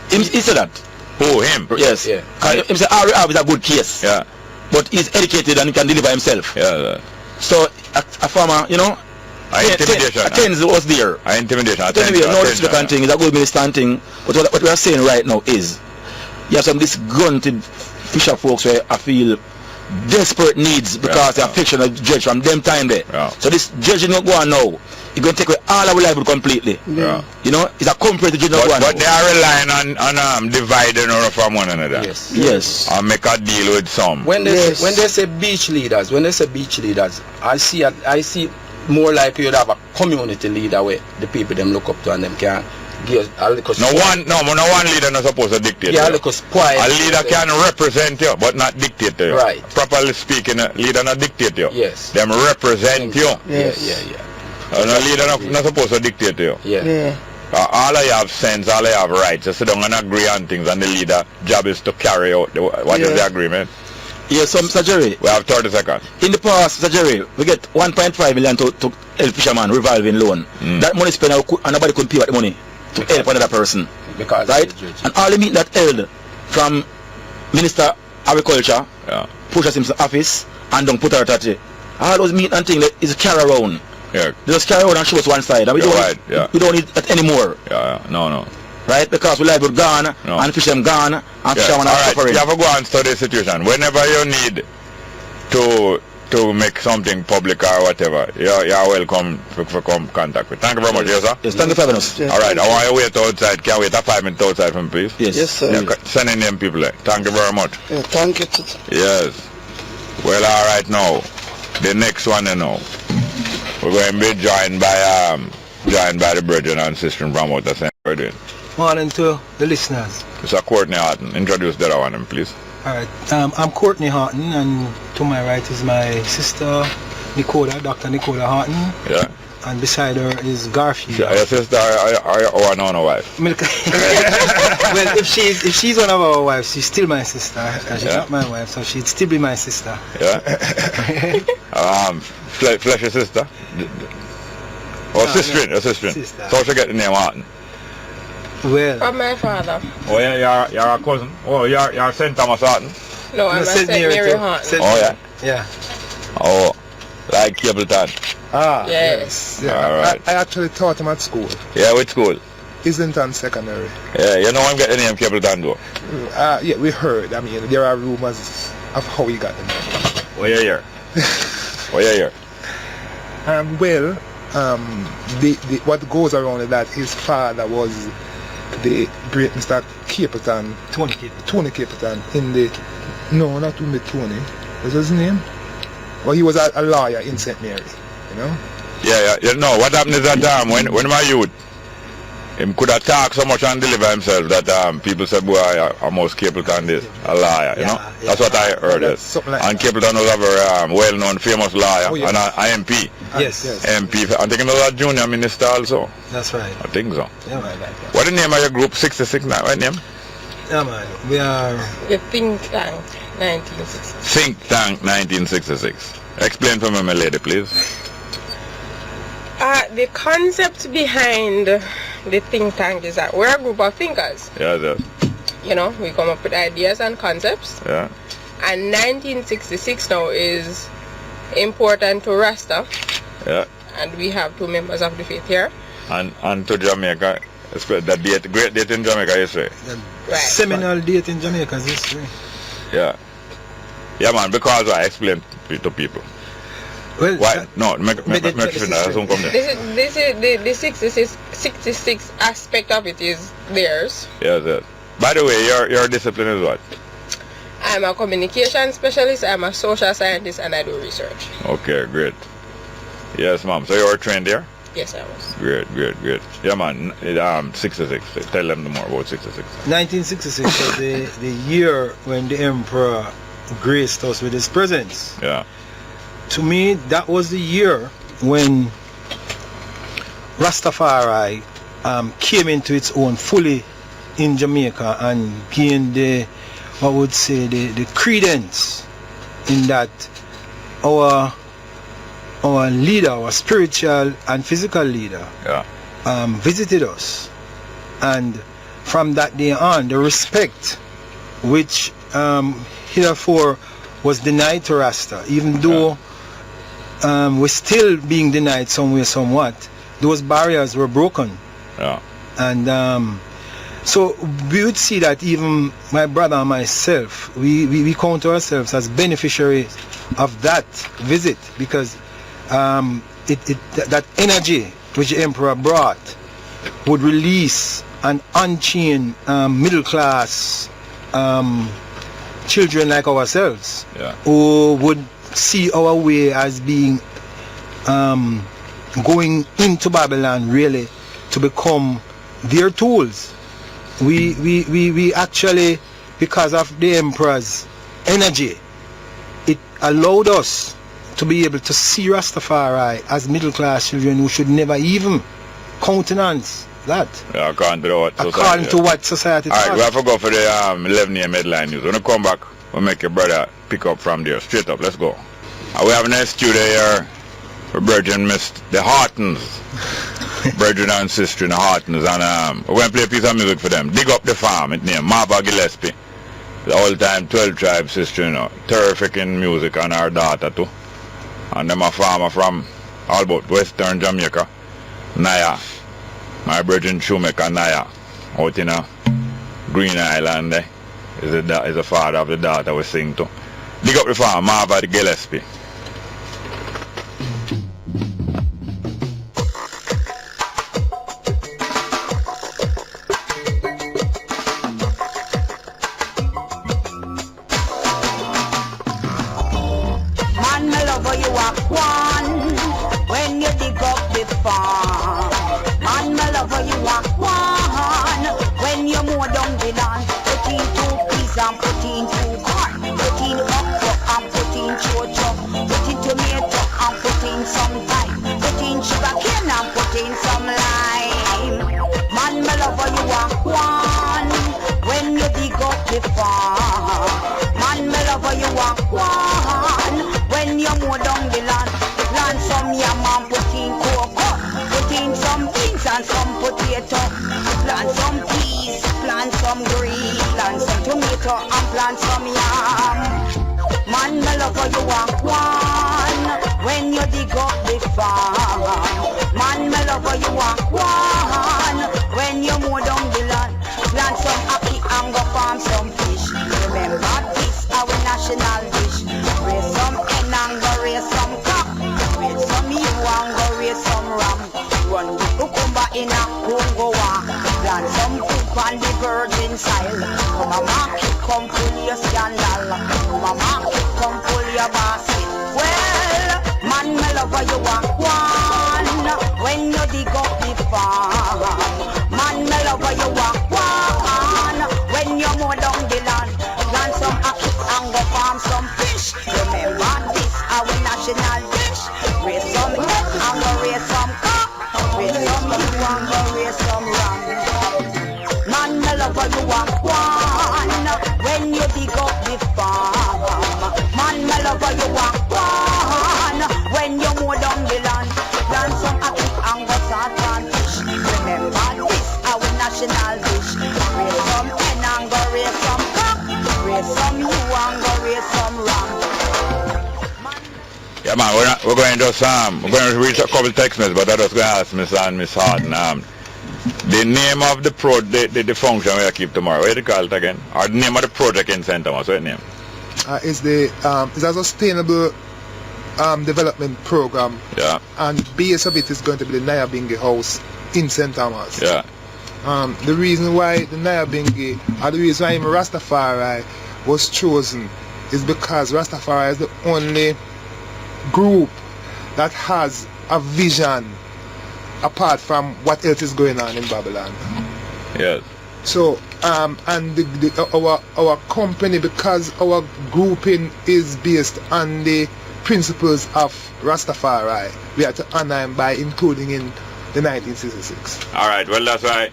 S9: He said that.
S2: Who, him?
S9: Yes.
S8: Yeah.
S9: He said RAF is a good case.
S2: Yeah.
S9: But he's educated and he can deliver himself.
S2: Yeah.
S9: So a farmer, you know,
S2: intimidation.
S9: Attends was there.
S2: Intimidation.
S9: No disrespect thing, it's a good minister thing. But what we are saying right now is you have some disgruntled fisher folks where I feel desperate needs because they are fictional judge from them time there.
S2: Yeah.
S9: So this judge not go on now. It's going to take away all our livelihood completely.
S2: Yeah.
S9: You know, it's a comparative judge not go on
S2: But
S9: now.
S2: they are relying on dividing or from one another.
S8: Yes.
S9: Yes.
S2: And make a deal with some.
S8: When they say beach leaders, I see more like you'd have a community leader where the people them look up to and them can give a little
S2: no one leader not supposed to dictate.
S8: Yeah, a little spoil.
S2: A leader can represent you but not dictate to you.
S8: Right.
S2: Properly speaking, a leader not dictate to you.
S8: Yes.
S2: Them represent you.
S10: Yes.
S8: Yeah.
S2: And a leader not supposed to dictate to you.
S8: Yeah.
S2: All I have sense, all I have rights. You sit down and agree on things and the leader job is to carry out what is the agreement.
S9: Yes, so Mr. Jerry.
S2: We have 30 seconds.
S9: In the past, Mr. Jerry, we get 1.5 million to help fisherman revolving loan. That money spent and nobody could pay that money to help another person.
S8: Because
S9: right? And all the meeting that held from Minister Agriculture, push us in the office and don't put her at it. All those meetings and things is carry around.
S2: Yeah.
S9: They just carry around and show us one side. And we don't need that anymore.
S2: No.
S9: Right? Because we live with Gwahn and fishermen gone and fishermen are suffering.
S2: You have to go and study the situation. Whenever you need to make something public or whatever, you're welcome to come contact with. Thank you very much, yes, sir?
S9: Yes, thank you for having us.
S2: All right, I want you to wait outside. Can we wait 5 minutes outside from please?
S10: Yes, sir.
S2: Yeah, send in them people. Thank you very much.
S10: Yeah, thank you.
S2: Yes. Well, all right now. The next one, you know, we're going to be joined by the brethren and sister from outer St. Brethren.
S11: Morning to the listeners.
S2: Mr. Courtney Horton, introduce the other one, please.
S11: Alright, I'm Courtney Horton, and to my right is my sister Nicola, Dr. Nicola Horton.
S2: Yeah.
S11: And beside her is Garfield.
S2: Your sister or no wife?
S11: Well, if she's one of our wives, she's still my sister. And she's not my wife, so she'd still be my sister.
S2: Yeah. Flesh sister? Or sister? No. Sister. So she get the name Horton?
S11: Well.
S12: From my father.
S2: Oh yeah, you're a cousin. Oh, you're St. Thomas Horton?
S12: No, I'm a St. Mary Horton.
S2: Oh yeah?
S11: Yeah.
S2: Oh, like Capleton.
S13: Ah.
S12: Yes.
S13: Yeah.
S2: All right.
S13: I actually taught him at school.
S2: Yeah, which school?
S13: Islington Secondary.
S2: Yeah, you know I'm getting the name Capleton though.
S13: Yeah, we heard. I mean, there are rumors of how he got the name.
S2: Oh yeah, here. Oh yeah, here.
S13: Well, what goes around is that his father was the great Mr. Capleton. Tony Capleton in the... No, not only Tony. What's his name? Well, he was a lawyer in St. Mary, you know?
S2: Yeah. You know, what happened is that when my youth, him could have talked so much and deliver himself that people said, boy, almost Capleton is a liar, you know? That's what I heard. And Capleton was a very well-known, famous lawyer, and an MP.
S11: Yes.
S2: MP. I think another junior minister also.
S11: That's right.
S2: I think so.
S11: Yeah, right.
S2: What the name of your group? 66 now, right name?
S11: Yeah, man. We are...
S12: The Think Tank 1966.
S2: Think Tank 1966. Explain for me, my lady, please.
S12: The concept behind the think tank is that we're a group of thinkers.
S2: Yeah.
S12: You know, we come up with ideas and concepts.
S2: Yeah.
S12: And 1966 now is important to Rasta.
S2: Yeah.
S12: And we have 2 members of the faith here.
S2: And to Jamaica, the date, great date in Jamaica history.
S12: Right.
S11: Seminal date in Jamaica's history.
S2: Yeah. Yeah, man, because I explain to people.
S11: Well,
S2: why? No, make sure that don't come there.
S12: This is the 66 aspect of it is theirs.
S2: Yes. By the way, your discipline is what?
S12: I'm a communication specialist, I'm a social scientist, and I do research.
S2: Okay, great. Yes, ma'am. So you were trained there?
S12: Yes, I was.
S2: Great. Yeah, man. 66. Tell them more about 66.
S11: 1966 was the year when the Emperor graced us with his presence.
S2: Yeah.
S11: To me, that was the year when Rastafari came into its own fully in Jamaica and gained the credence in that our leader, our spiritual and physical leader, visited us, and from that day on, the respect which heretofore was denied to Rasta, even though we're still being denied somewhat, those barriers were broken.
S2: Yeah.
S11: And so we would see that even my brother and myself, we count ourselves as beneficiaries of that visit, because that energy which the Emperor brought would release and unchain middle class children like ourselves, who would see our way as being going into Babylon really to become their tools. We actually, because of the Emperor's energy, it allowed us to be able to see Rastafari as middle class children who should never even countenance that.
S2: Yeah, according
S11: to what society.
S2: Alright, we have to go for the 11 AM headline news. When we come back, we'll make your brother pick up from there. Straight up, let's go. We have an studio here. We're Virgin missed the Hortons. Brethren and sister in the Hortons, and we're going to play a piece of music for them. Dig Up the Farm, it's named Marva Gillespie. The all-time 12 tribe sister, you know. Terrific in music, and our daughter too. And them a farmer from all about Western Jamaica. Naya. My brethren Shoemaker Naya. Out in Green Island there. Is the father of the daughter we sing to. Dig Up the Farm, Marva Gillespie.
S14: Man, me love how you are Gwahn when you dig up the farm. Man, me love how you are Gwahn when you mow down the land. Put in 2 peas and put in 2 corn. Plant some peas, plant some green, plant some tomato and plant some yam. Man, me love how you walk one when you dig up the farm. Man, me love how you walk one when you mow down the land. Plant some ackee and go farm some fish. Remember this, our national dish. Raise some hen and go raise some cock. Raise some ewe and go raise some ram. Run the cucumber in a Bongo. Plant some poop on the virgin soil. Come a market, come pull your scandal. Come a market, come pull your basket. Well, man, me love how you walk one when you dig up the farm. Man, me love how you walk one when you mow down the land. Plant some ackee and go farm some fish. Remember this, our national dish. Raise some egg and go raise some cock. Raise some ewe and go raise some ram. Man, me love how you walk one when you dig up the farm. Man, me love how you walk one when you mow down the land. Plant some ackee and go start and fish. Remember this, our national dish. Raise some hen and go raise some cock. Raise some ewe and go raise some ram.
S2: Yeah, man, we're going to reach a couple text messages, but I was going to ask Miss Ann, Miss Harden, the name of the function we'll keep tomorrow. What do you call it again? Or the name of the project in St. Thomas, what's the name?
S13: It's a sustainable development program.
S2: Yeah.
S13: And base of it is going to be the Nyabingi house in St. Thomas.
S2: Yeah.
S13: The reason why the Nyabingi, or the reason why Rastafari was chosen is because Rastafari is the only group that has a vision apart from what else is going on in Babylon.
S2: Yes.
S13: So and our company, because our grouping is based on the principles of Rastafari, we have to honor him by including in the 1966.
S2: All right. Well, that's why.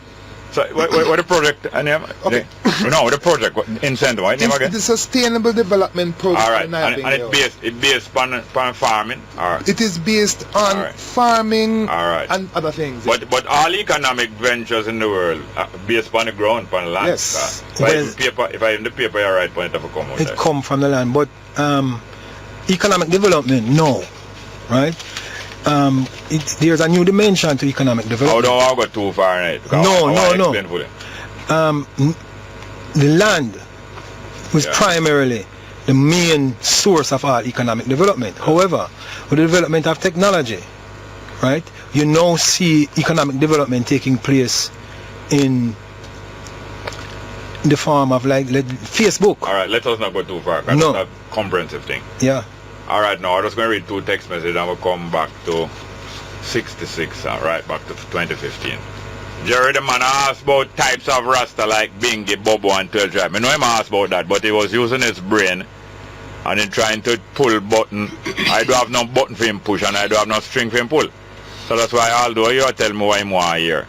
S2: So, what the project name?
S13: Okay.
S2: No, the project in St. Thomas. What name again?
S13: The Sustainable Development Program.
S2: All right. And it's based on farming. All right.
S13: It is based on farming.
S2: All right.
S13: And other things.
S2: But all economic ventures in the world are based on the ground, on the land.
S13: Yes.
S2: If I in the paper, you're right, point of a come out.
S11: It come from the land, but economic development, no, right? There's a new dimension to economic development.
S2: Oh, don't go too far, right?
S11: No. The land was primarily the main source of all economic development. However, with the development of technology, right, you now see economic development taking place in the form of like Facebook.
S2: All right, let us not go too far.
S11: No.
S2: That's a comprehensive thing.
S11: Yeah.
S2: All right, now I'm just going to read 2 text messages and we'll come back to 66, right back to 2015. Jerry the man asked about types of Rasta like Bingy, Bobo and 12 tribe. I know him asked about that, but he was using his brain and he trying to pull button. I don't have no button for him push and I don't have no string for him pull. So that's why although you tell me why him want here,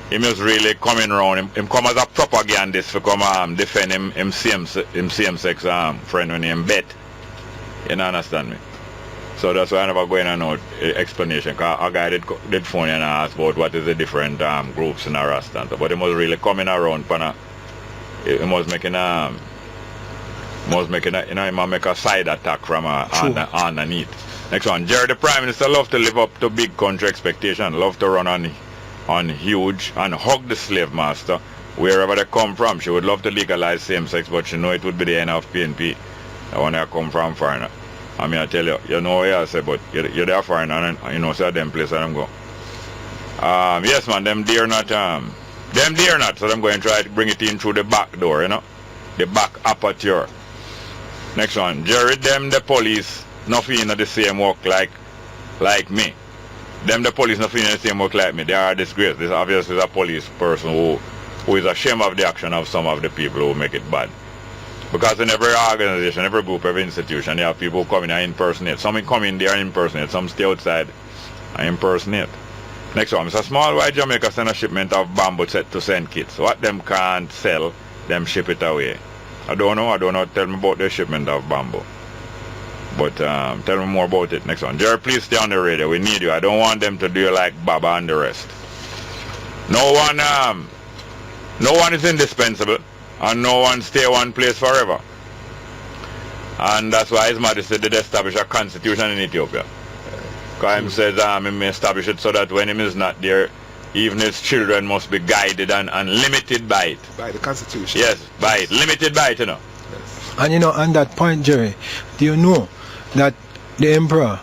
S2: him is really coming around. Him come as a propagandist to come defend him same-sex friend when he bet. You don't understand me? So that's why I never go in and know explanation. Because a guy did phone and ask about what is the different groups in a Rasta. But he was really coming around. He was making a make a side attack from underneath. Next one, Jerry the Prime Minister love to live up to big country expectation. Love to run on huge and hug the slave master wherever they come from. She would love to legalize same-sex, but she know it would be the end of PNP. When I come from foreigner, I mean I tell you, you know where I say, but you're there foreigner and you know so them place and them go. Yes man, them dare not, so them going to try to bring it in through the back door, you know, the back aperture. Next one, Jerry, them the police not feeling the same work like me. Them the police not feeling the same work like me. They are a disgrace. This obviously is a police person who is ashamed of the action of some of the people who make it bad. Because in every organization, every group, every institution, you have people who come in and impersonate. Some come in there and impersonate. Some stay outside and impersonate. Next one, Mr. Small White Jamaica send a shipment of bamboo set to St. Kitts. What them can't sell, them ship it away. I don't know. Tell me about the shipment of bamboo. But tell me more about it. Next one. Jerry, please stay on the radio. We need you. I don't want them to do like Baba and the rest. No one No one is indispensable, and no one stay one place forever. And that's why His Majesty did establish a constitution in Ethiopia. Because he says he may establish it so that when him is not there, even his children must be guided and limited by it.
S13: By the constitution.
S2: Yes, by it. Limited by it, you know.
S13: Yes.
S11: And you know, on that point, Jerry, do you know that the emperor,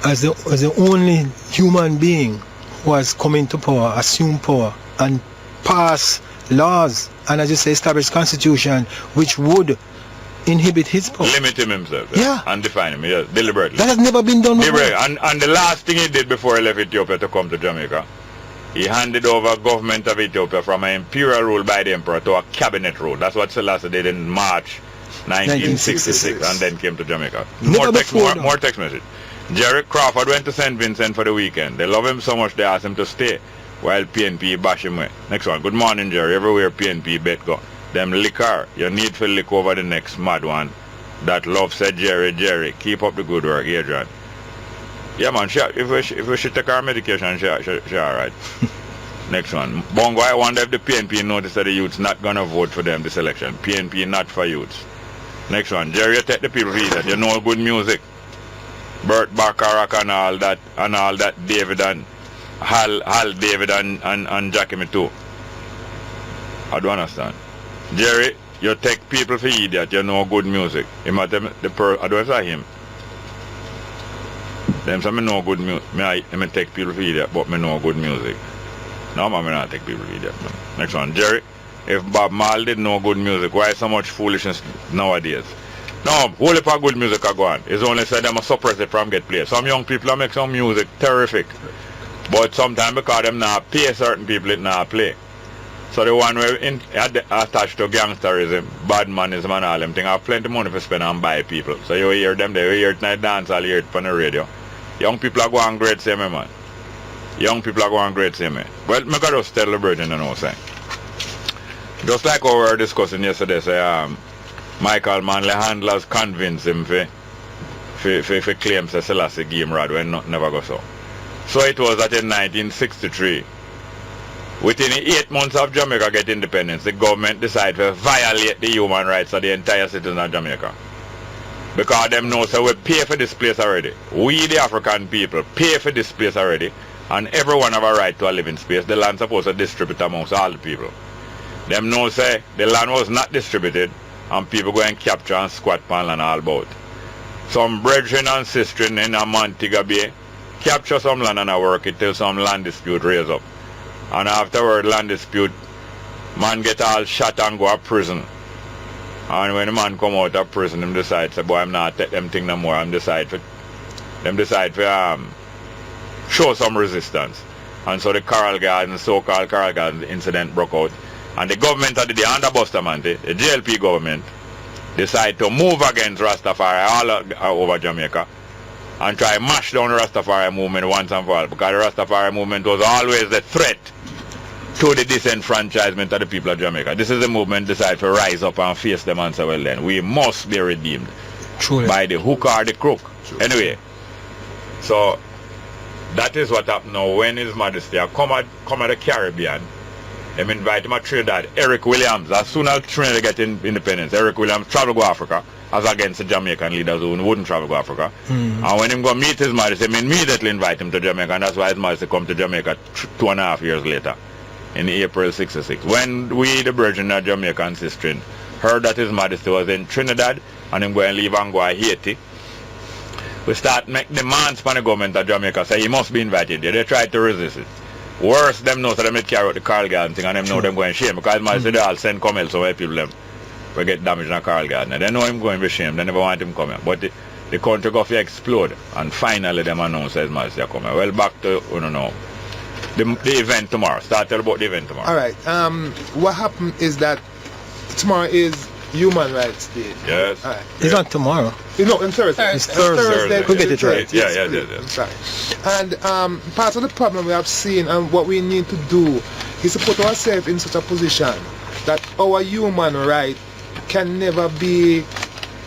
S11: as the only human being who has come into power, assumed power, and pass laws, and as you say, establish constitution, which would inhibit his power?
S2: Limit him himself.
S11: Yeah.
S2: And define him, yes, deliberately.
S11: That has never been done before.
S2: And the last thing he did before he left Ethiopia to come to Jamaica, he handed over government of Ethiopia from an imperial rule by the emperor to a cabinet rule. That's what Selassie did in March 1966 and then came to Jamaica. More text message. Jerry Crawford went to St. Vincent for the weekend. They love him so much they asked him to stay while PNP bash him away. Next one. Good morning, Jerry. Everywhere PNP bet go. Them liquor. You need to lick over the next mad one. That love said Jerry. Keep up the good work, Adrian. Yeah, man. If we should take our medication, she alright. Next one. Bongo, I wonder if the PNP noticed that the youth's not going to vote for them this election. PNP not for youths. Next one. Jerry, you take the people for that. You know good music. Burt Bacharach and all that David and Hal David and Jackie me too. I don't understand. Jerry, you take people for idiot, you know good music. I don't say him. Them say me know good music. I take people for idiot, but me know good music. No, man, me not take people for idiot. Man. Next one. Jerry, if Bob Marley did know good music, why so much foolishness nowadays? No, whole heap of good music are going. It's only said them suppress it from get played. Some young people make some music terrific. But sometimes because them not pay certain people it not play. So the one where attached to gangsterism, badmanism and all them things have plenty of money to spend and buy people. So you hear them there, you hear it in the dance, you hear it on the radio. Young people are going great same man. Young people are going great same. Well, I got to tell the virgin and say. Just like we were discussing yesterday, say Michael Manley handlers convince him for claim say Selassie game rod when nothing never go so. So it was that in 1963, within 8 months of Jamaica get independence, the government decided to violate the human rights of the entire citizens of Jamaica. Because them know so we pay for this place already. We the African people pay for this place already, and everyone have a right to a living space. The land supposed to distribute amongst all the people. Them know say the land was not distributed, and people go and capture and squat pan land all about. Some brethren and sisters in a Montego Bay capture some land and work it till some land dispute raise up. And afterward land dispute, man get all shot and go to prison. And when the man come out of prison, him decide say, boy, I'm not take them thing no more. Them decide for show some resistance. And so the Coral Gardens, so-called Coral Gardens incident broke out. And the government of the day under Bustamante, the JLP government, decided to move against Rastafari all over Jamaica and try to mash down the Rastafari movement once and for all, because the Rastafari movement was always the threat to the disenfranchisement of the people of Jamaica. This is the movement decided to rise up and face them and say, well then, we must be redeemed by the hook or the crook. Anyway, so that is what happened now when His Majesty come at the Caribbean. Them invite him to Trinidad. Eric Williams, as soon as Trinidad get independence, Eric Williams travel to Africa as against the Jamaican leaders who wouldn't travel to Africa. And when him go meet His Majesty, him immediately invite him to Jamaica, and that's why His Majesty come to Jamaica 2.5 years later, in April 66. When we, the Virgin of Jamaica and Sisters, heard that His Majesty was in Trinidad and him going to leave and go to Haiti, we start make demands from the government of Jamaica, say he must be invited there. They tried to resist it. Worse, them know so them carry out the Coral Garden thing, and them know them going shame, because my they all send come else where people them will get damaged in a Coral Garden. They know him going to shame, they never want him coming. But the country go to explode, and finally them announce His Majesty coming. Well, back to the event tomorrow. Start tell about the event tomorrow.
S13: Alright, what happened is that tomorrow is Human Rights Day.
S2: Yes.
S13: Right.
S11: It's not tomorrow.
S13: No, on Thursday.
S11: It's Thursday. We'll get it right.
S2: Yeah.
S13: Sorry. And part of the problem we have seen and what we need to do is to put ourselves in such a position that our human right can never be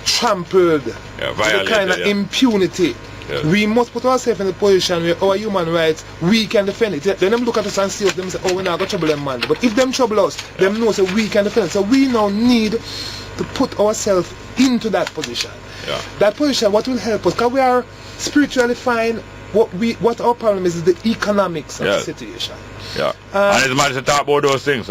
S13: trampled with the kind of impunity
S2: Yes.
S13: We must put ourselves in the position where our human rights, we can defend it. Then them look at us and see us, them say, oh, we're not going to trouble them, man. But if them trouble us, them know so we can defend it. So we now need to put ourselves into that position.
S2: Yeah.
S13: That position, what will help us? Because we are spiritually fine. What our problem is the economics of the situation.
S2: Yeah. And it's matter to talk about those things.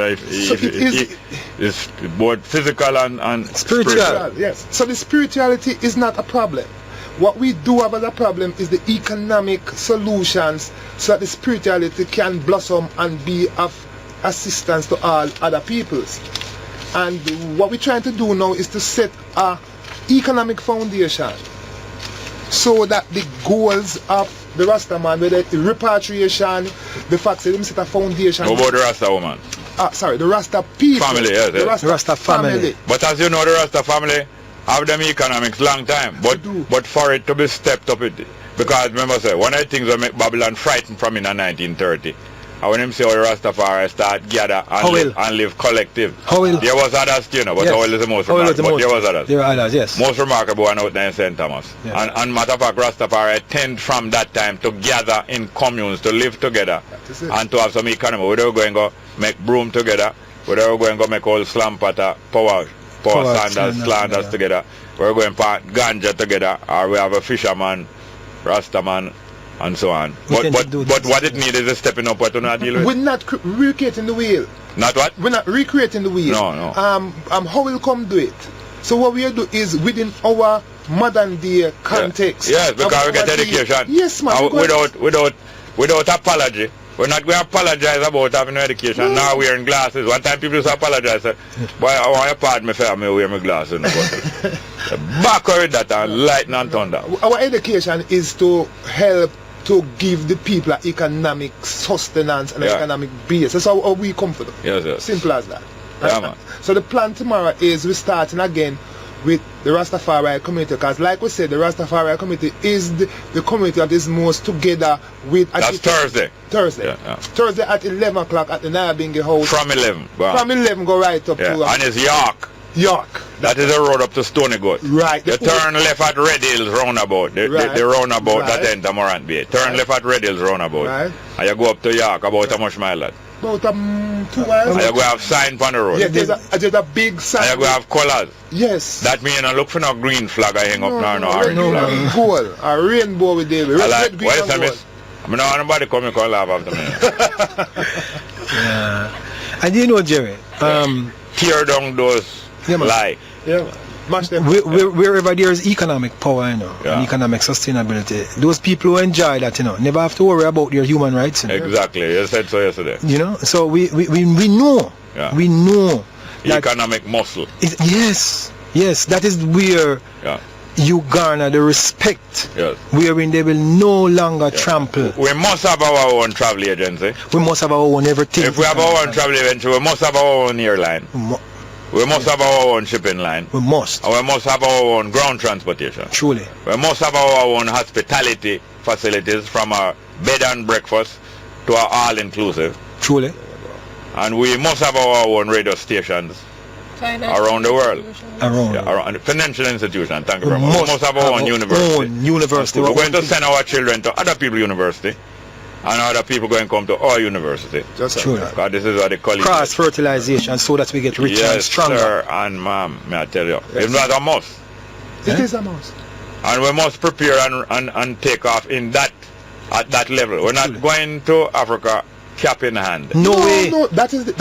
S2: It's both physical and spiritual.
S13: Yes. So the spirituality is not a problem. What we do have as a problem is the economic solutions so that the spirituality can blossom and be of assistance to all other peoples. And what we're trying to do now is to set a economic foundation so that the goals of the Rasta man, whether the repatriation, the fact that them set a foundation.
S2: What about the Rasta woman?
S13: Sorry, the Rasta people.
S2: Family, yes.
S13: The Rasta family.
S2: But as you know, the Rasta family have them economics long time. But for it to be stepped up, because remember, say, one of the things that make Babylon frightened from in 1930, and when them say how the Rastafari start gather and live collective. There was others, you know, but
S11: yes.
S2: Howell is the most remarkable. But there was others.
S11: There were others, yes.
S2: Most remarkable one out there in St. Thomas. Yeah. And matter of fact, Rastafari tend from that time to gather in communes, to live together, and to have some economy. We were going to make broom together. We were going to make all slam patter, power slanders together. We were going to put ganja together, or we have a fisherman, Rastaman, and so on. But what it needs is a stepping up what to not deal with.
S13: We're not recreating the wheel.
S2: Not what?
S13: We're not recreating the wheel.
S2: No.
S13: How will come do it? So what we do is within our modern day context.
S2: Yes, because we get education.
S13: Yes, man.
S2: Without apology. We're not going to apologize about having no education. Now wearing glasses. One time people just apologize. Say, boy, I want your pardon me for me wear my glasses. Back with that and lightning and thunder.
S13: Our education is to help to give the people economic sustenance and economic base. That's how we come for them.
S2: Yes.
S13: Simple as that.
S2: Yeah, man.
S13: So the plan tomorrow is we're starting again with the Rastafari community, because like we said, the Rastafari community is the community that is most together with...
S2: That's Thursday.
S13: Thursday. Yeah. Thursday at 11 o'clock at the Nyabingi house.
S2: From 11. Wow.
S13: From 11 go right up to...
S2: and it's York. That is the road up to Stony Goat.
S13: Right.
S2: You turn left at Red Hills roundabout. The roundabout that ends at Morant Bay. Turn left at Red Hills roundabout.
S13: Right.
S2: And you go up to York. About how much mile that?
S13: About 2 miles.
S2: And you go have sign on the road.
S13: Yeah, there's a big sign.
S2: And you go have colours.
S13: Yes.
S2: That means you look for no green flag I hang up now.
S13: No. Gold. A rainbow with the red, green and gold.
S2: I don't know nobody come and laugh after me.
S11: Yeah. And you know, Jerry,
S2: tear down those lie.
S13: Yeah, man. Mash them.
S11: Wherever there is economic power, and economic sustainability, those people who enjoy that, never have to worry about their human rights.
S2: Exactly. You said so yesterday.
S11: So we know.
S2: Yeah.
S11: We know.
S2: Economic muscle.
S11: Yes, that is where you garner the respect.
S2: Yes.
S11: Wherein they will no longer trample.
S2: We must have our own travel agency.
S11: We must have our own everything.
S2: If we have our own travel agency, we must have our own airline. We must have our own shipping line.
S11: We must.
S2: And we must have our own ground transportation.
S11: Truly.
S2: We must have our own hospitality facilities, from our bed and breakfast to our all-inclusive.
S11: Truly.
S2: And we must have our own radio stations around the world. Around the financial institution. Thank you very much. We must have our own university. We're going to send our children to other people's university, and other people going to come to our university.
S11: True.
S2: Because this is what they call it.
S11: Cross-fertilization, so that we get richer and stronger.
S2: Yes, sir, and ma'am, may I tell you, it's not a must.
S13: It is a must.
S2: And we must prepare and take off at that level. We're not going to Africa cap in hand.
S11: No way.
S13: No, that is the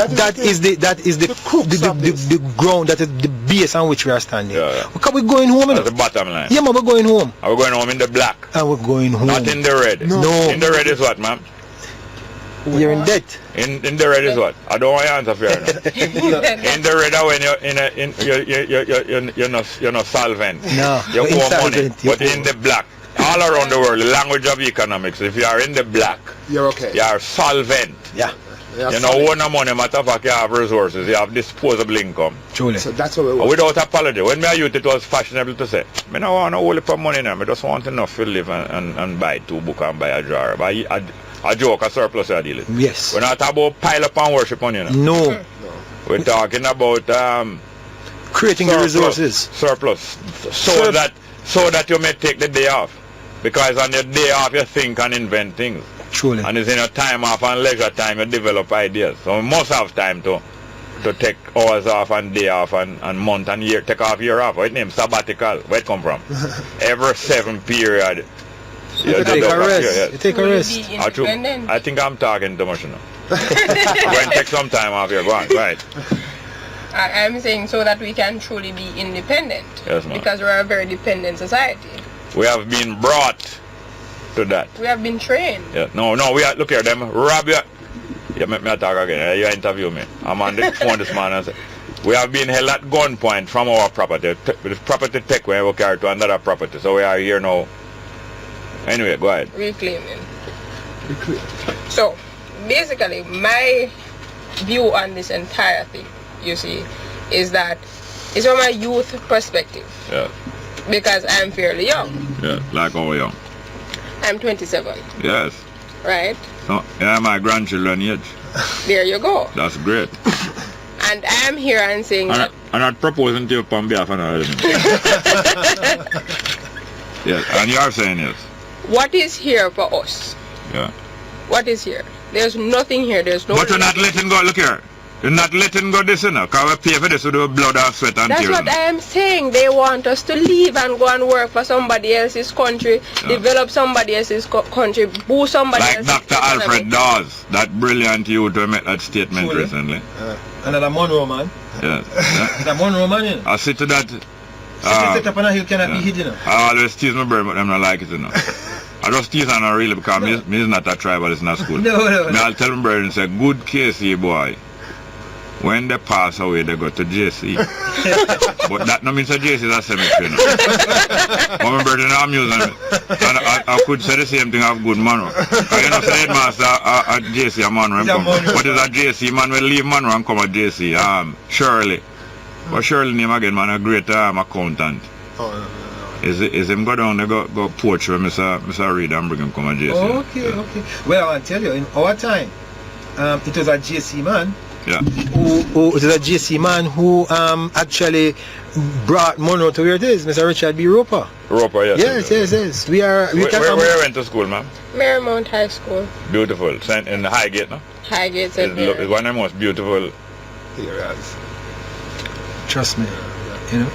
S11: ground, that is the base on which we are standing. Because we're going home.
S2: That's the bottom line.
S11: Yeah, man, we're going home.
S2: And we're going home in the black.
S11: And we're going home.
S2: Not in the red.
S11: No.
S2: In the red is what, ma'am?
S11: You're in debt.
S2: In the red is what? I don't want your answer for you. In the red, when you're not solvent.
S11: No.
S2: You owe money. But in the black, all around the world, the language of economics, if you are in the black,
S13: you're okay.
S2: You are solvent.
S11: Yeah.
S2: You know, own money, matter of fact, you have resources, you have disposable income.
S11: Truly.
S13: So that's what we want.
S2: Without apology. When me a youth, it was fashionable to say, I don't want no whole heap of money now, I just want enough to live and buy 2 books and buy a jar. Buy a joke, a surplus, I deal with.
S11: Yes.
S2: We're not talking about pile up and worship on you now.
S11: No.
S2: We're talking about
S11: creating the resources.
S2: Surplus. So that you may take the day off. Because on your day off you think and invent things.
S11: Truly.
S2: And it's in your time off and leisure time you develop ideas. So we must have time to take hours off and day off and month and year, take off year off. What name? Sabbatical. Where it come from? Every 7 period.
S11: You take a rest. You take a rest.
S2: I think I'm talking too much now. Go and take some time off here. Go on. Right.
S12: I'm saying so that we can truly be independent.
S2: Yes, ma'am.
S12: Because we're a very dependent society.
S2: We have been brought to that.
S12: We have been trained.
S2: Yeah. No, we are, look here, them rob you. You make me talk again. You interview me. I'm on the phone this morning and say, we have been held at gunpoint from our property. The property take when we carry to another property. So we are here now. Anyway, go ahead.
S12: Reclaiming. So, basically, my view on this entire thing, you see, is that it's from a youth perspective.
S2: Yeah.
S12: Because I'm fairly young.
S2: Yeah, like how young?
S12: I'm 27.
S2: Yes.
S12: Right?
S2: So, yeah, my grandchildren age.
S12: There you go.
S2: That's great.
S12: And I'm here and saying that...
S2: I'm not proposing to you on behalf of another. Yes, and you are saying yes.
S12: What is here for us?
S2: Yeah.
S12: What is here? There's nothing here. There's no...
S2: But you're not letting go, look here. You're not letting go this, you know, because we pay for this with the blood and sweat and
S12: That's
S2: tears.
S12: what I am saying. They want us to leave and go and work for somebody else's country, develop somebody else's country, boost somebody
S2: like
S12: else's
S2: Dr. Alfred Dawes, that brilliant youth who made that statement recently.
S11: Another Monroe man.
S2: Yes.
S11: The Monroe man, you know.
S2: I see to that.
S11: Set up on a hill cannot be hidden.
S2: I always tease my bird, but I'm not like it, you know. I just tease and not really because me is not a tribalist in a school.
S11: No.
S2: I'll tell my bird and say, good KC boy. When they pass away, they go to JC. But that no means that JC is a cemetery. But my bird is amusing me. And I could say the same thing of good man. Because you know, say headmaster at JC, a man when come. But it's a JC man will leave man and come at JC. Shirley. But Shirley name again, man, a great accountant. Is him go down, they go poach where Mr. Reed and bring him come at JC.
S11: Okay. Well, I'll tell you, in our time, it was a JC man.
S2: Yeah.
S11: Who it was a JC man who actually brought Monroe to where it is, Mr. Richard B. Roper.
S2: Roper, yes.
S11: Yes.
S2: Where you went to school, ma'am?
S12: Marymount High School.
S2: Beautiful. In the Highgate, no?
S12: Highgate,
S2: it's one of the most beautiful
S11: areas. Trust me. You know.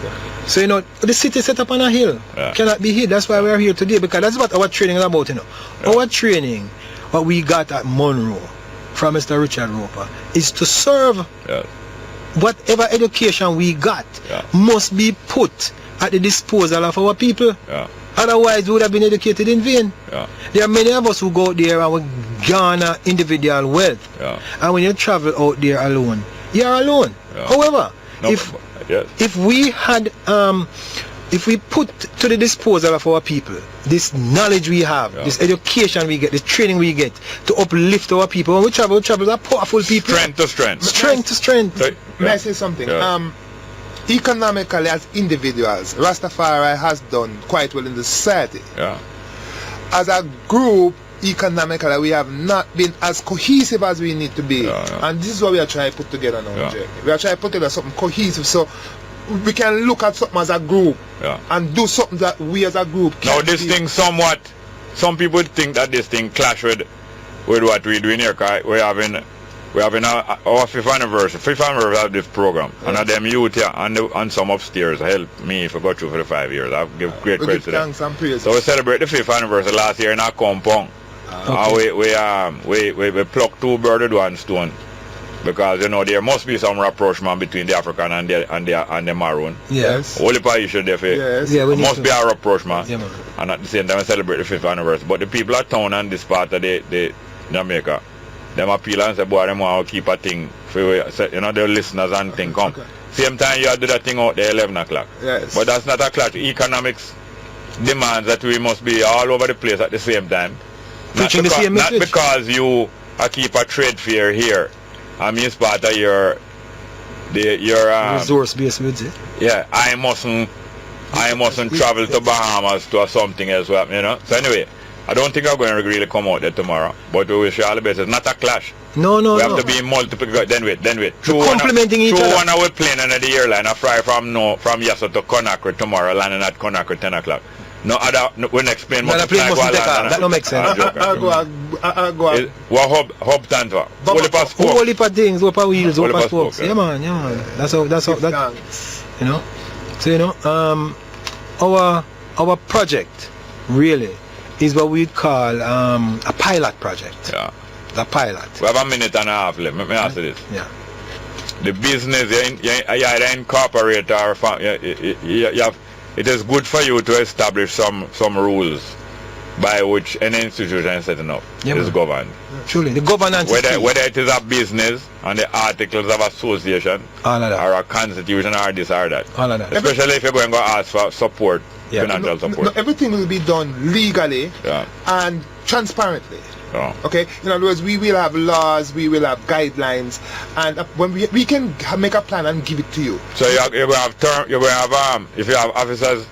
S11: So you know, the city set up on a hill cannot be hid. That's why we are here today, because that's what our training is about, you know. Our training, what we got at Monroe from Mr. Richard Roper, is to serve whatever education we got must be put at the disposal of our people. Otherwise we would have been educated in vain. There are many of us who go out there and we garner individual wealth. And when you travel out there alone, you are alone. However, if we had if we put to the disposal of our people this knowledge we have, this education we get, this training we get to uplift our people, when we travel are powerful people.
S2: Strength to strength.
S11: Strength to strength.
S13: May I say something? Economically, as individuals, Rastafari has done quite well in the society. As a group, economically, we have not been as cohesive as we need to be. And this is what we are trying to put together now. We are trying to put together something cohesive so we can look at something as a group and do something that we as a group can.
S2: Now this thing somewhat, some people think that this thing clash with what we're doing here, because we're having our 5th anniversary of this program, and of them youth here and some upstairs help me if I go through for the 5 years. I give great credit to them. So we celebrate the 5th anniversary last year in our compound. We plucked 2 birds with 1 stone. Because you know there must be some rapprochement between the African and the Maroon.
S11: Yes.
S2: Only issue there for must be a rapprochement. And at the same time we celebrate the 5th anniversary. But the people at town and this part of the Jamaica, them appeal and say, boy, them want to keep a thing for you know the listeners and thing come. Same time you do that thing out there 11 o'clock. But that's not a clash. Economics demands that we must be all over the place at the same time. Not because you keep a trade fair here. I mean, it's part of your
S11: resource based with it.
S2: Yeah, I mustn't travel to Bahamas to something else, you know. So anyway, I don't think I'm going to really come out there tomorrow. But we wish you all the best. It's not a clash.
S11: No.
S2: We have to be multiple. Then wait.
S11: Complementing each other.
S2: One hour plane on the airline. I fly from Yasso to Conakry tomorrow, landing at Conakry 10 o'clock. No other, wouldn't explain
S11: No,
S2: much.
S11: the plane mustn't take off. That don't make sense.
S13: I go.
S2: What hub stand for? Only for spoke.
S11: Whole heap of things, whole heap of wheels, whole
S2: Only
S11: heap of
S2: for
S11: spokes.
S2: spoke,
S11: Yeah man, That's how that, you know. So you know, our project really is what we'd call a pilot project.
S2: Yeah.
S11: The pilot.
S2: We have a minute and a half left. Let me ask you this.
S11: Yeah.
S2: The business, you either incorporate or you have, it is good for you to establish some rules by which any institution is setting up is governed.
S11: Truly, the governance
S2: whether it is a business and the articles of association or a constitution or this or that.
S11: All of that.
S2: Especially if you're going to ask for support, financial support.
S13: No, everything will be done legally and transparently. Okay, in other words, we will have laws, we will have guidelines, and when we can make a plan and give it to you.
S2: So you're going to have if you have officers,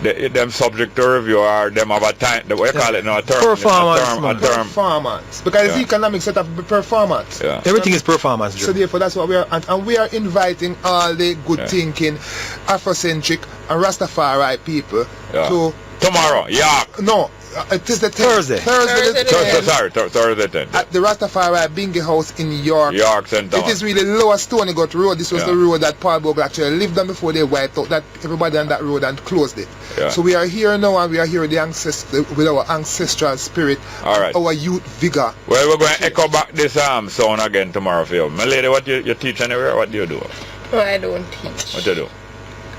S2: them subject to review, or them have a time, what you call it now, a term.
S13: Performance. Because it's economic set up performance.
S11: Yeah. Everything is performance.
S13: So therefore that's what we are, and we are inviting all the good thinking, Afrocentric and Rastafari people to
S2: tomorrow.
S13: No. It is the
S11: Thursday.
S13: Thursday
S2: 10th.
S13: At the Rastafari Bingy House in York.
S2: York Center.
S13: It is really Lower Stony Gut Road. This was the road that Paul Bogle actually lived on before they wiped out that everybody on that road and closed it. So we are here now, and we are here with with our ancestral spirit, our youth vigor.
S2: Well, we're going to echo back this sound again tomorrow for you. My lady, what you teach anywhere? What do you do?
S12: No, I don't teach.
S2: What you do?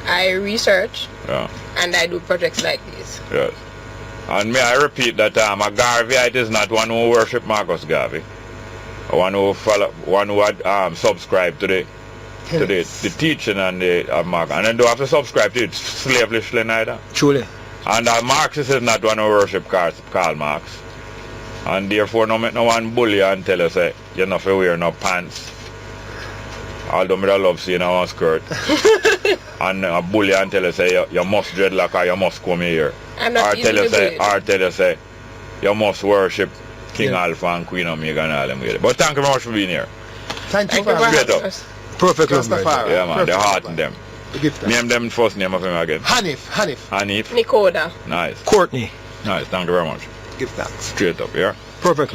S12: I research. And I do projects like this.
S2: Yes. And may I repeat that a Garveyite is not one who worship Marcus Garvey, one who had subscribed to the teaching and the Marcus, and then don't have to subscribe to it slavishly neither.
S11: Truly.
S2: And Marxist is not one who worship Karl Marx, and therefore no make no one bully and tell us you're not to wear no pants. Although I love seeing a skirt, and a bully and tell us you must dreadlock or you must come here. Or tell you say you must worship King Alpha and Queen Omega and all them. But thank you very much for being here.
S13: Thank you for having us.
S11: Perfect.
S2: Yeah man, they're hard in them. Name them first name of him again.
S13: Hanif.
S12: Nicoda.
S2: Nice.
S11: Courtney.
S2: Nice, thank you very much.
S13: Give thanks.
S2: Straight up, yeah?
S11: Perfect.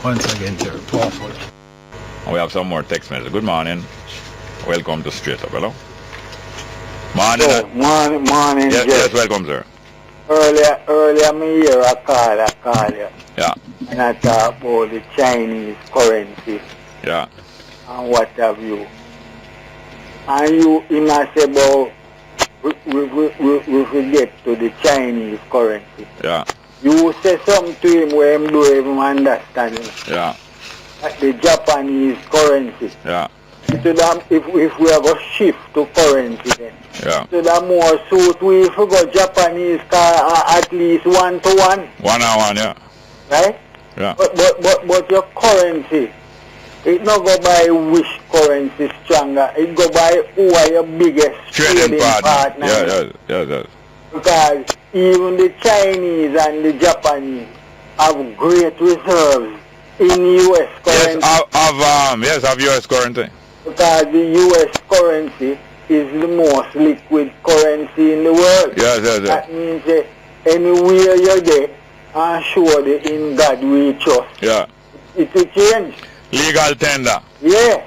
S15: Once again, sir. Powerful.
S2: We have some more text messages. Good morning. Welcome to Straight Up, hello? Morning.
S5: Morning.
S2: Yes, welcome, sir.
S5: Earlier me hear I call you.
S2: Yeah.
S5: And I talk about the Chinese currency.
S2: Yeah.
S5: And what have you. And you say about we forget to the Chinese currency.
S2: Yeah.
S5: You say something to him where him do even understand him.
S2: Yeah.
S5: Like the Japanese currency.
S2: Yeah.
S5: So that if we have a shift to currency then.
S2: Yeah.
S5: So that more suit we forgot Japanese car at least 1-to-1.
S2: 1-on-1, yeah.
S5: Right?
S2: Yeah.
S5: But your currency, it not go by which currency stronger. It go by who are your biggest trading partner.
S2: Yeah.
S5: Because even the Chinese and the Japanese have great reserves in U.S. currency.
S2: Yes, of U.S. currency.
S5: Because the U.S. currency is the most liquid currency in the world.
S2: Yes.
S5: That means anywhere you're there, and surely in God we trust.
S2: Yeah.
S5: It will change.
S2: Legal tender.
S5: Yeah.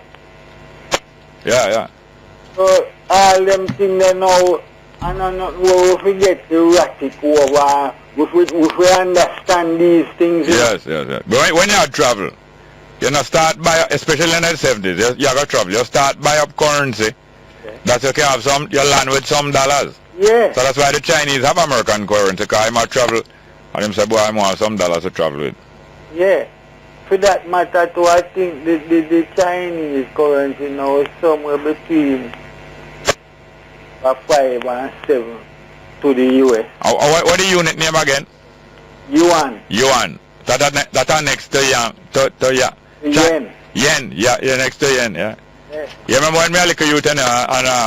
S2: Yeah.
S5: So all them things they know, and we forget erratic over. If we understand these things.
S2: Yes. But when you travel, you know, start by, especially in the 70s, you have to travel. You start buy up currency. Okay. That you can have you land with some dollars.
S5: Yeah.
S2: So that's why the Chinese have American currency, because I might travel, and them say, boy, I want some dollars to travel with.
S5: Yeah. For that matter too, I think the Chinese currency now is somewhere between 5 and 7 to the US.
S2: What the unit name again?
S5: Yuan.
S2: That next to yen. Yen, yeah, next to yen, yeah. You remember when me a little youth and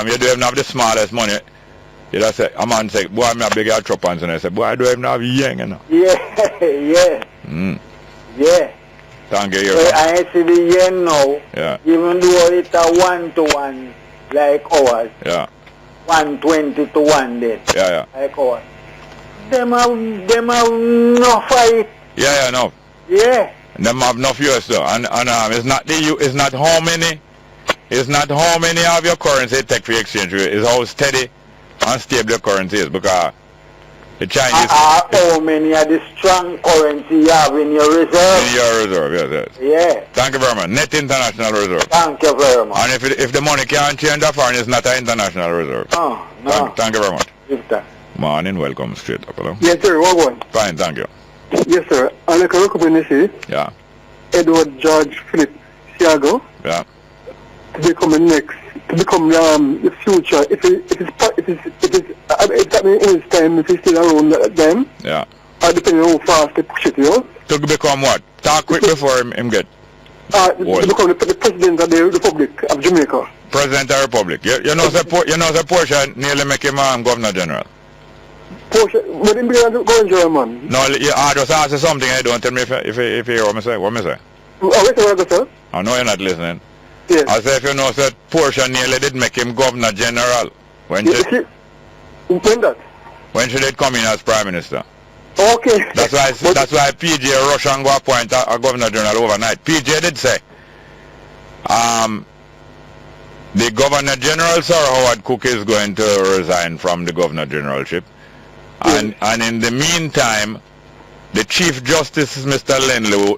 S2: you don't even have the smallest money. You just say, a man say, boy, I'm a big trap and I say, boy, I don't even have yen, you know.
S5: Yeah. Yeah.
S2: Thank you.
S5: So I see the yen now,
S2: yeah.
S5: Even though it's a 1-to-1 like ours.
S2: Yeah.
S5: 120 to 1 dead.
S2: Yeah.
S5: I call. Them have no fight.
S2: Yeah, no.
S5: Yeah.
S2: Them have enough US though. And it's not how many of your currency take for exchange. It's how steady and stable your currency is, because the Chinese...
S5: how many of the strong currency you have in your reserve?
S2: In your reserve, yes.
S5: Yeah.
S2: Thank you very much. Net international reserve.
S5: Thank you very much.
S2: And if the money can't change that foreign, it's not an international reserve.
S5: Oh, no.
S2: Thank you very much.
S5: Yes,
S2: Morning, welcome straight up. Hello?
S16: Yes, sir. What?
S2: Fine, thank you.
S16: Yes, sir. I like a recommendation.
S2: Yeah.
S16: Edward George Philip Siago.
S2: Yeah.
S16: To become the future. If that means in his time, if he's still around them.
S2: Yeah.
S16: Depending on how fast they push it, you know.
S2: To become what? Talk quick before him get.
S16: To become the president of the Republic of Jamaica.
S2: President of the Republic. You know the Portia nearly make him Governor General.
S16: Portia, but him become Governor General, man.
S2: No, I just ask you something. Don't tell me if you hear what I say. What I say?
S16: Wait a minute, sir.
S2: I know you're not listening.
S16: Yes.
S2: I say if you know that Portia nearly did make him Governor General. When
S16: that?
S2: When she did come in as Prime Minister.
S16: Okay.
S2: That's why PJ rush and go appoint a Governor General overnight. PJ did say the Governor General, Sir Howard Cook, is going to resign from the Governor Generalship. And in the meantime, the Chief Justice, Mr.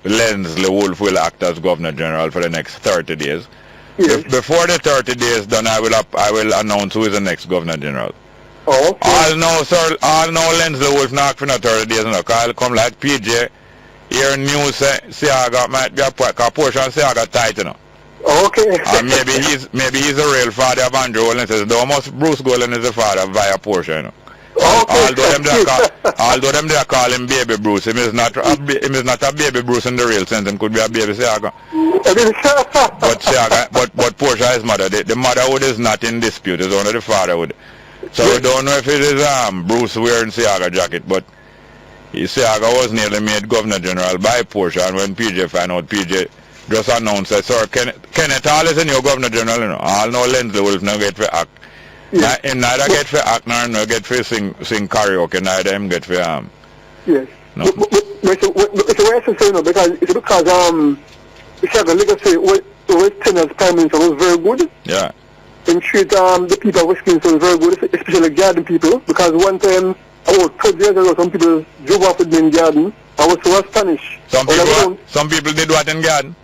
S2: Lensley Wolf, will act as Governor General for the next 30 days.
S16: Yes.
S2: Before the 30 days done, I will announce who is the next Governor General.
S16: Oh, okay.
S2: I'll know Lensley Wolf not for 30 days now, because I'll come like PJ, hear news say Siaga might be a portion Siaga tight, you know.
S16: Okay.
S2: And maybe he's the real father of Andrew Golden. Says almost Bruce Golden is the father via Portia, you know.
S16: Okay.
S2: Although them they call him Baby Bruce, him is not a Baby Bruce in the real sense. Him could be a Baby Siaga. but Portia is mother. The motherhood is not in dispute. It's only the fatherhood. So we don't know if it is Bruce wearing Siaga jacket, but Siaga was nearly made Governor General by Portia, and when PJ found out, PJ just announced that, sir, Kenneth Hall is a new Governor General, you know. All know Lensley Wolf now get for act.
S16: Yes.
S2: Him neither get for act nor get for sing karaoke, neither him get for
S16: Yes.
S2: No.
S16: But it's a way to say no, because Siaga legacy was 10 as Prime Minister was very good.
S2: Yeah.
S16: And treat the people of Westminster was very good, especially garden people, because one time about 12 years ago some people drove off with me in garden. I was so astonished.
S2: Some people did what in garden?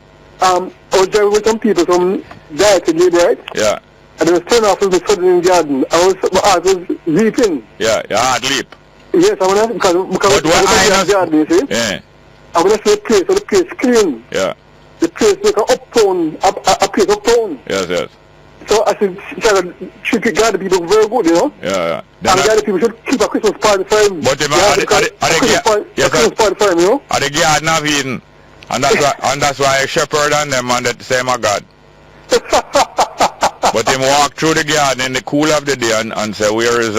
S16: I was driving with some people, some dieted labor, right?
S2: Yeah.
S16: And they was turning off with me suddenly in garden. My heart was leaping.
S2: Yeah, your heart leap.
S16: Yes, I want to, because I garden, you see?
S2: Yeah.
S16: I want to see the place, so the place clean.
S2: Yeah.
S16: The place like an uptown, a place uptown.
S2: Yes.
S16: So I said, should guide the people very good, you know?
S2: Yeah.
S16: And guide the people should keep a Christmas party for him.
S2: But
S16: Christmas party for him, you know?
S2: At the garden of Eden. And that's why I shepherd on them and that say my God. But him walk through the garden in the cool of the day and say, where is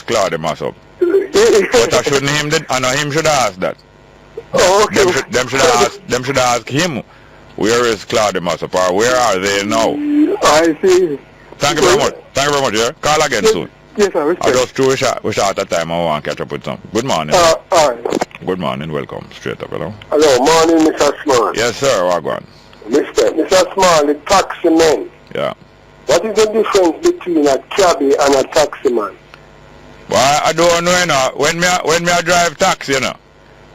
S2: Claude Massop? But I shouldn't him should ask that.
S16: Oh, okay.
S2: Them should ask him, where is Claude Massop, or where are they now?
S16: I see.
S2: Thank you very much. Yeah? Call again soon.
S16: Yes, sir.
S2: I just threw a shot at time. I want to catch up with some. Good morning.
S16: All right.
S2: Good morning. Welcome. Straight up. Hello.
S7: Hello. Morning, Mr. Small.
S2: Yes, sir. Gwahn.
S7: Mr. Small, the taxi man.
S2: Yeah.
S7: What is the difference between a cabbie and a taxi man?
S2: Well, I don't know, you know. When me I drive taxi, you know,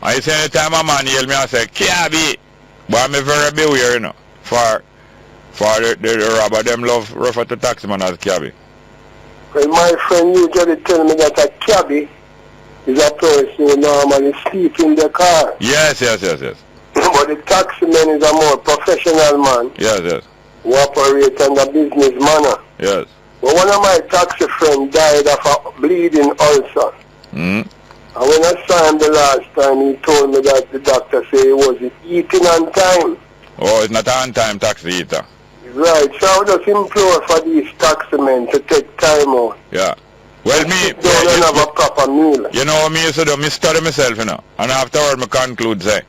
S2: I say anytime a man yell me, I say, cabbie. But I'm very beware, you know, for the robber, them love refer to taxi man as cabbie.
S7: Well, my friend usually tell me that a cabbie is a person who normally sleep in the car.
S2: Yes.
S7: But the taxi man is a more professional man.
S2: Yes.
S7: Who operates in a business manner.
S2: Yes.
S7: But one of my taxi friends died of a bleeding ulcer.
S2: Mm.
S7: And when I saw him the last time, he told me that the doctor said he wasn't eating on time.
S2: Oh, it's not an on-time taxi eater.
S7: Right, so I would just implore for these taxi men to take time out.
S2: Yeah. Well, me...
S7: Don't have a proper meal.
S2: You know what me used to do? Me study myself, you know. And afterward, me conclude, say,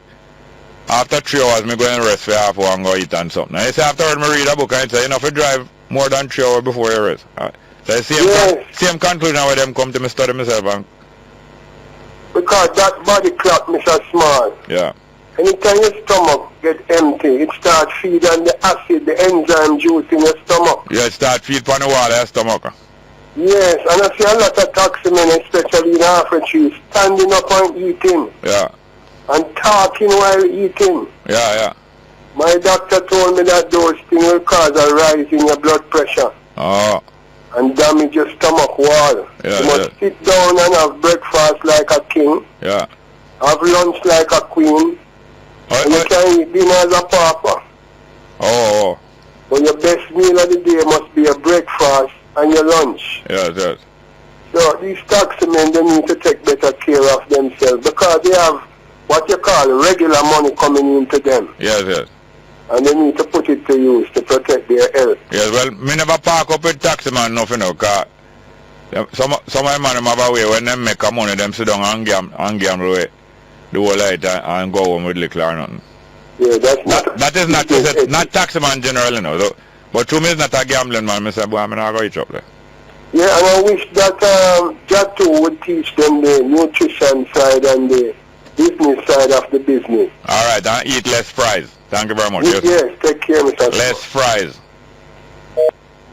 S2: after 3 hours, me go and rest for half hour and go eat and something. And I say, afterward, me read a book and say, you know, if you drive more than 3 hours before your arrest. So the same conclusion where them come to me study myself. And
S7: because that body clock, Mr. Small.
S2: yeah.
S7: Anytime your stomach get empty, it starts feeding the acid, the enzyme juice in your stomach.
S2: Yeah, it start feed on the wall of your stomach.
S7: Yes, and I see a lot of taxi men, especially in Africa, standing up and eating.
S2: Yeah.
S7: And talking while eating.
S2: Yeah.
S7: My doctor told me that those things will cause a rise in your blood pressure.
S2: Oh.
S7: And damage your stomach wall.
S2: Yeah,
S7: you must sit down and have breakfast like a king.
S2: Yeah.
S7: Have lunch like a queen. And you can eat dinner as a pauper.
S2: Oh.
S7: But your best meal of the day must be your breakfast and your lunch.
S2: Yes.
S7: So these taxi men, they need to take better care of themselves because they have what you call regular money coming into them.
S2: Yes.
S7: And they need to put it to use to protect their health.
S2: Yes, well, me never park up with taxi man nothing, because some of them man have a way when them make a money, them sit down and gamble away the whole night and go home with little or nothing.
S7: Yeah, that's
S2: that is not to say, not taxi man generally, so, but to me it's not a gambling man. I say, boy, I'm not going to reach up there.
S7: Yeah, and I wish that Jatu would teach them the nutrition side and the business side of the business.
S2: All right, and eat less fries. Thank you very much.
S7: Yes, take care, Mr.
S2: Less fries.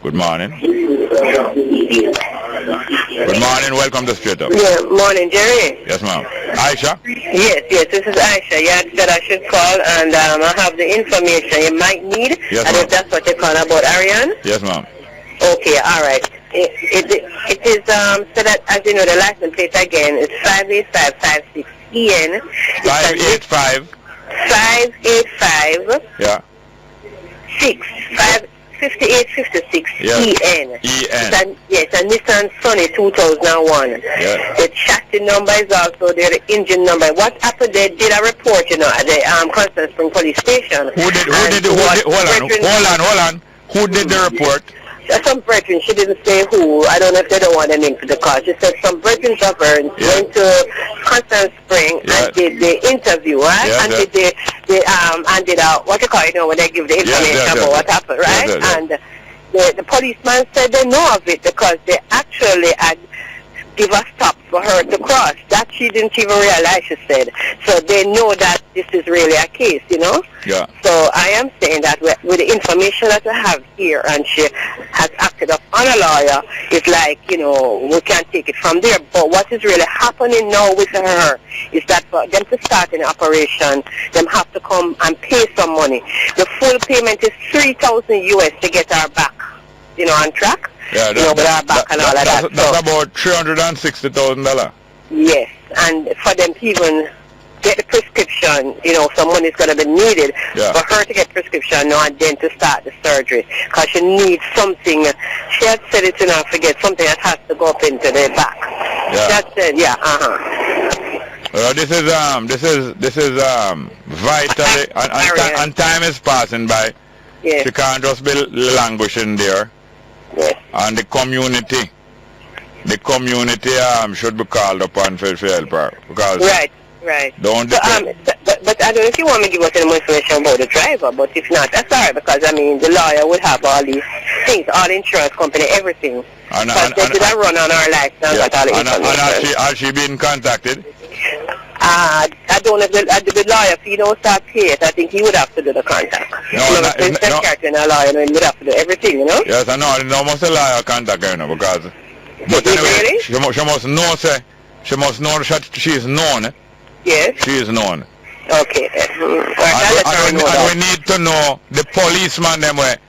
S2: Good morning. Good morning, welcome to Straight Up.
S17: Yeah, morning, Jerry.
S2: Yes, ma'am. Aisha?
S17: Yes, this is Aisha. You said I should call, and I have the information you might need.
S2: Yes,
S17: and if that's what you call about Ariane?
S2: Yes, ma'am.
S17: Okay, all right. It is, so that, as you know, the license plate again is 58556EN.
S2: 585?
S17: 585.
S2: Yeah.
S17: 5856
S2: Yes.
S17: EN.
S2: EN.
S17: Yes, and Nissan Sunny 2001.
S2: Yeah.
S17: The chassis number is also there, the engine number. What happened? They did a report, at the Constant Spring Police Station.
S2: Hold on. Who did the report?
S17: Some brethren, she didn't say who. I don't know if they don't want the name for the car. She said some brethren of hers went to Constant Spring and did the interview, right? And did what you call it, when they give the information about what happened, right? And the policeman said they know of it because they actually had give a stop for her to cross. That she didn't even realize, she said. So they know that this is really a case,
S2: Yeah.
S17: So I am saying that with the information that I have here, and she has acted up on a lawyer, it's like, we can't take it from there. But what is really happening now with her is that for them to start an operation, them have to come and pay some money. The full payment is $3,000 US to get her back, on track.
S2: Yeah,
S17: with our back and all of that.
S2: That's about $360,000.
S17: Yes, and for them to even get the prescription, some money is going to be needed for her to get prescription now and then to start the surgery, because she needs something. She had said it, I forget, something that has to go up into the back.
S2: Yeah.
S17: That's it. Yeah.
S2: This is vitally, and time is passing by.
S17: Yes.
S2: She can't just be languishing there.
S17: Yes.
S2: And the community should be called upon for help her, because
S17: right.
S2: Don't
S17: but I don't know if you want me to give us any more information about the driver, but if not, that's all right, because the lawyer will have all these things, all insurance company, everything. Because they did a run on our life now.
S2: And has she been contacted?
S17: I don't know if the lawyer, if he don't start paying it, I think he would have to do the contact.
S2: No.
S17: A lawyer, he would have to do everything,
S2: Yes, I know. No must a lawyer contact her, because. But anyway,
S17: really?
S2: she must know, she must know that she is known.
S17: Yes.
S2: She is known.
S17: Okay.
S2: And we need to know the policeman them where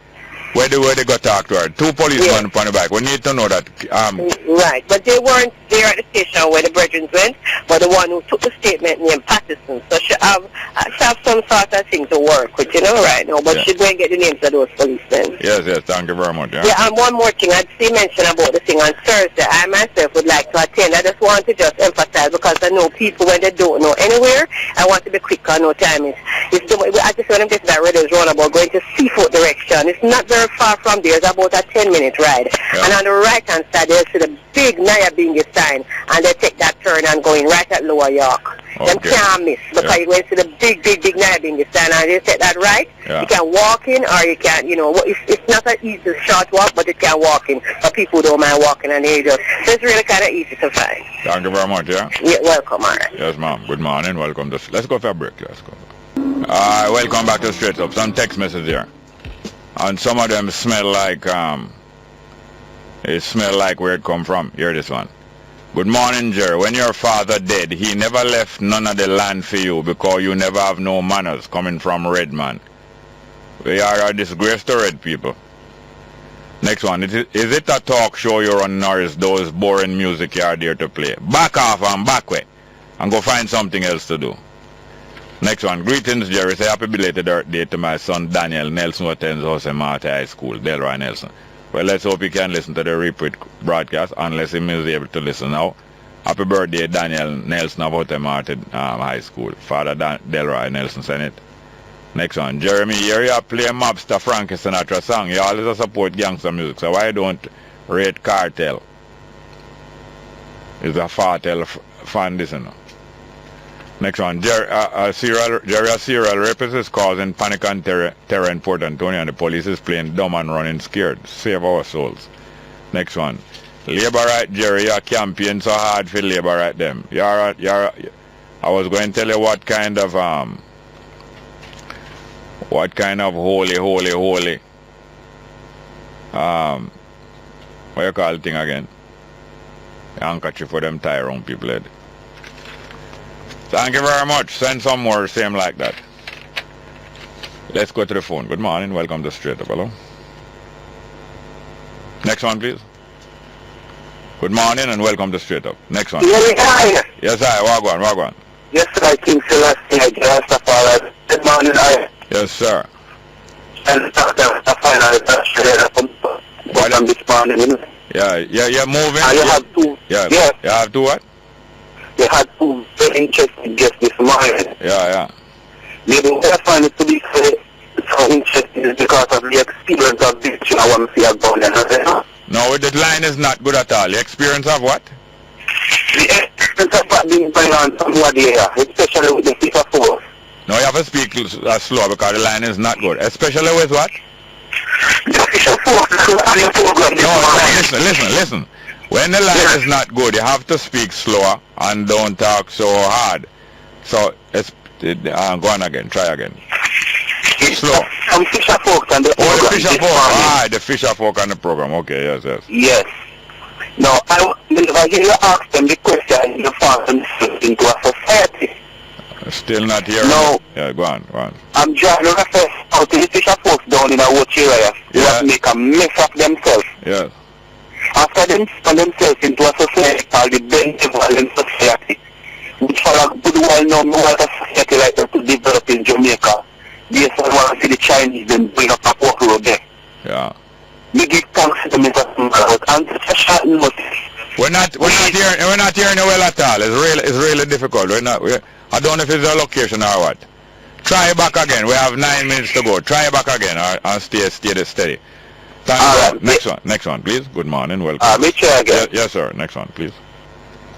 S2: they got talk to her. 2 policemen on the back. We need to know that.
S17: Right, but they weren't there at the station where the brethren went, but the one who took the statement named Patterson. So she have some sort of thing to work with, right now. But she go and get the names of those policemen.
S2: Yes, thank you very much.
S17: Yeah, and one more thing, I'd see mention about the thing on Thursday. I myself would like to attend. I just want to emphasize, because I know people when they don't know anywhere, I want to be quick on no time. I just want to get that radio is run about going to Seafood direction Kingston. It's not very far from there. It's about a 10-minute ride.
S2: Yeah.
S17: And on the right-hand side, there's the big Nyabingi sign, and they take that turn and going right at Lower York. Them can't miss, because you go into the big Nyabingi sign, and you take that right. You can walk in, or you can, you know, it's not an easy short walk, but you can walk in. But people don't mind walking, and they just, so it's really kind of easy to find.
S2: Thank you very much, yeah?
S17: Yeah, welcome, all right.
S2: Yes, ma'am. Good morning. Welcome to... Let's go for a break. Let's go. Welcome back to Straight Up. Some text message here. And some of them smell like, it smell like where it come from. Hear this one. Good morning, Jerry. When your father dead, he never left none of the land for you because you never have no manners coming from red man. We are a disgrace to red people. Next one. Is it a talk show you're on, or is those boring music you are there to play? Back off and back way and go find something else to do. Next one. Greetings, Jerry. Say happy belated birthday to my son Daniel Nelson, who attends Jose Marti High School, Delroy Nelson. Well, let's hope he can listen to the repeat broadcast, unless he is able to listen now. Happy birthday, Daniel Nelson of Jose Marti High School. Father Delroy Nelson sent it. Next one. Jeremy, here you play Mobster Frankie Sinatra song. You always support gangster music, so why don't rate Cartel? Is a Fartel fan this, you know? Next one. Jerry, a serial rapist is causing panic and terror in Port Antonio, and the police is playing dumb and running scared. Save our souls. Next one. Labor right, Jerry, you campaign so hard for labor right them. I was going to tell you what kind of holy what you call the thing again? Handkerchief for them tie around people head. Thank you very much. Send some more same like that. Let's go to the phone. Good morning. Welcome to Straight Up. Hello. Next one, please. Good morning and welcome to Straight Up. Next one. Yes, I. Wagwan.
S7: Yes, sir. I think Celestia Rastafari. Good morning, I.
S2: Yes, sir.
S7: And I'm this morning.
S2: Yeah, you're moving.
S7: And you have two.
S2: Yeah.
S7: Yes.
S2: You have two what?
S7: You had two very interesting guests this morning.
S2: Yeah.
S7: Maybe what I find it to be so interesting is because of the experience of this I want to see a gun and
S2: no, the line is not good at all. The experience of what?
S7: The experience of what being going on somewhere there, especially with the FIFA force.
S2: No, you have to speak slow because the line is not good. Especially with what?
S7: The FIFA force and your program.
S2: No, listen. When the line is not good, you have to speak slower and don't talk so hard. So, go on again. Try again. Slow.
S7: Some Fisher folks on the program.
S2: Oh, the Fisher folk. The Fisher folk on the program. Okay, yes.
S7: Yes. Now, I hear you ask them the question, you fall into a society.
S2: Still not here?
S7: No.
S2: Yeah, go on.
S7: I'm trying to refer out to the Fisher folks down in our area who have make a mess of themselves.
S2: Yes.
S7: After them turn themselves into a society called the benevolent society, which for a good while now, no other society like that to develop in Jamaica. Based on what I see the Chinese then bring up a pork road there.
S2: Yeah.
S7: We give thanks to them and such a short notice.
S2: We're not hearing you well at all. It's really difficult. I don't know if it's a location or what. Try back again. We have 9 minutes to go. Try back again and stay steady. Thank you. Next one, please. Good morning. Welcome.
S7: Me try again.
S2: Yes, sir. Next one, please.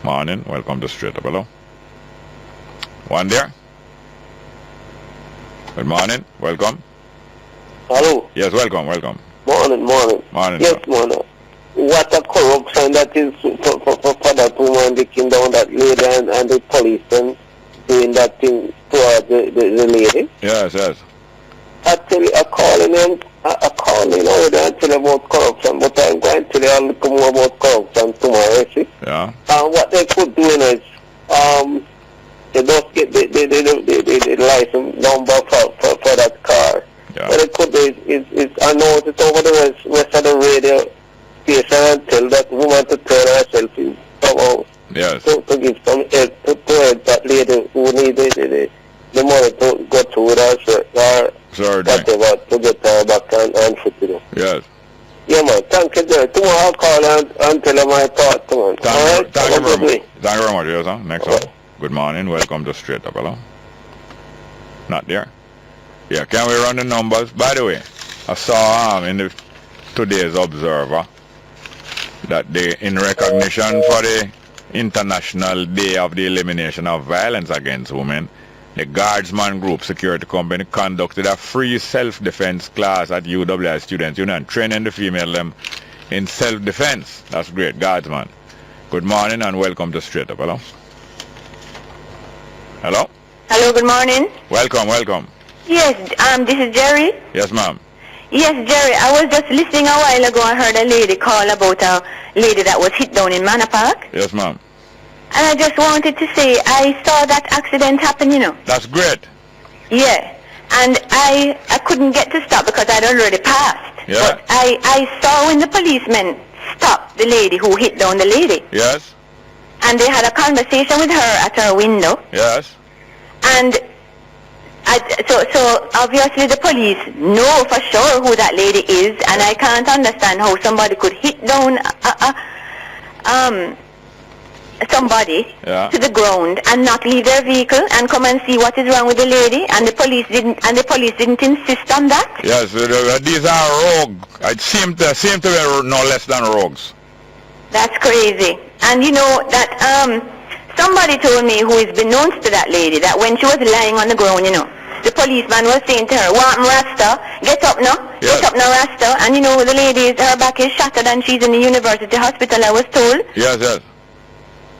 S2: Morning. Welcome to Straight Up. Hello. One there. Good morning. Welcome.
S7: Hello.
S2: Yes, welcome.
S7: Morning.
S2: Yes,
S7: morning. What a corruption that is for that woman taking down that lady and the police and doing that thing towards the lady.
S2: Yes.
S7: I tell you, I call over there and tell you about corruption, but I'm going to tell you a little more about corruption tomorrow, see?
S2: Yeah.
S7: And what they could do is, they just get the license number for that car.
S2: Yeah.
S7: What they could do is I know it's over the rest of the radio station and tell that woman to turn herself in somehow.
S2: Yes.
S7: To give some help to help that lady who needs the money to go through with her whatever to get her back and fit it up.
S2: Yes.
S7: Yeah, man. Thank you, Jerry. Tomorrow I'll call and tell her my thoughts, man.
S2: Thank you very much. Yes, sir. Next one. Good morning. Welcome to Straight Up. Hello. Not there. Yeah, can we run the numbers? By the way, I saw in the today's Observer that they, in recognition for the International Day of the Elimination of Violence Against Women, the Guardsman Group Security Company conducted a free self-defense class at UWI Students Union, training the female them in self-defense. That's great, Guardsman. Good morning and welcome to Straight Up. Hello? Hello?
S17: Hello, good morning.
S2: Welcome, welcome.
S17: Yes, this is Jerry.
S2: Yes, ma'am.
S17: Yes, Jerry, I was just listening a while ago. I heard a lady call about a lady that was hit down in Manor Park.
S2: Yes, ma'am.
S17: And I just wanted to say, I saw that accident happen, you know.
S2: That's great.
S17: Yeah. And I couldn't get to stop because I'd already passed.
S2: Yeah.
S17: But I saw when the policemen stopped the lady who hit down the lady.
S2: Yes.
S17: And they had a conversation with her at her window.
S2: Yes.
S17: And so obviously the police know for sure who that lady is, and I can't understand how somebody could hit down somebody to the ground and not leave their vehicle and come and see what is wrong with the lady, and the police didn't insist on that.
S2: Yes, these are rogues. It seem to be no less than rogues.
S17: That's crazy. And you know that somebody told me who is beknownst to that lady that when she was lying on the ground, you know, the policeman was saying to her, "Want Rasta? Get up now,
S2: yes.
S17: Get up now, Rasta." And you know, the lady, her back is shattered and she's in the university hospital, I was told.
S2: Yes, yes.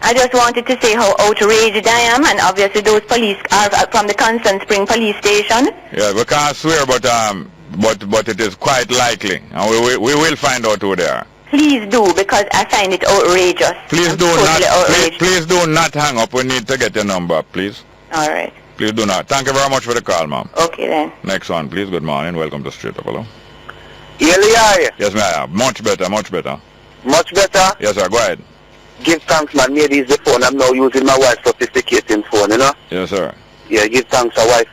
S17: I just wanted to say how outraged I am, and obviously those police are from the Constant Spring police station.
S2: Yeah, we can't swear, but it is quite likely, and we will find out who they are.
S17: Please do, because I find it outrageous.
S2: Please please do not hang up. We need to get your number, please.
S17: All right.
S2: Please do not. Thank you very much for the call, ma'am.
S17: Okay then.
S2: Next one, please. Good morning. Welcome to Straight Up. Hello.
S7: Yes,
S2: ma'am. Much better, much better.
S7: Much better?
S2: Yes, sir. Go ahead.
S7: Give thanks, man. Maybe it's the phone. I'm now using my wife's sophisticated phone, you know?
S2: Yes, sir.
S7: Yeah, give thanks to wife.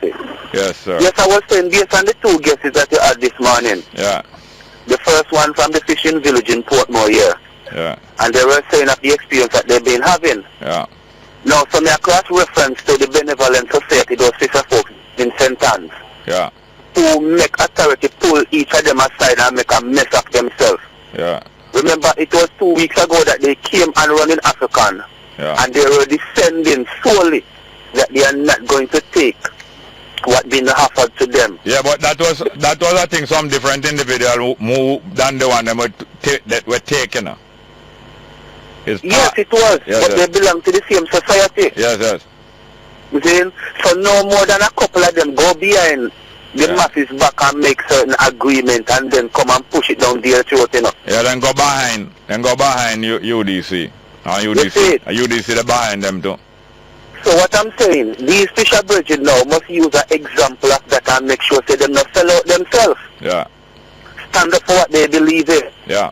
S2: Yes, sir.
S7: Yes, I was saying, based on the two guesses that you had this morning.
S2: Yeah.
S7: The first one from the fishing village in Portmore here.
S2: Yeah.
S7: And they were saying of the experience that they've been having.
S2: Yeah.
S7: Now, so may I cross reference to the Benevolent Society, those fisher folks in St. Anne's.
S2: Yeah.
S7: Who make authority pull each of them aside and make a mess of themselves.
S2: Yeah.
S7: Remember, it was 2 weeks ago that they came and running African.
S2: Yeah.
S7: And they were defending solely that they are not going to take what been offered to them.
S2: Yeah, but that was I think some different individual who than the one that were taken.
S7: Yes, it was,
S2: yes,
S7: but
S2: yes.
S7: they belong to the same society.
S2: Yes, yes.
S7: You see? So no more than a couple of them go behind the masses back and make certain agreement and then come and push it down their throat, you know.
S2: Yeah, then go behind UDC. UDC they're behind them too.
S7: So what I'm saying, these fisher bridges now must use an example of that and make sure say them not sell out themselves.
S2: Yeah.
S7: Stand up for what they believe in.
S2: Yeah.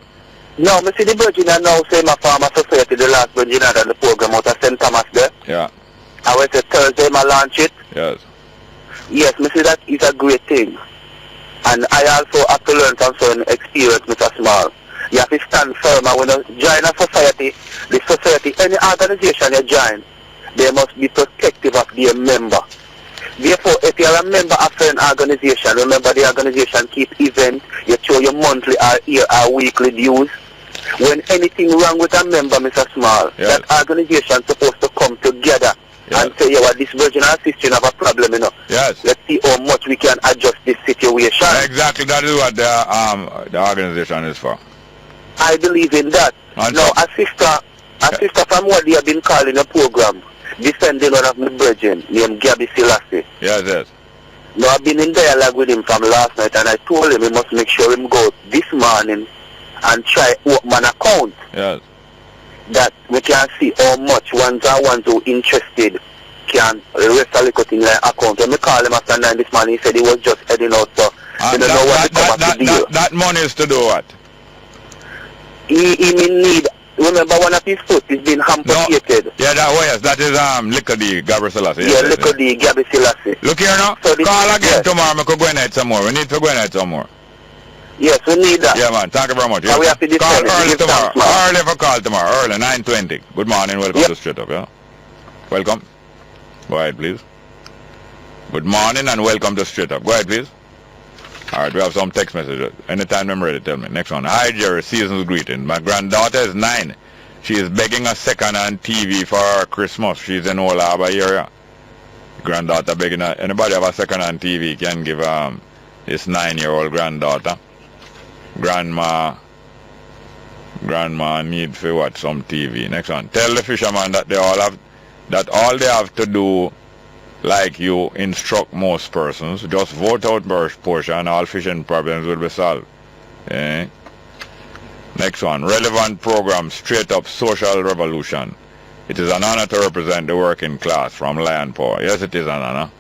S7: Now, I see the Virgin now say my farmer society, the last Virgin and the program out of St. Thomas there.
S2: Yeah.
S7: I went to Thursday, I launch it.
S2: Yes.
S7: Yes, I see that is a great thing. And I also have to learn from certain experience, Mr. Small. You have to stand firm, and when you join a society, the society, any organization you join, they must be protective of their member. Therefore, if you are a member of an organization, remember the organization keep events, you show your monthly or weekly dues. When anything wrong with a member, Mr. Small, that organization supposed to come together and say, yeah, well, this Virgin or Sister have a problem, you know.
S2: Yes.
S7: Let's see how much we can adjust this situation.
S2: Exactly, that is what the organization is for.
S7: I believe in that. Now, a sister from what they have been calling a program, defending one of my brethren named Gabby Selassie.
S2: Yes, yes.
S7: Now, I've been in dialogue with him from last night, and I told him he must make sure him go this morning and try open an account.
S2: Yes.
S7: That we can see how much ones who interested can rest a little thing like account. When we call him after 9 this morning, he said he was just heading out, so he don't know what to come at the deal.
S2: That money is to do what?
S7: He may need. Remember, one of his foot is being amputated.
S2: No. Yeah, that is Liquor D, Gabby Selassie.
S7: Yeah, Liquor D, Gabby Selassie.
S2: Look here now, so call again tomorrow, we could go in it some more. We need to go in it some more.
S7: Yes, we need that.
S2: Yeah, man, thank you very much.
S7: Yeah. We have to
S2: call early tomorrow. Early for call tomorrow, early, 9:20. Good morning, welcome to Straight Up, yeah? Welcome. Go ahead, please. Good morning and welcome to Straight Up. Go ahead, please. Alright, we have some text messages. Anytime I'm ready, tell me. Next one. Hi Jerry, season's greeting. My granddaughter is 9. She is begging a second-hand TV for her Christmas. She's in Old Harbor area. Granddaughter begging anybody have a second-hand TV can give this 9-year-old granddaughter. Grandma need to watch some TV. Next one. Tell the fisherman that all they have to do, like you instruct most persons, just vote out portion and all fishing problems will be solved. Eh? Next one. Relevant program, straight up social revolution. It is an honor to represent the working class from Lion Power. Yes, it is an honor.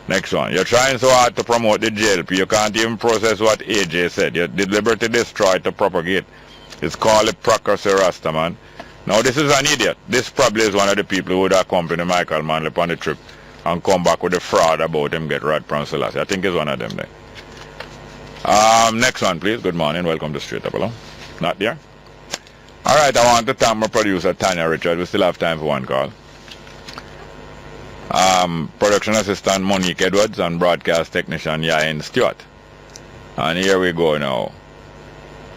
S2: Next one. You're trying so hard to promote the JLP, you can't even process what AJ said. You deliberately destroy to propagate. It's called hypocrisy, Rasta, man. Now, this is an idiot. This probably is one of the people who would accompany Michael Manley upon the trip and come back with a fraud about him get Rod Prancelas. I think it's one of them there. Next one, please. Good morning. Welcome to Straight Up. Hello? Not there? Alright, I want to thank my producer, Tanya Richard. We still have time for one call. Production assistant, Monique Edwards, and broadcast technician, Yain Stewart. And here we go now.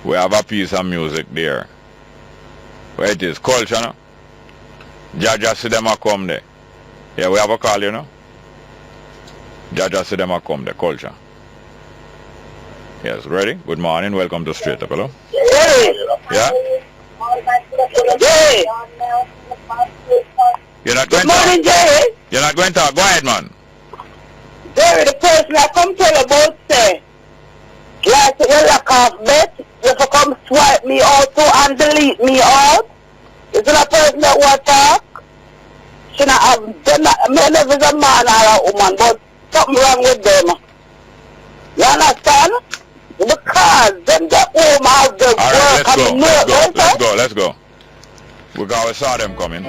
S2: We have a piece of music there. Where it is? Culture, no? Jaja see them a come there. Yeah, we have a call, you know? Jaja see them a come there. Culture. Yes, ready? Good morning. Welcome to Straight Up. Hello? Yeah?
S4: Jerry.
S2: You're not going
S4: Good morning, Jerry.
S2: You're not going to talk. Go ahead, man.
S4: Jerry, the person I come tell about say, like you lack of bet, you have to come swipe me out too and delete me out. Is it a person that want to talk? She not have, me never is a man or a woman, but something wrong with them. You understand? Because them get home out the work.
S2: Let's go. We saw them coming.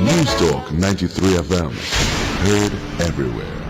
S18: News Talk 93 FM, heard everywhere.